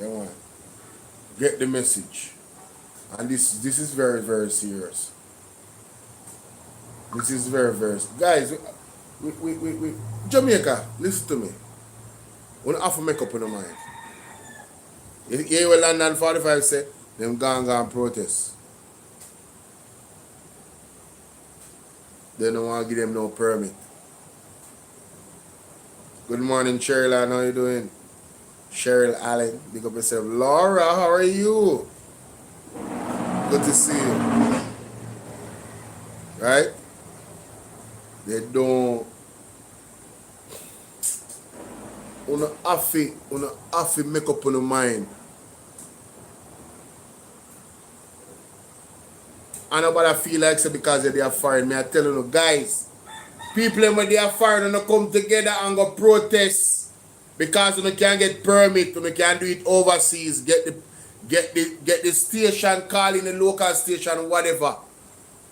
Yeah, man. Get the message. And this is very, very serious. This is very, very guys. We Jamaica, listen to me. We don't have to make up in the mind. You hear what London 45 say? Them gang protest. They don't want to give them no permit. Good morning, Cheryl. How you doing? Cheryl Allen, big up yourself. Laura, how are you? Good to see you. Right? They don't. Una have to make up on the mind. And nobody feel like so because they are fired. Me I tell you, guys, people when they are fired and they come together and go protest because you can't get permit, you can't do it overseas, get the station, call in the local station, whatever.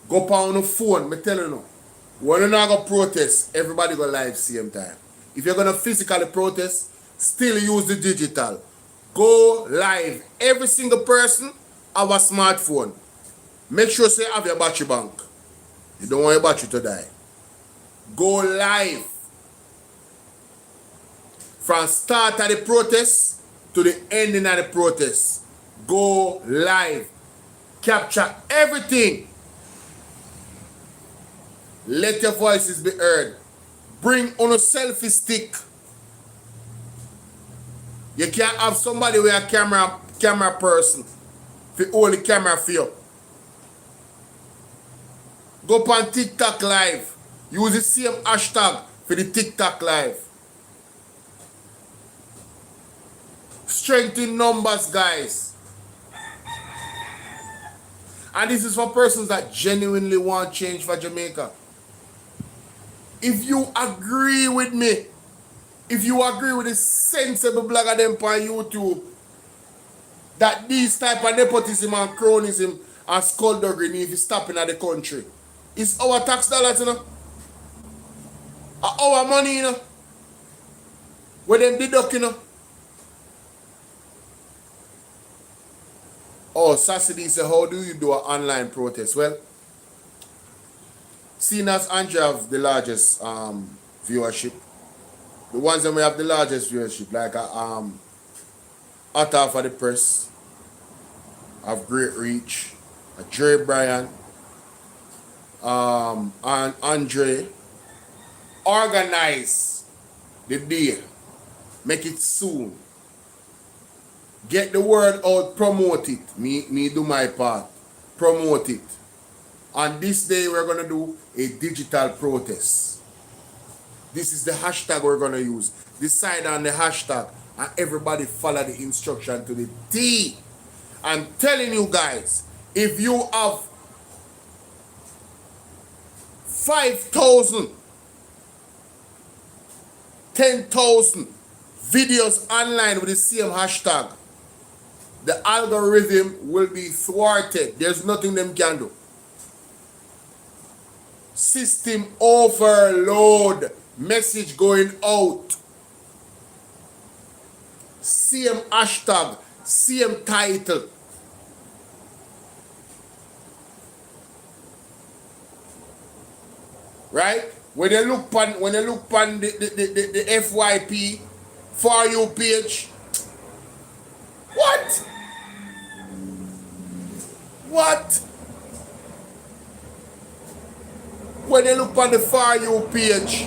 Go on the phone, me tell you now. When you not go protest, everybody go live same time. If you're gonna physically protest, still use the digital. Go live. Every single person have a smartphone. Make sure you have your battery bank. You don't want your battery to die. Go live. From start of the protest to the ending of the protest. Go live. Capture everything. Let your voices be heard. Bring on a selfie stick. You can't have somebody with a camera person for hold the camera for you. Go on TikTok live. Use the same hashtag for the TikTok live. Strengthen numbers, guys. And this is for persons that genuinely want change for Jamaica. If you agree with me, if you agree with the sensible blogger them on YouTube, that these type of nepotism and cronism and skullduggery need to stop in the country, it's our tax dollars, you know? Our money, you know? Where them deduct, you know? Oh, Sassy said, how do you do an online protest? Well, seeing as Andrea have the largest viewership, the ones that we have the largest viewership, like Atta for the Press, have great reach, Dre Bryan, and Andre, organize the day, make it soon. Get the word out, promote it. Me do my part. Promote it. On this day, we're going to do a digital protest. This is the hashtag we're going to use. Decide on the hashtag and everybody follow the instruction to the T. I'm telling you guys, if you have 5,000, 10,000 videos online with the same hashtag, the algorithm will be thwarted. There's nothing them can do. System overload. Message going out. Same hashtag. Same title. Right? When you look on the FYP For You page. What? What? When you look on the For You page,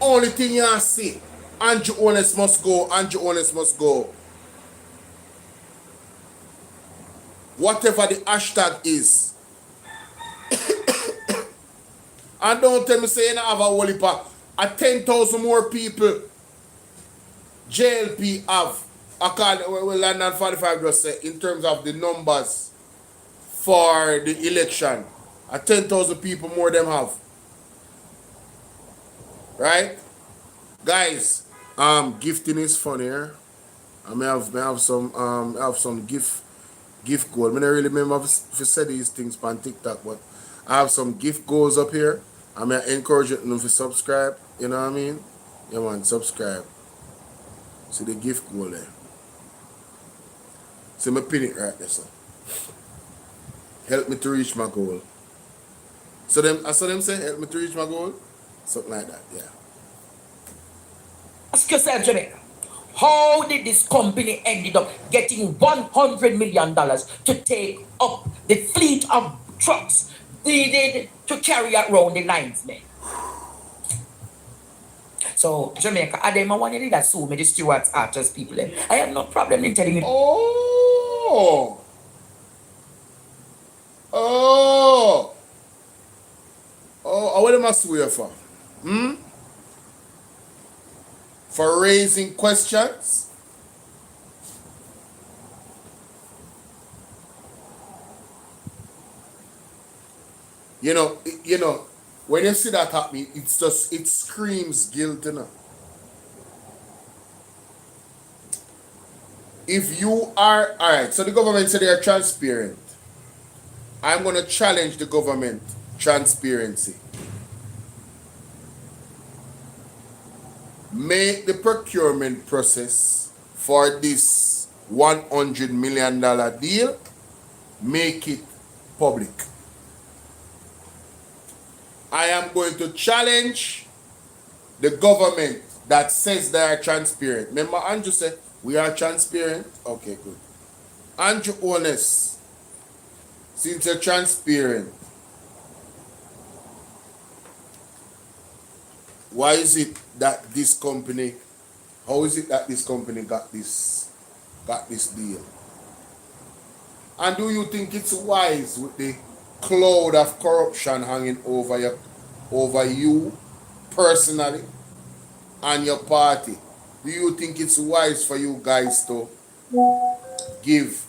only thing you see, Andrew Honest must go, Andrew Honest must go. Whatever the hashtag is. And don't tell me say you don't have a whole heap of 10,000 more people JLP have, well, London 45 just say, in terms of the numbers for the election, 10,000 people more them have. Right? Guys, gifting is funny here. I may have some gift gift goal. I don't really remember if you said these things on TikTok, but I have some gift goals up here. I'm going to encourage you to subscribe. You know what I mean? Yeah, man, subscribe. See the gift goal there. See me pin it right there, so. Help me to reach my goal. So I saw them say, help me to reach my goal. Something like that, yeah. Ask yourself, Jamaica, how did this company ended up getting $100 million to take up the fleet of trucks needed to carry around the lines, man? So, Jamaica, I didn't want to that sue me, the stewards, archers, people. I have no problem in telling you. Oh! What am I swear for? For raising questions? You know, when you see that happening, it screams guilt, you know. If you are, alright, so the government said they are transparent. I'm going to challenge the government transparency. Make the procurement process for this $100 million deal, make it public. I am going to challenge the government that says they are transparent. Remember, Andrew said, we are transparent? Okay, good. Andrew, honest. Since you're transparent, why is it that this company, how is it that this company got this deal? And do you think it's wise with the cloud of corruption hanging over you personally and your party? Do you think it's wise for you guys to give?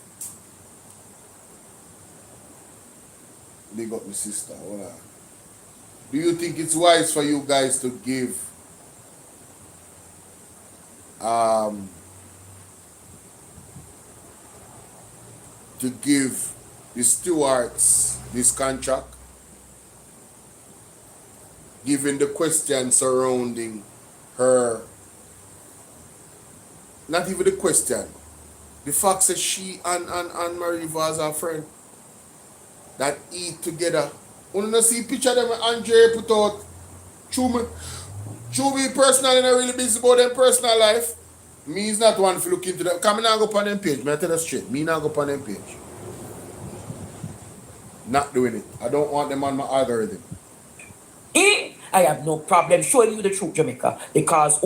Big up my sister. Hold on. Do you think it's wise for you guys to give the stewards this contract, given the question surrounding her? Not even the question. The fact that she and Marie was her friend that eat together. When you see picture them Andre put out, true me personally not really busy about them personal life. Me is not one to look into them. Come now go on them page. Me I tell you straight. Me now go on them page. Not doing it. I don't want them on my algorithm. I have no problem showing you the truth, Jamaica, because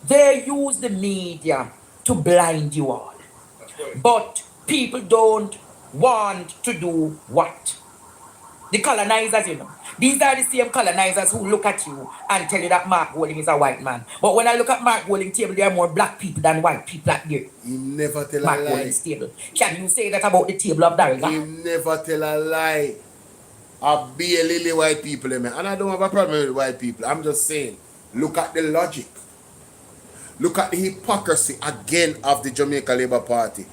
they use the media to blind you all. But people don't want to do what? The colonizers, These are the same colonizers who look at you and tell you that Mark Golding is a white man. But when I look at Mark Golding's table, there are more black people than white people at there. He never tell Mark a lie. Golding's table. Can you say that about the table of Darryl? He never tell a lie. I barely white people, man. And I don't have a problem with white people. I'm just saying, look at the logic. Look at the hypocrisy again of the Jamaica Labour Party.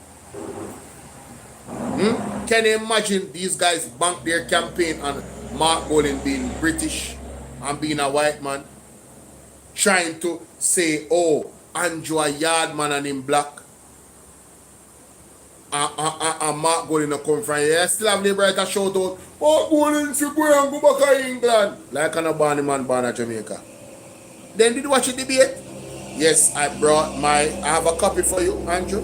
Can you imagine these guys bank their campaign on Mark Golding being British and being a white man? Trying to say, oh, Andrew a yardman and him black. And Mark Golding a come from here. I still have Labour to shout out, Mark Golding should go and go back to England. Like an Barney man born in Jamaica. Then did you watch the debate? Yes, I have a copy for you, Andrew.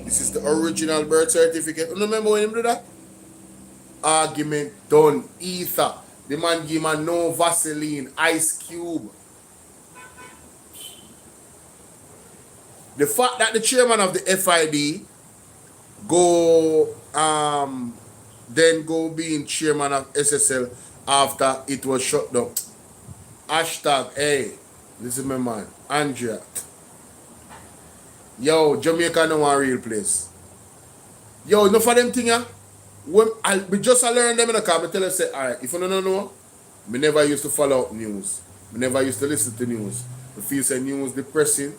This is the original birth certificate. You remember when him do that? Argument done. Ether. The man give man no Vaseline. Ice Cube. The fact that the chairman of the FID then go being chairman of SSL after it was shut down. Hashtag, hey, this is my man, Andrea. Yo, Jamaica no one real place. Yo, enough for them thing, when I just learn them in the car, I tell you, say, alright, if you don't know, me never used to follow up news. Me never used to listen to news. I feel say news depressing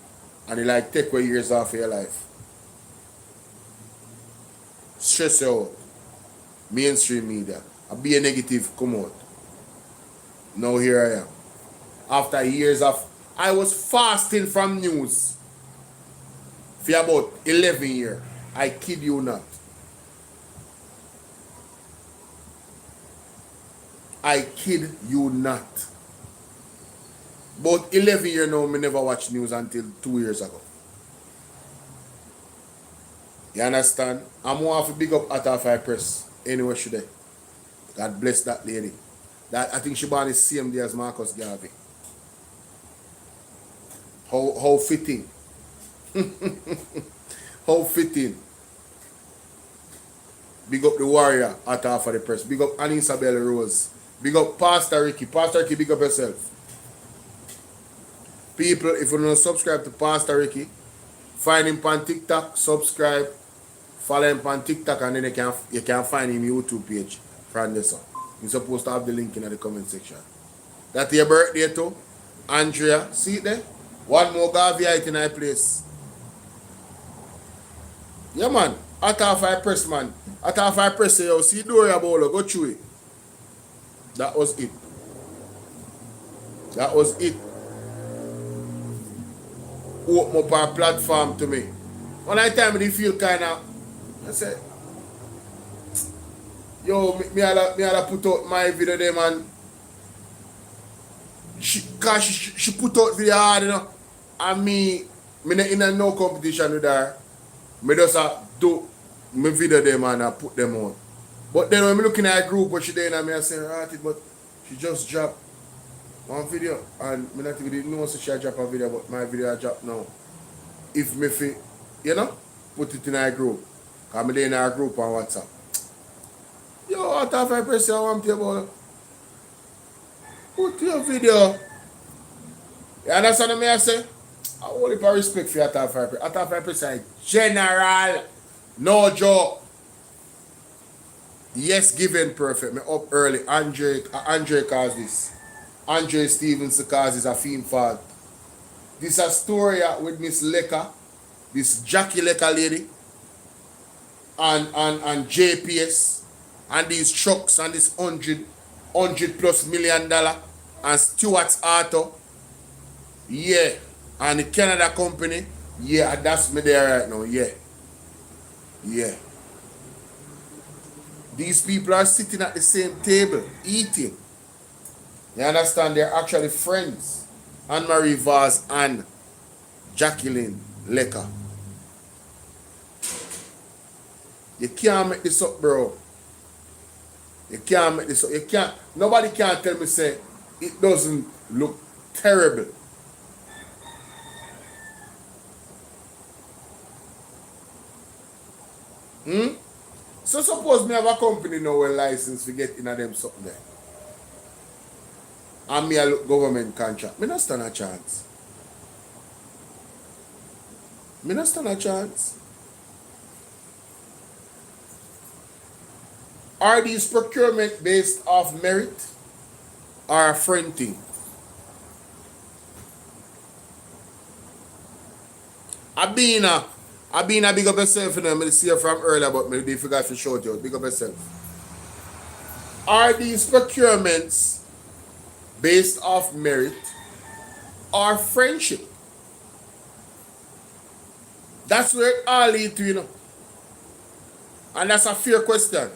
and it like take away years off of your life. stress you out. Mainstream media. I be a negative come out. Now here I am. After years of, I was fasting from news for about 11 years. I kid you not. I kid you not. About 11 years now, I never watch news until 2 years ago. You understand? I'm going to big up at Fire Press. Anyway, should I? God bless that lady. That I think she born the same day as Marcus Garvey. How fitting. How fitting. Big up the warrior at for the press. Big up Anisabel Rose. Big up Pastor Ricky. Pastor Ricky, big up yourself. People, if you don't subscribe to Pastor Ricky, find him on TikTok, subscribe, follow him on TikTok, and then you can find him YouTube page from this one. You're supposed to have the link in the comment section. That's your birthday too. Andrea, see it there? One more Garvey in our place. Yeah, man. At Fire Press, man. At Fire Press, yo, see Doria Bolo, go through it. That was it. That was it. Open up our platform to me. One I time I feel kind of, I said, yo, me had put out my video there, man. She put out video hard, you know. And me not in a no competition with her. Me just do my video there, man, and put them on. But then when I'm looking at a group, what she doing, and I say, right, but she just dropped one video. And I not even know so she drop a video, but my video I drop now. If me fit, you know, put it in a group. Because I'm in a group on WhatsApp. Yo, what if I press your one table? Put your video. You understand what I say? I only have respect for your top 5%. I top 5% general. No joke. Yes, given perfect. Me up early. Andre caused this. Andre Stevens causes a theme fault. This is a story with Miss Leka, this Jackie Leka lady, and JPS, and these trucks, and this $100+ million, and Stewart's Auto. Yeah. And the Canada company, yeah, that's me there right now, yeah. Yeah. These people are sitting at the same table, eating. You understand? They're actually friends. Anne-Marie Vaz and Jacqueline Leka. You can't make this up, bro. You can't make this up. You can't. Nobody can tell me, say, it doesn't look terrible. So suppose me have a company now with license to get in a them something there. And me a look government contract. Me not stand a chance. Me not stand a chance. Are these procurement based off merit or a friend thing? I've been a big up yourself, you know. I see you from earlier, but maybe you forgot to shout you out. Big up yourself. Are these procurements based off merit or friendship? That's where it all leads to, you know. And that's a fair question.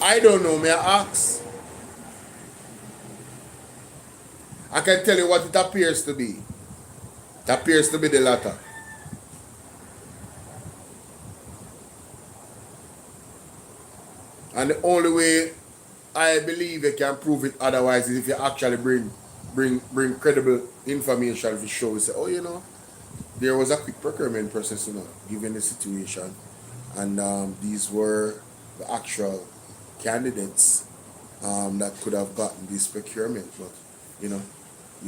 I don't know, may I ask? I can tell you what it appears to be. It appears to be the latter. And the only way I believe you can prove it otherwise is if you actually bring credible information to show. You say, oh, you know, there was a quick procurement process, you know, given the situation. And these were the actual candidates that could have gotten this procurement. But, you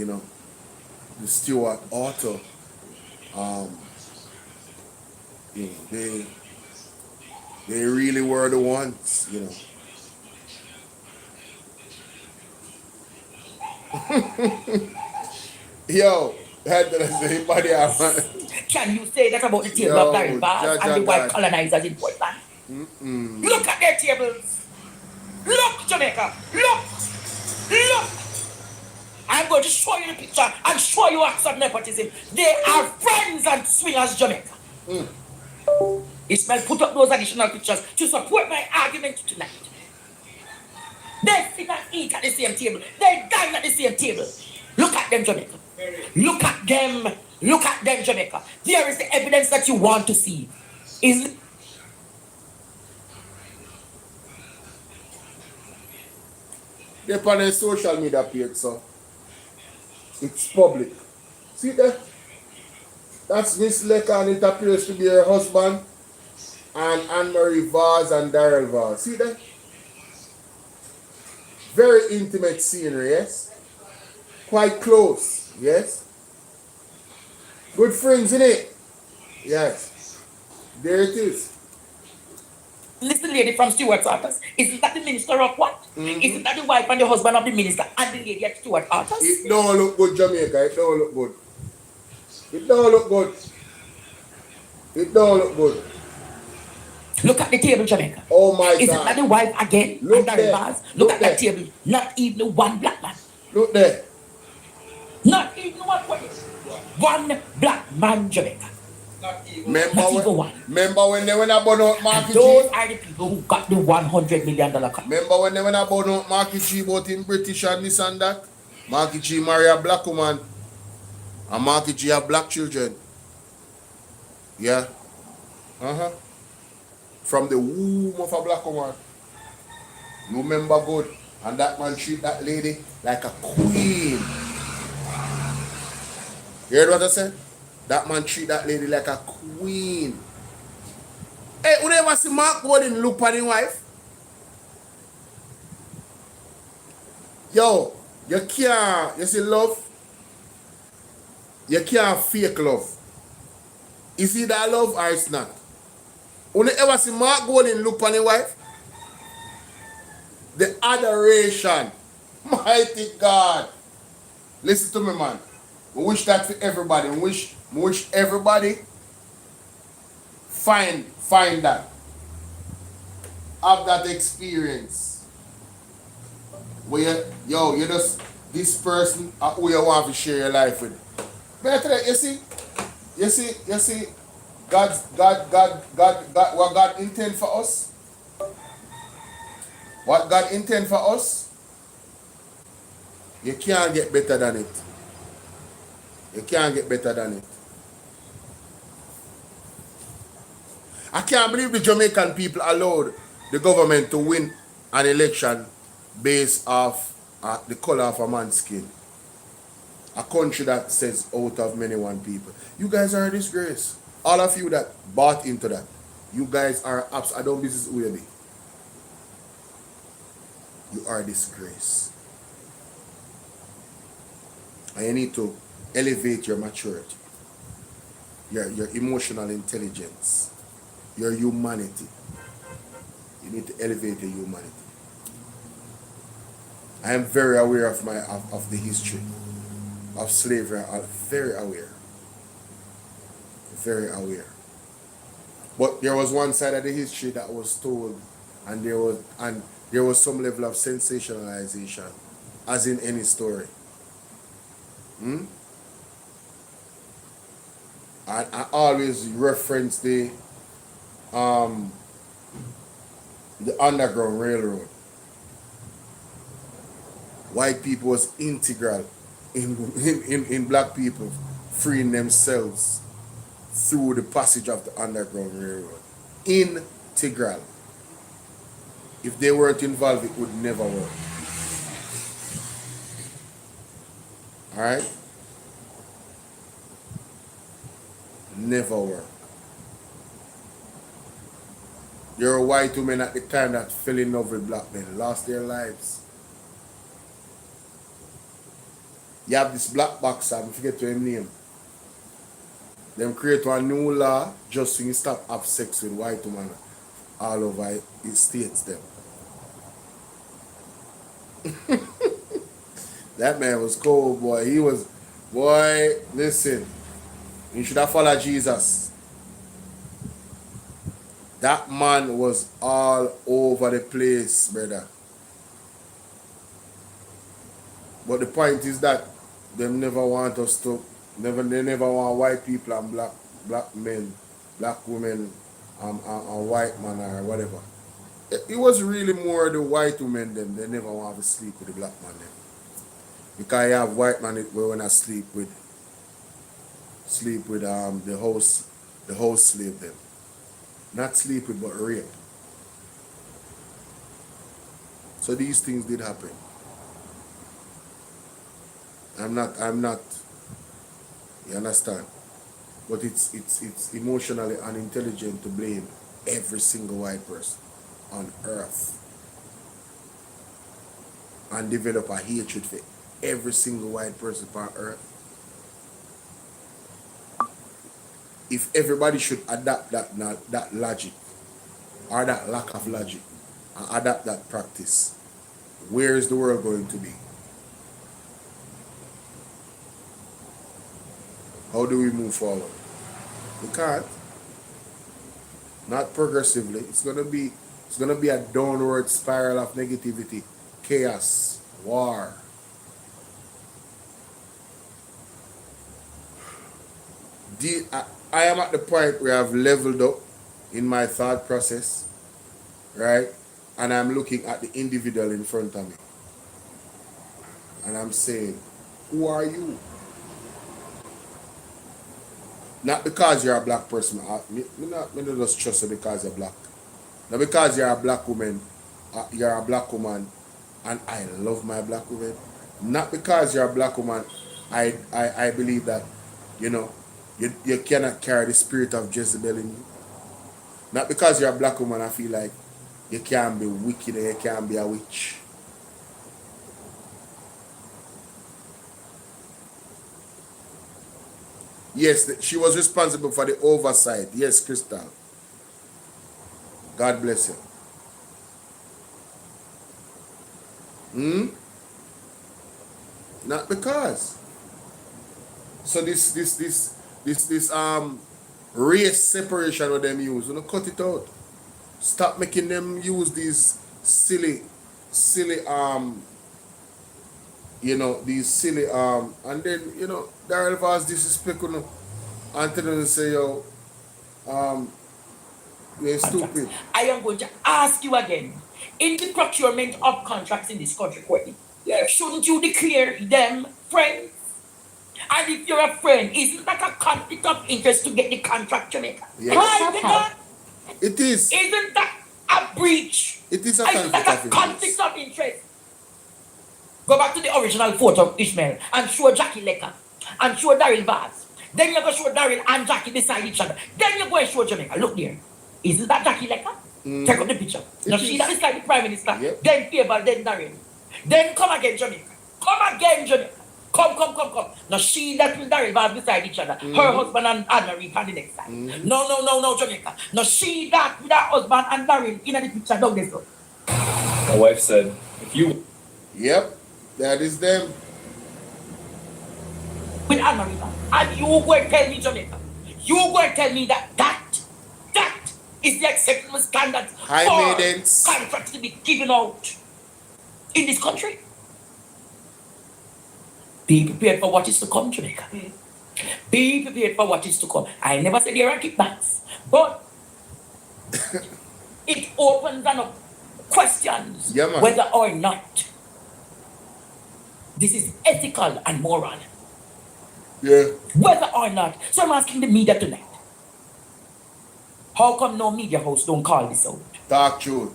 know, the Stewart Auto, you know, they really were the ones, you know. Yo, That doesn't body man. Can you say that about the table Yo, of Larry Bars Jaja and the white God. colonizers in Portland? Look at their tables. Look, Jamaica. Look. I'm going to show you the picture and show you acts of nepotism. They are friends and swingers, Jamaica. Ismail, put up those additional pictures to support my argument tonight. They sit and eat at the same table. They dine at the same table. Look at them, Jamaica. Look at them. Look at them, Jamaica. There is the evidence that you want to see. Is They're on a social media page, so it's public. See that? That's Miss Leka, and it appears to be her husband, and Anne-Marie Vaz and Daryl Vaz. See that? Very intimate scenery, yes? Quite close, yes? Good friends, innit? Yes. There it is. Listen, lady from Stuart Arthurs. Isn't that the minister of what? Isn't that the wife and the husband of the minister and the lady at Stuart Arthurs? It don't look good, Jamaica. It don't look good. It don't look good. It don't look good. Look at the table, Jamaica. Oh my God. Isn't that the wife again? Look and there. Bars? Look Look at that table. Not even one black man. Look there. Not even one white. One black man, Jamaica. Remember when they went about out Marky G? Those are the people who got the $100 million cut. Remember when they went about out Marky G about him British and this and that? Marky G marry a black woman. And Marky G have black children. Yeah. From the womb of a black woman. You remember good. And that man treat that lady like a queen. You heard what I said? That man treat that lady like a queen. Hey, you never see Mark Golden look at his wife? Yo, you can't, you see love? You can't fake love. Is it that love or it's not? You never see Mark Golden look at his wife? The adoration. Mighty God. Listen to me, man. I wish that for everybody. I wish everybody find that. Have that experience. Where you just this person who you want to share your life with. But you see, God, what God intend for us. What God intend for us, you can't get better than it. You can't get better than it. I can't believe the Jamaican people allowed the government to win an election based off the color of a man's skin. A country that says out of many one people. You guys are a disgrace. All of you that bought into that, you guys are I don't business with me. You are a disgrace. And you need to elevate your maturity, your emotional intelligence, your humanity. You need to elevate your humanity. I am very aware of the history of slavery. I'm very aware. Very aware. But there was one side of the history that was told, and there was some level of sensationalization, as in any story. I always reference the Underground Railroad. White people was integral in black people freeing themselves through the passage of the Underground Railroad. Integral. If they weren't involved, it would never work. Alright? Never work. There were white women at the time that fell in love with black men, lost their lives. You have this black boxer, I forget to him name. Them create one new law just so you stop have sex with white women all over the states them. That man was cold, boy. Boy, listen. You should have followed Jesus. That man was all over the place, brother. But the point is that them never want us to, they never want white people and black men, black women, and white man or whatever. It was really more the white women them. They never want to sleep with the black man them. Because you have white man we wanna sleep with the house slave them. Not sleep with but rape. So these things did happen. I'm not you understand? But it's emotionally unintelligent to blame every single white person on earth and develop a hatred for every single white person on earth. If everybody should adapt that logic or that lack of logic and adapt that practice, where is the world going to be? How do we move forward? We can't. Not progressively. It's gonna be a downward spiral of negativity, chaos, war. I am at the point where I've leveled up in my thought process, right? And I'm looking at the individual in front of me. And I'm saying, who are you? Not because you're a black person. Me not just trust you because you're black. Not because you're a black woman. You're a black woman, and I love my black woman. Not because you're a black woman. I believe that, you cannot carry the spirit of Jezebel in you. Not because you're a black woman. I feel like you can't be wicked and you can't be a witch. Yes, she was responsible for the oversight. Yes, Crystal. God bless you. Not because. So this race separation with them use, cut it out. Stop making them use these silly these silly and then Daryl Vaz disrespect and tell them say you're stupid. I am going to ask you again. In the procurement of contracts in this country, Courtney, shouldn't you declare them friends? And if you're a friend, isn't that a conflict of interest to get the contract, Jamaica? Yes. Right, It is. isn't that a breach? It is a Isn't conflict that of a interest. conflict of interest? Go back to the original photo of Ishmael and show Jackie Lecker and show Daryl Vaz. Then you're going to show Daryl and Jackie beside each other. Then you're going to show Jamaica. Look there. Isn't that Jackie Lecker? Take up the picture. Now she that is like the Prime Minister. Yep. Then Favour, then Daryl. Then come again, Jamaica. Come again, Jamaica. Come. Now she that will Daryl Vaz beside each other. Her husband and Anne-Marie on the next side. No, Jamaica. Now she that with her husband and Daryl in the picture down this one. My wife said, if you... Yep, that is them. With Anne-Marie. And you go and tell me, Jamaica. You go and tell me that is the acceptable standard High for maidens. contracts to be given out in this country. Be prepared for what is to come, Jamaica. Be prepared for what is to come. I never said there are kickbacks, but it opens up questions whether or not this is ethical and moral. Yeah. Whether or not. So I'm asking the media tonight. How come no media house don't call this out? Talk true.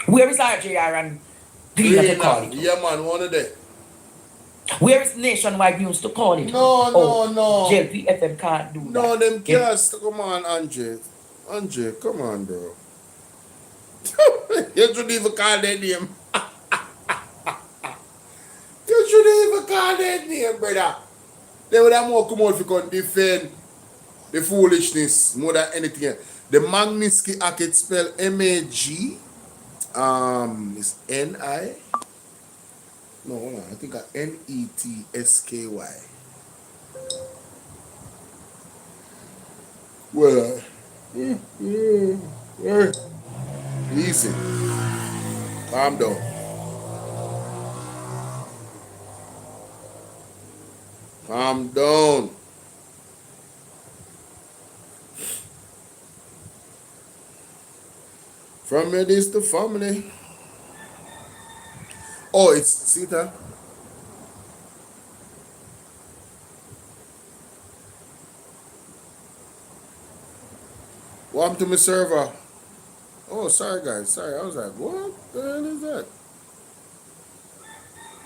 Where is RJR and Gleaner to call it? Yeah, man, one of them. Where is Nationwide News to call it? No. JLP FM can't do that. No, them can't. Come on, Andre. Andre, come on, bro. You shouldn't even call their name. You shouldn't even call their name, brother. They would have more come out if you could defend the foolishness more than anything else. The Magnitsky Act, it's spelled M-A-G. It's N-I. No, hold on. I think N-E-T-S-K-Y. Well, easy. Calm down. Calm down. From it is the family. Oh, it's Sita. Welcome to my server. Oh, sorry guys. Sorry. I was like, what the hell is that?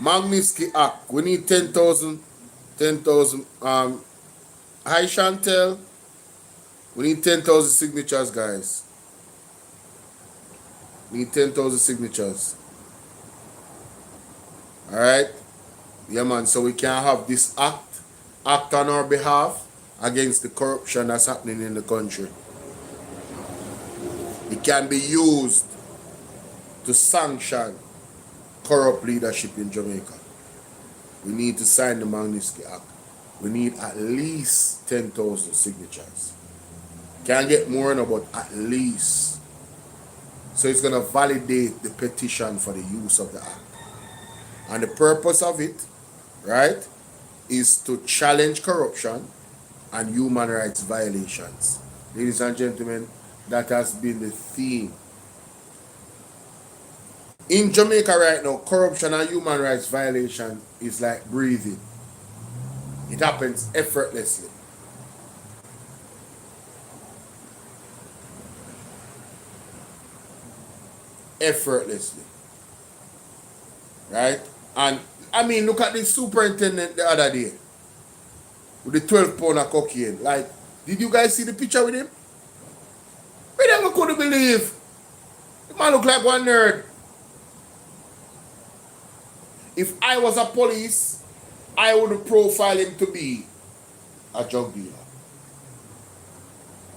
Magnitsky Act. We need 10,000. 10,000. Hi Chantel. We need 10,000 signatures, guys. We need 10,000 signatures. Alright? Yeah, man. So we can have this act on our behalf against the corruption that's happening in the country. It can be used to sanction corrupt leadership in Jamaica. We need to sign the Magnitsky Act. We need at least 10,000 signatures. Can't get more now, but at least. So it's going to validate the petition for the use of the act. And the purpose of it, right, is to challenge corruption and human rights violations. Ladies and gentlemen, that has been the theme. In Jamaica right now, corruption and human rights violation is like breathing. It happens effortlessly. Effortlessly. Right? And I mean, look at the superintendent the other day with the 12 pound of cocaine. Like, did you guys see the picture with him? We never could believe. The man look like one nerd. If I was a police, I would profile him to be a drug dealer.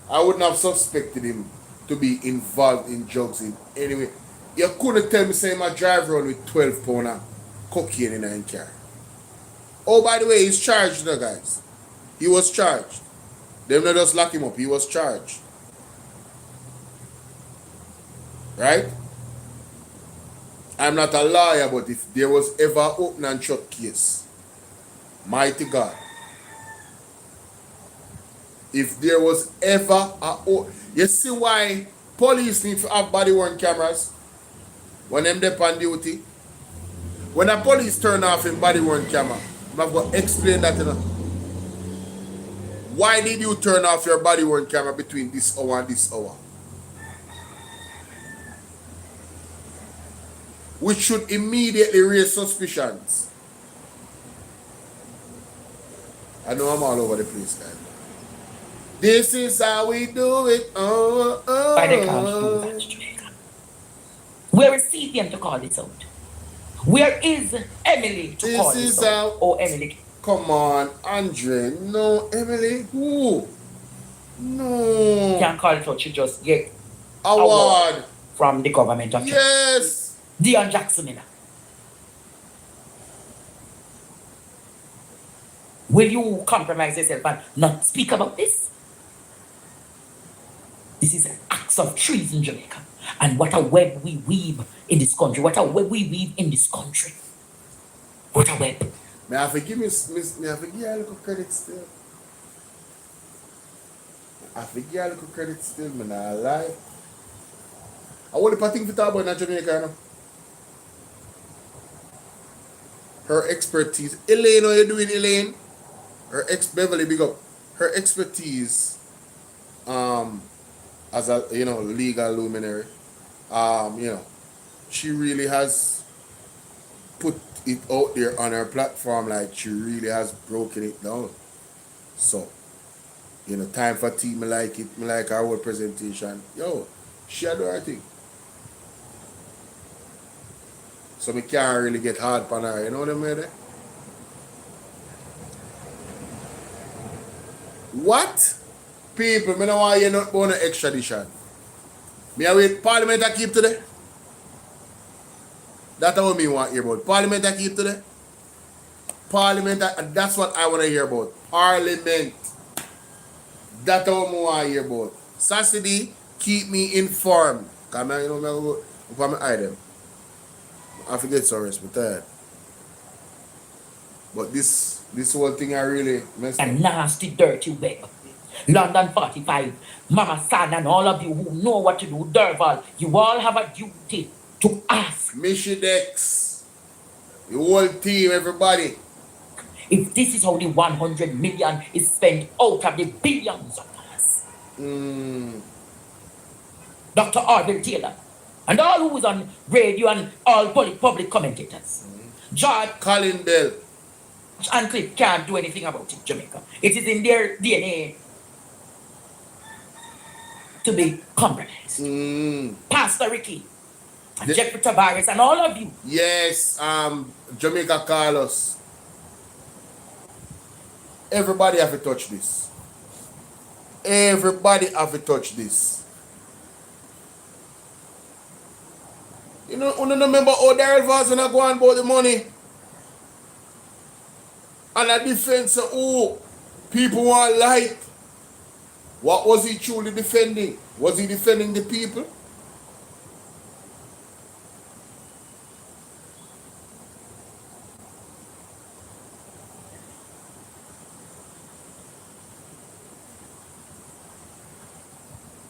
I wouldn't have suspected him to be involved in drugs in any way. You couldn't tell me say my drive around with 12 pound of cocaine in a car. Oh, by the way, he's charged now, guys. He was charged. Them not just lock him up, he was charged. Right? I'm not a lawyer, but if there was ever an open and shut case, mighty God, if there was ever you see why police need to have body worn cameras when them dey on duty? When a police turn off in body worn camera, I've got to explain that, you know. Why did you turn off your body worn camera between this hour and this hour? Which should immediately raise suspicions. I know I'm all over the place, guys. This is how we do it. Why they can't do that, Jamaica? Where is CPM to call this out? Where is Emily to call this out? Oh, Emily. Come on, Andre. No, Emily. Who? No. Can't call it out. She just get award from the government of yes. Dion Jackson. Will you compromise yourself and not speak about this? This is an act of treason in Jamaica. And what a web we weave in this country. What a web we weave in this country. What a web. May I forgive me? May I forgive you a little credit still? I forgive you a little credit still, man. I lie. I want to think to talk about in Jamaica, you know? Her expertise. Elaine, how you doing, Elaine? Beverly, big up. Her expertise as a legal luminary, she really has put it out there on her platform, like she really has broken it down. So, time for tea, me like it, me like her whole presentation. Yo, she do her thing. So me can't really get hard upon her, you know what I mean? What? People, me don't want you not born an extradition. Me I wait Parliament to keep today. That's what me want to hear about. Parliament to keep today. Parliament, that's what I want to hear about. Parliament. That's what I want to hear about. Saturday, keep me informed. Come on, you know, I'm going to hide them. I forget some rest, but tired. But this whole thing I really messed A up. nasty, dirty web. London 45, Mama San, and all of you who know what to do, Derval, you all have a duty to ask. Mishidex, the whole team, everybody. If this is how the 100 million is spent out of the billions of dollars. Dr. Arville Taylor, and all who is on radio and all public commentators. George Colin Bell and Cliff can't do anything about it, Jamaica. It is in their DNA to be compromised. Pastor Ricky, and Jeffrey Tavares, and all of you. Yes, Jamaica Carlos. Everybody have to touch this. Everybody have to touch this. You know, you remember how Daryl Vaz when I go on about the money? And a defense of people want light. What was he truly defending? Was he defending the people?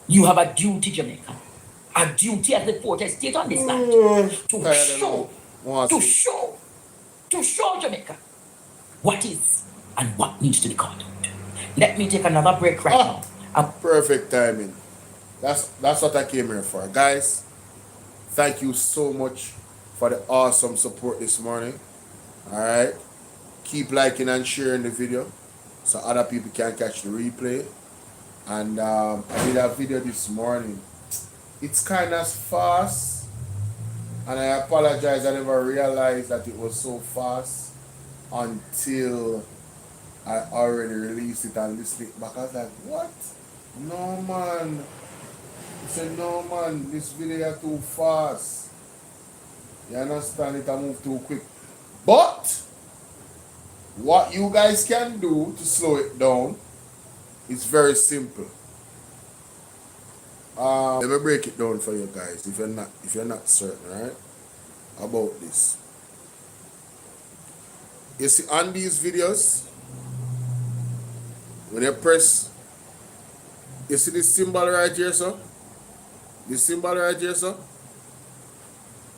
You have a duty, Jamaica. A duty as the fourth estate on this land. To show Jamaica what is and what needs to be called out. Let me take another break right now. Perfect timing. That's what I came here for. Guys, thank you so much for the awesome support this morning. Alright. Keep liking and sharing the video so other people can catch the replay. And I did a video this morning. It's kind of fast, and I apologize. I never realized that it was so fast until I already released it and listened it back. I was like, what? No, man. I said, no, man, this video is too fast. You understand? It moved too quick. But what you guys can do to slow it down, it's very simple. Let me break it down for you guys if you're not certain, right? About this. You see on these videos, when you press, you see this symbol right here, so? This symbol right here, so?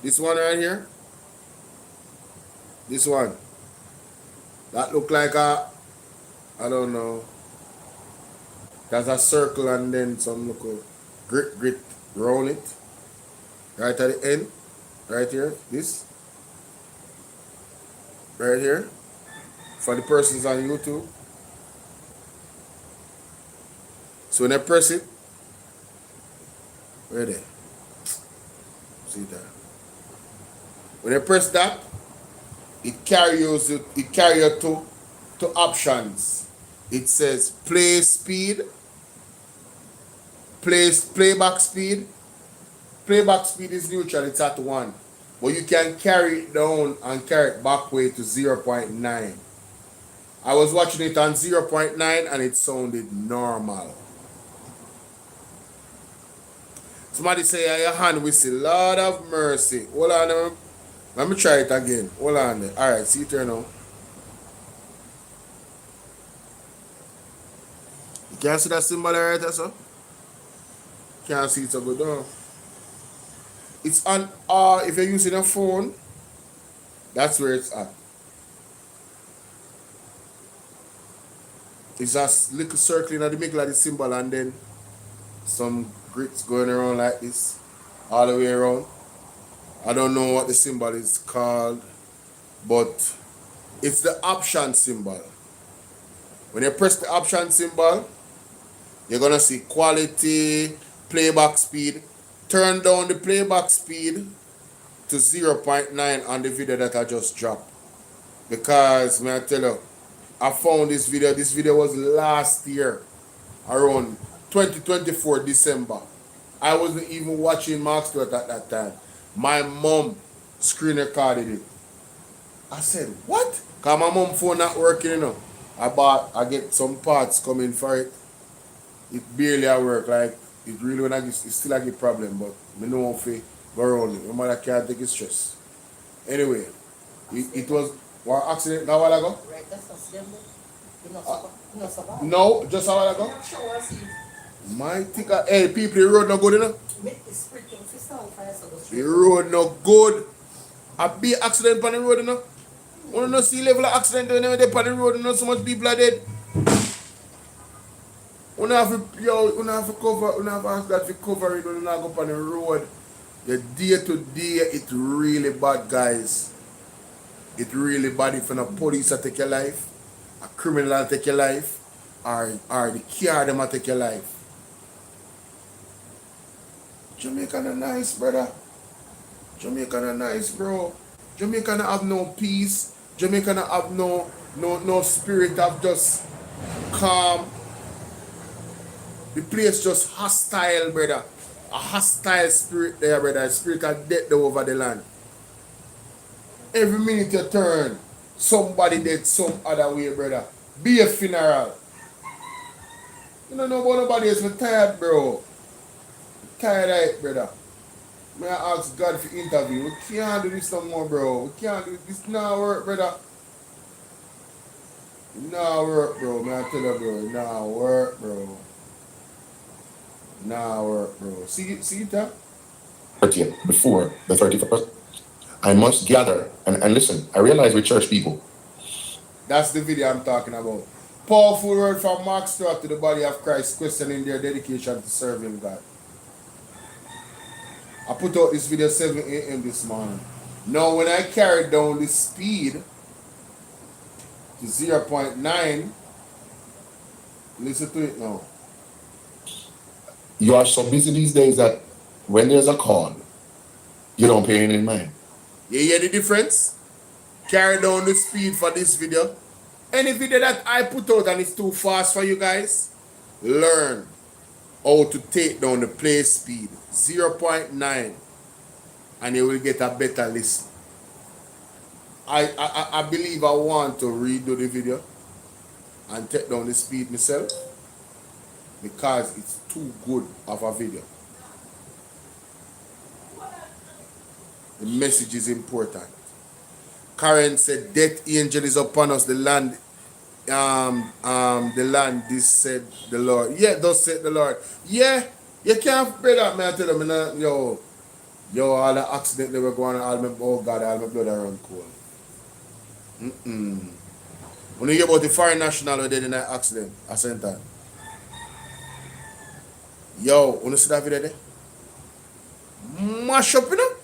This one right here? This one. That look like a, I don't know. There's a circle and then some little grit round it. Right at the end. Right here. This. Right here. For the persons on YouTube. So when I press it. Right there. See that. When I press that, it carries you to options. It says play speed. Playback speed. Playback speed is neutral, it's at 1. But you can carry it down and carry it back way to 0.9. I was watching it on 0.9 and it sounded normal. Somebody say your hand whistle, Lord of mercy. Hold on, let me try it again. Hold on there. Alright, see it here now. You can't see that symbol right there, sir? Can't see it so good now. It's on if you're using a phone, that's where it's at. It's just little circling at the middle of the symbol and then some grits going around like this all the way around. I don't know what the symbol is called, but it's the option symbol. When you press the option symbol, you're gonna see quality, playback speed. Turn down the playback speed to 0.9 on the video that I just dropped. Because, may I tell you, I found this video. This video was last year, around 2024 December. I wasn't even watching Mark Stewart at that time. My mom screen recorded it. I said, what? Because my mom phone not working, you know. I get some parts coming for it. It barely a work, like it really when I get, it still a get problem, but me know if I go around it. No matter can't take it stress. Anyway, it was one accident a while ago. No, just a while ago. My think hey people, the road no good enough. The road no good. A big accident on the road enough. You don't see level of accident when they on the road, you know so much people are dead. You have to cover, you have to ask that to cover it when you not go on the road. The day to day, it really bad, guys. It really bad if a police take your life, a criminal take your life, or the car them take your life. Jamaica not nice, brother. Jamaica not nice, bro. Jamaica not have no peace. Jamaica not have no spirit of just calm. The place just hostile, brother. A hostile spirit there, brother. A spirit of death over the land. Every minute you turn, somebody dead some other way, brother. Be a funeral. You don't know about nobody else. I'm tired, bro. I'm tired of it, brother. May I ask God for interview. We can't do this no more, bro. We can't do this. Now work, brother. Now work, bro. May I tell you, bro. Now work, bro. Now work, bro. See it, huh? 30th, before the 31st, I must gather and listen. I realize we're church people. That's the video I'm talking about. Powerful word from Mark Stewart to the body of Christ, questioning their dedication to serving God. I put out this video 7 a.m. this morning. Now, when I carried down the speed to 0.9, listen to it now. You are so busy these days that when there's a call, you don't pay any mind. You hear the difference? Carry down the speed for this video. Any video that I put out and it's too fast for you guys, learn how to take down the play speed 0.9 and you will get a better listen. I believe I want to redo the video and take down the speed myself because it's too good of a video. The message is important. Karen said, "Death angel is upon us. The land, this said the Lord." Yeah, thus said the Lord. Yeah, you can't pray that, man. I tell them, yo, all the accident they were going on, oh God, all my blood around cold. When you hear about the foreign national who did in that accident, I sent that. Yo, when you see that video there? Mash up, you know?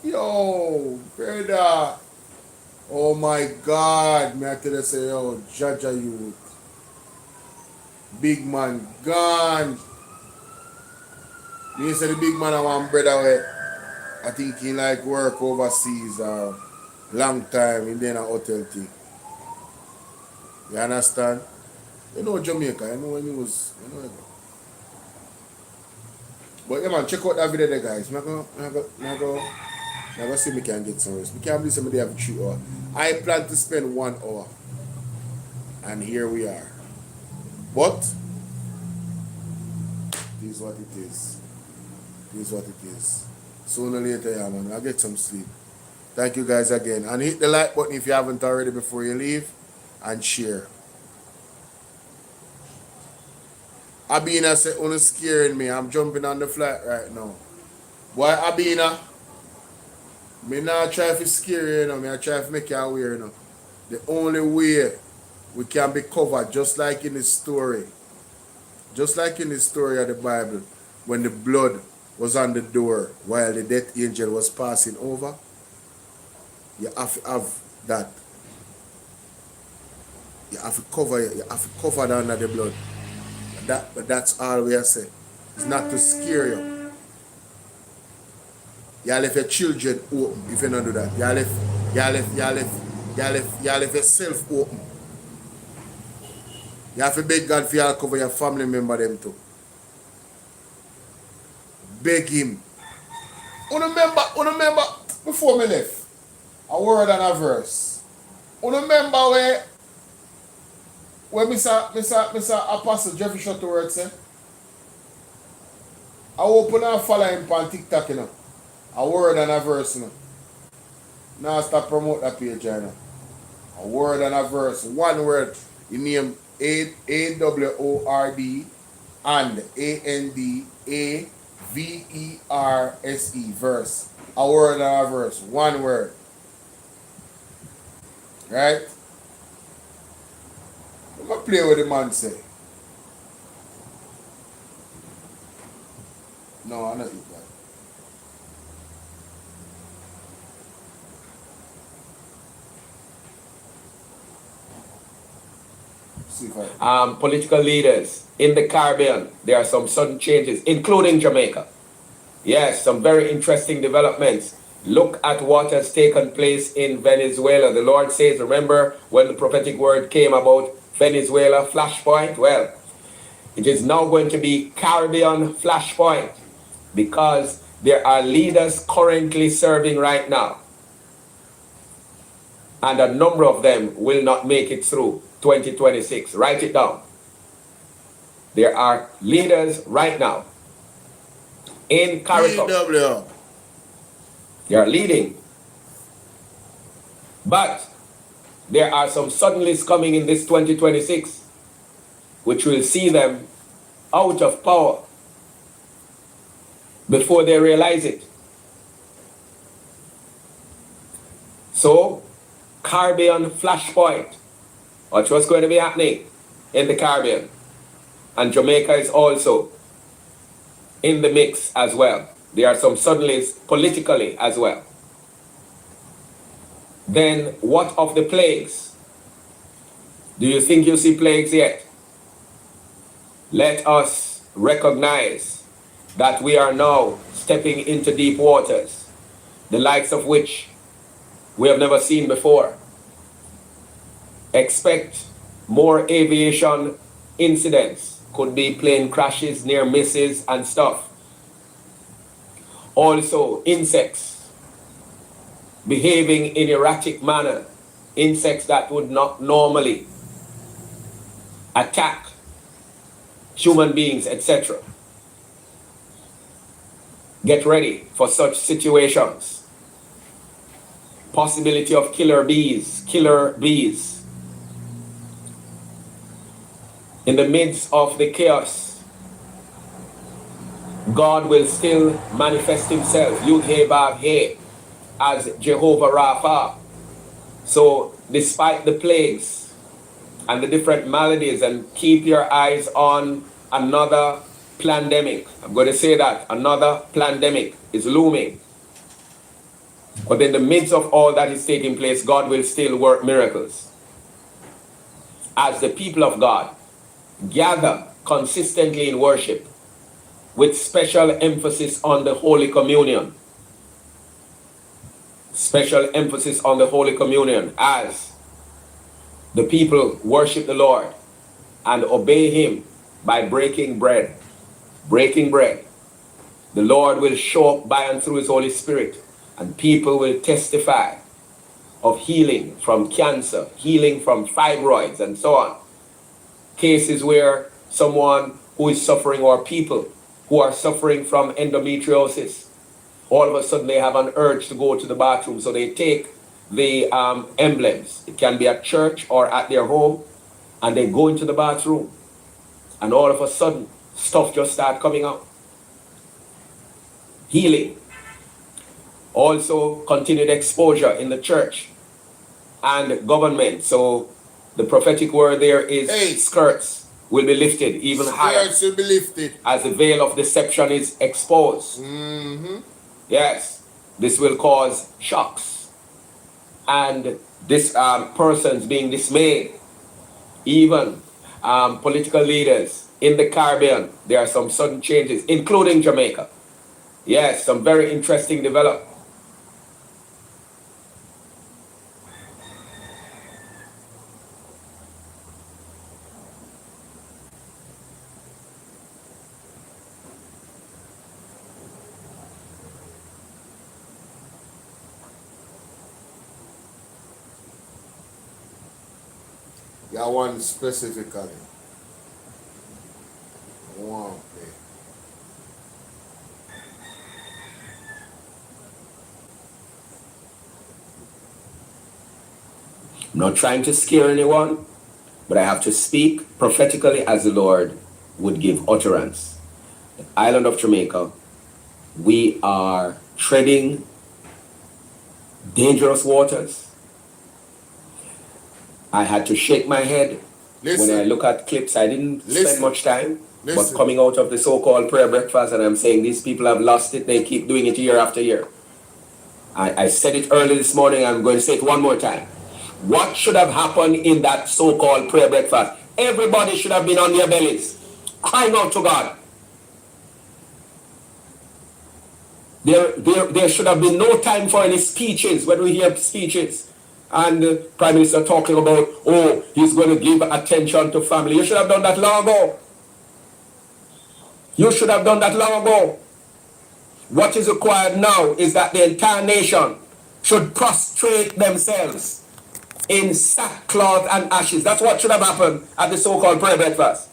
Yo, brother. Oh my God. May I tell you, say, yo, Jaja youth. Big man gone. You say the big man I want brother where I think he like work overseas long time in then a hotel thing. You understand? You know Jamaica, you know when he was, you know. But yeah man, check out that video there guys. I go see me can get some rest. We can't believe somebody have 3 hours. I plan to spend 1 hour. And here we are. But this is what it is. This is what it is. Sooner or later, yeah man, I'll get some sleep. Thank you guys again. And hit the like button if you haven't already before you leave. And share. Abina said, "Only scaring me. I'm jumping on the flight right now." Boy, Abina, me not try to scare you, you know. Me I try to make you aware, you know. The only way we can be covered, just like in the story. Just like in the story of the Bible, when the blood was on the door while the death angel was passing over, you have to have that. You have to cover that under the blood. But that's all we are saying. It's not to scare you. You left your children open if you don't do that. You left yourself open. You have to beg God for you to cover your family member them too. Beg him. Remember before me left, a word and a verse. Remember where When Mr. Apostle Jeffrey Shuttleworth say, I open and follow him on TikTok, you know. A word and a verse, you know. Now stop promote that page, you know. A word and a verse. One word. You name AWORD and ANDAVERSE. Verse. A word and a verse. One word. Right? I'm going to play what the man say. No, I don't eat that. See if I... Political leaders in the Caribbean, there are some sudden changes, including Jamaica. Yes, some very interesting developments. Look at what has taken place in Venezuela. The Lord says, remember when the prophetic word came about Venezuela flashpoint? Well, it is now going to be Caribbean flashpoint because there are leaders currently serving right now. And a number of them will not make it through 2026. Write it down. There are leaders right now in Caribbean. They are leading. But there are some suddenlies coming in this 2026, which will see them out of power before they realize it. So, Caribbean flashpoint. Watch what's going to be happening in the Caribbean. And Jamaica is also in the mix as well. There are some suddenlies politically as well. Then what of the plagues? Do you think you see plagues yet? Let us recognize that we are now stepping into deep waters, the likes of which we have never seen before. Expect more aviation incidents. Could be plane crashes, near misses and stuff. Also, insects behaving in erratic manner. Insects that would not normally attack human beings, etc. Get ready for such situations. Possibility of killer bees. In the midst of the chaos, God will still manifest himself, Yud-He-Vav-He, as Jehovah Rapha. So despite the plagues and the different maladies, and keep your eyes on another pandemic. I'm going to say that, another pandemic is looming. But in the midst of all that is taking place, God will still work miracles. As the people of God gather consistently in worship, with special emphasis on the Holy Communion. Special emphasis on the Holy Communion as the people worship the Lord and obey him by breaking bread. Breaking bread. The Lord will show up by and through his Holy Spirit, and people will testify of healing from cancer, healing from fibroids, and so on. Cases where someone who is suffering, or people who are suffering from endometriosis, all of a sudden they have an urge to go to the bathroom, so they take the emblems. It can be at church or at their home, and they go into the bathroom, and all of a sudden stuff just start coming out. Healing. Also continued exposure in the church and government. So the prophetic word there is skirts will be lifted even higher. Skirts will be lifted. As the veil of deception is exposed. Yes, this will cause shocks. And this persons being dismayed. Even political leaders in the Caribbean, there are some sudden changes, including Jamaica. Yes, some very interesting developments. Yeah, one specifically. One play. I'm not trying to scare anyone, but I have to speak prophetically as the Lord would give utterance. The island of Jamaica, we are treading dangerous waters. I had to shake my head when I look at clips. I didn't spend much time, but coming out of the so-called prayer breakfast, and I'm saying these people have lost it. They keep doing it year after year. I said it early this morning. I'm going to say it one more time. What should have happened in that so-called prayer breakfast? Everybody should have been on their bellies, crying out to God. There should have been no time for any speeches. When we hear speeches and the Prime Minister talking about, oh, he's going to give attention to family. You should have done that long ago. You should have done that long ago. What is required now is that the entire nation should prostrate themselves in sackcloth and ashes. That's what should have happened at the so-called prayer breakfast.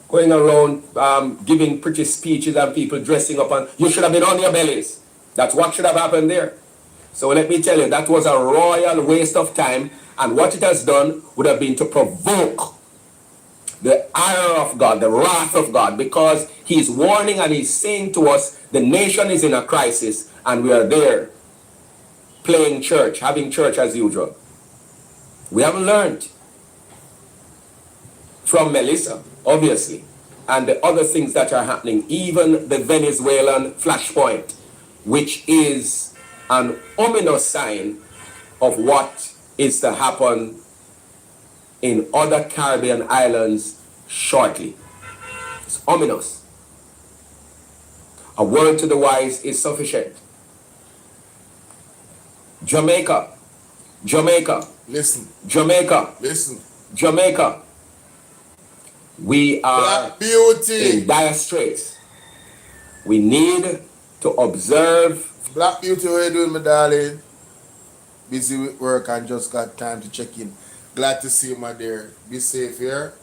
Going around giving pretty speeches and people dressing up, and you should have been on your bellies. That's what should have happened there. So let me tell you, that was a royal waste of time, and what it has done would have been to provoke the ire of God, the wrath of God, because he's warning and he's saying to us, the nation is in a crisis, and we are there playing church, having church as usual. We haven't learned from Melissa, obviously, and the other things that are happening, even the Venezuelan flashpoint, which is an ominous sign of what is to happen in other Caribbean islands shortly. It's ominous. A word to the wise is sufficient. Jamaica. Listen. Jamaica. We are in dire straits. We need to observe. Black Beauty, how you doing, my darling? Busy with work and just got time to check in. Glad to see you, my dear. Be safe here.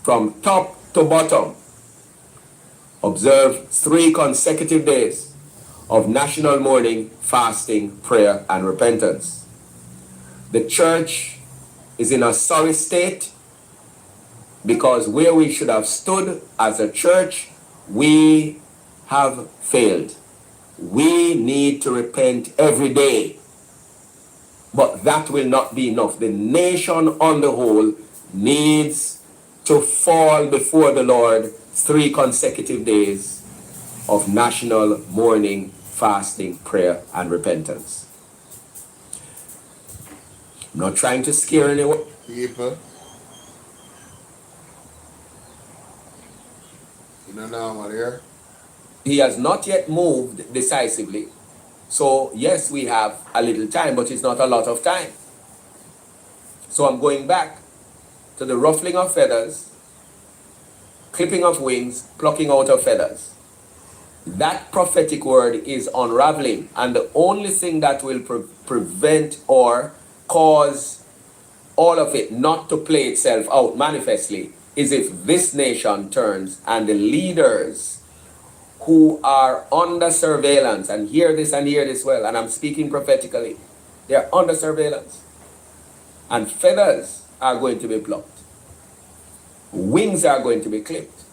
From top to bottom, observe 3 consecutive days of national mourning, fasting, prayer, and repentance. The church is in a sorry state because where we should have stood as a church, we have failed. We need to repent every day. But that will not be enough. The nation on the whole needs to fall before the Lord 3 consecutive days of national mourning, fasting, prayer, and repentance. I'm not trying to scare anyone. People. You know normal here. He has not yet moved decisively. So yes, we have a little time, but it's not a lot of time. So I'm going back to the ruffling of feathers, clipping of wings, plucking out of feathers. That prophetic word is unraveling, and the only thing that will prevent or cause all of it not to play itself out manifestly is if this nation turns and the leaders who are under surveillance, and hear this well, and I'm speaking prophetically, they're under surveillance, and feathers are going to be plucked, wings are going to be clipped.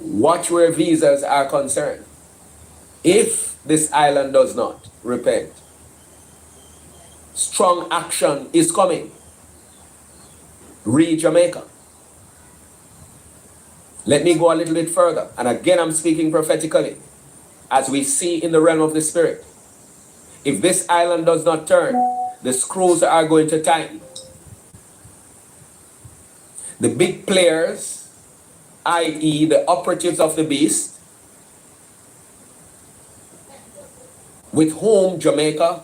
Watch where visas are concerned. If this island does not repent, strong action is coming. Read Jamaica. Let me go a little bit further. And again, I'm speaking prophetically. As we see in the realm of the spirit. If this island does not turn, the screws are going to tighten. The big players, i.e. the operatives of the beast, with whom Jamaica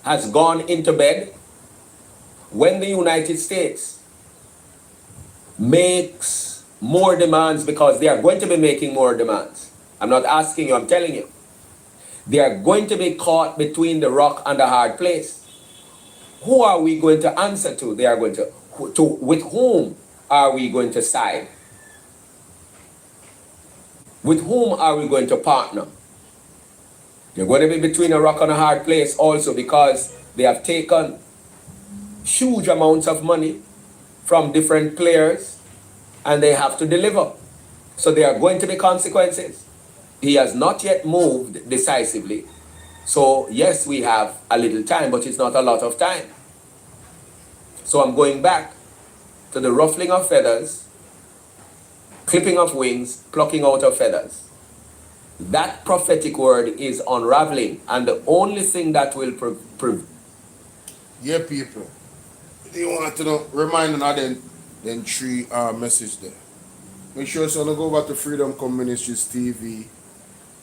has gone into bed, when the United States makes more demands, because they are going to be making more demands. I'm not asking you, I'm telling you. They are going to be caught between the rock and the hard place. Who are we going to answer to? They are going to with whom are we going to side? With whom are we going to partner? They're going to be between a rock and a hard place also because they have taken huge amounts of money from different players and they have to deliver. So there are going to be consequences. He has not yet moved decisively. So yes, we have a little time, but it's not a lot of time. So I'm going back to the ruffling of feathers, clipping of wings, plucking out of feathers. That prophetic word is unraveling, and the only thing that will Yeah, people. You want to know, remind them then three message there. Make sure so go back to Freedom Come Ministries TV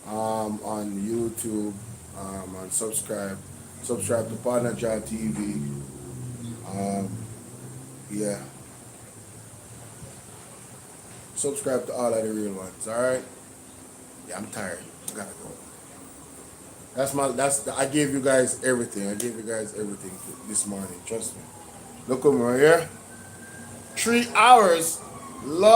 on YouTube and subscribe to Partner Jar TV. Yeah. Subscribe to all of the real ones, alright? Yeah, I'm tired. I gotta go. I gave you guys everything. I gave you guys everything this morning. Trust me. Look over here. 3 hours. Love.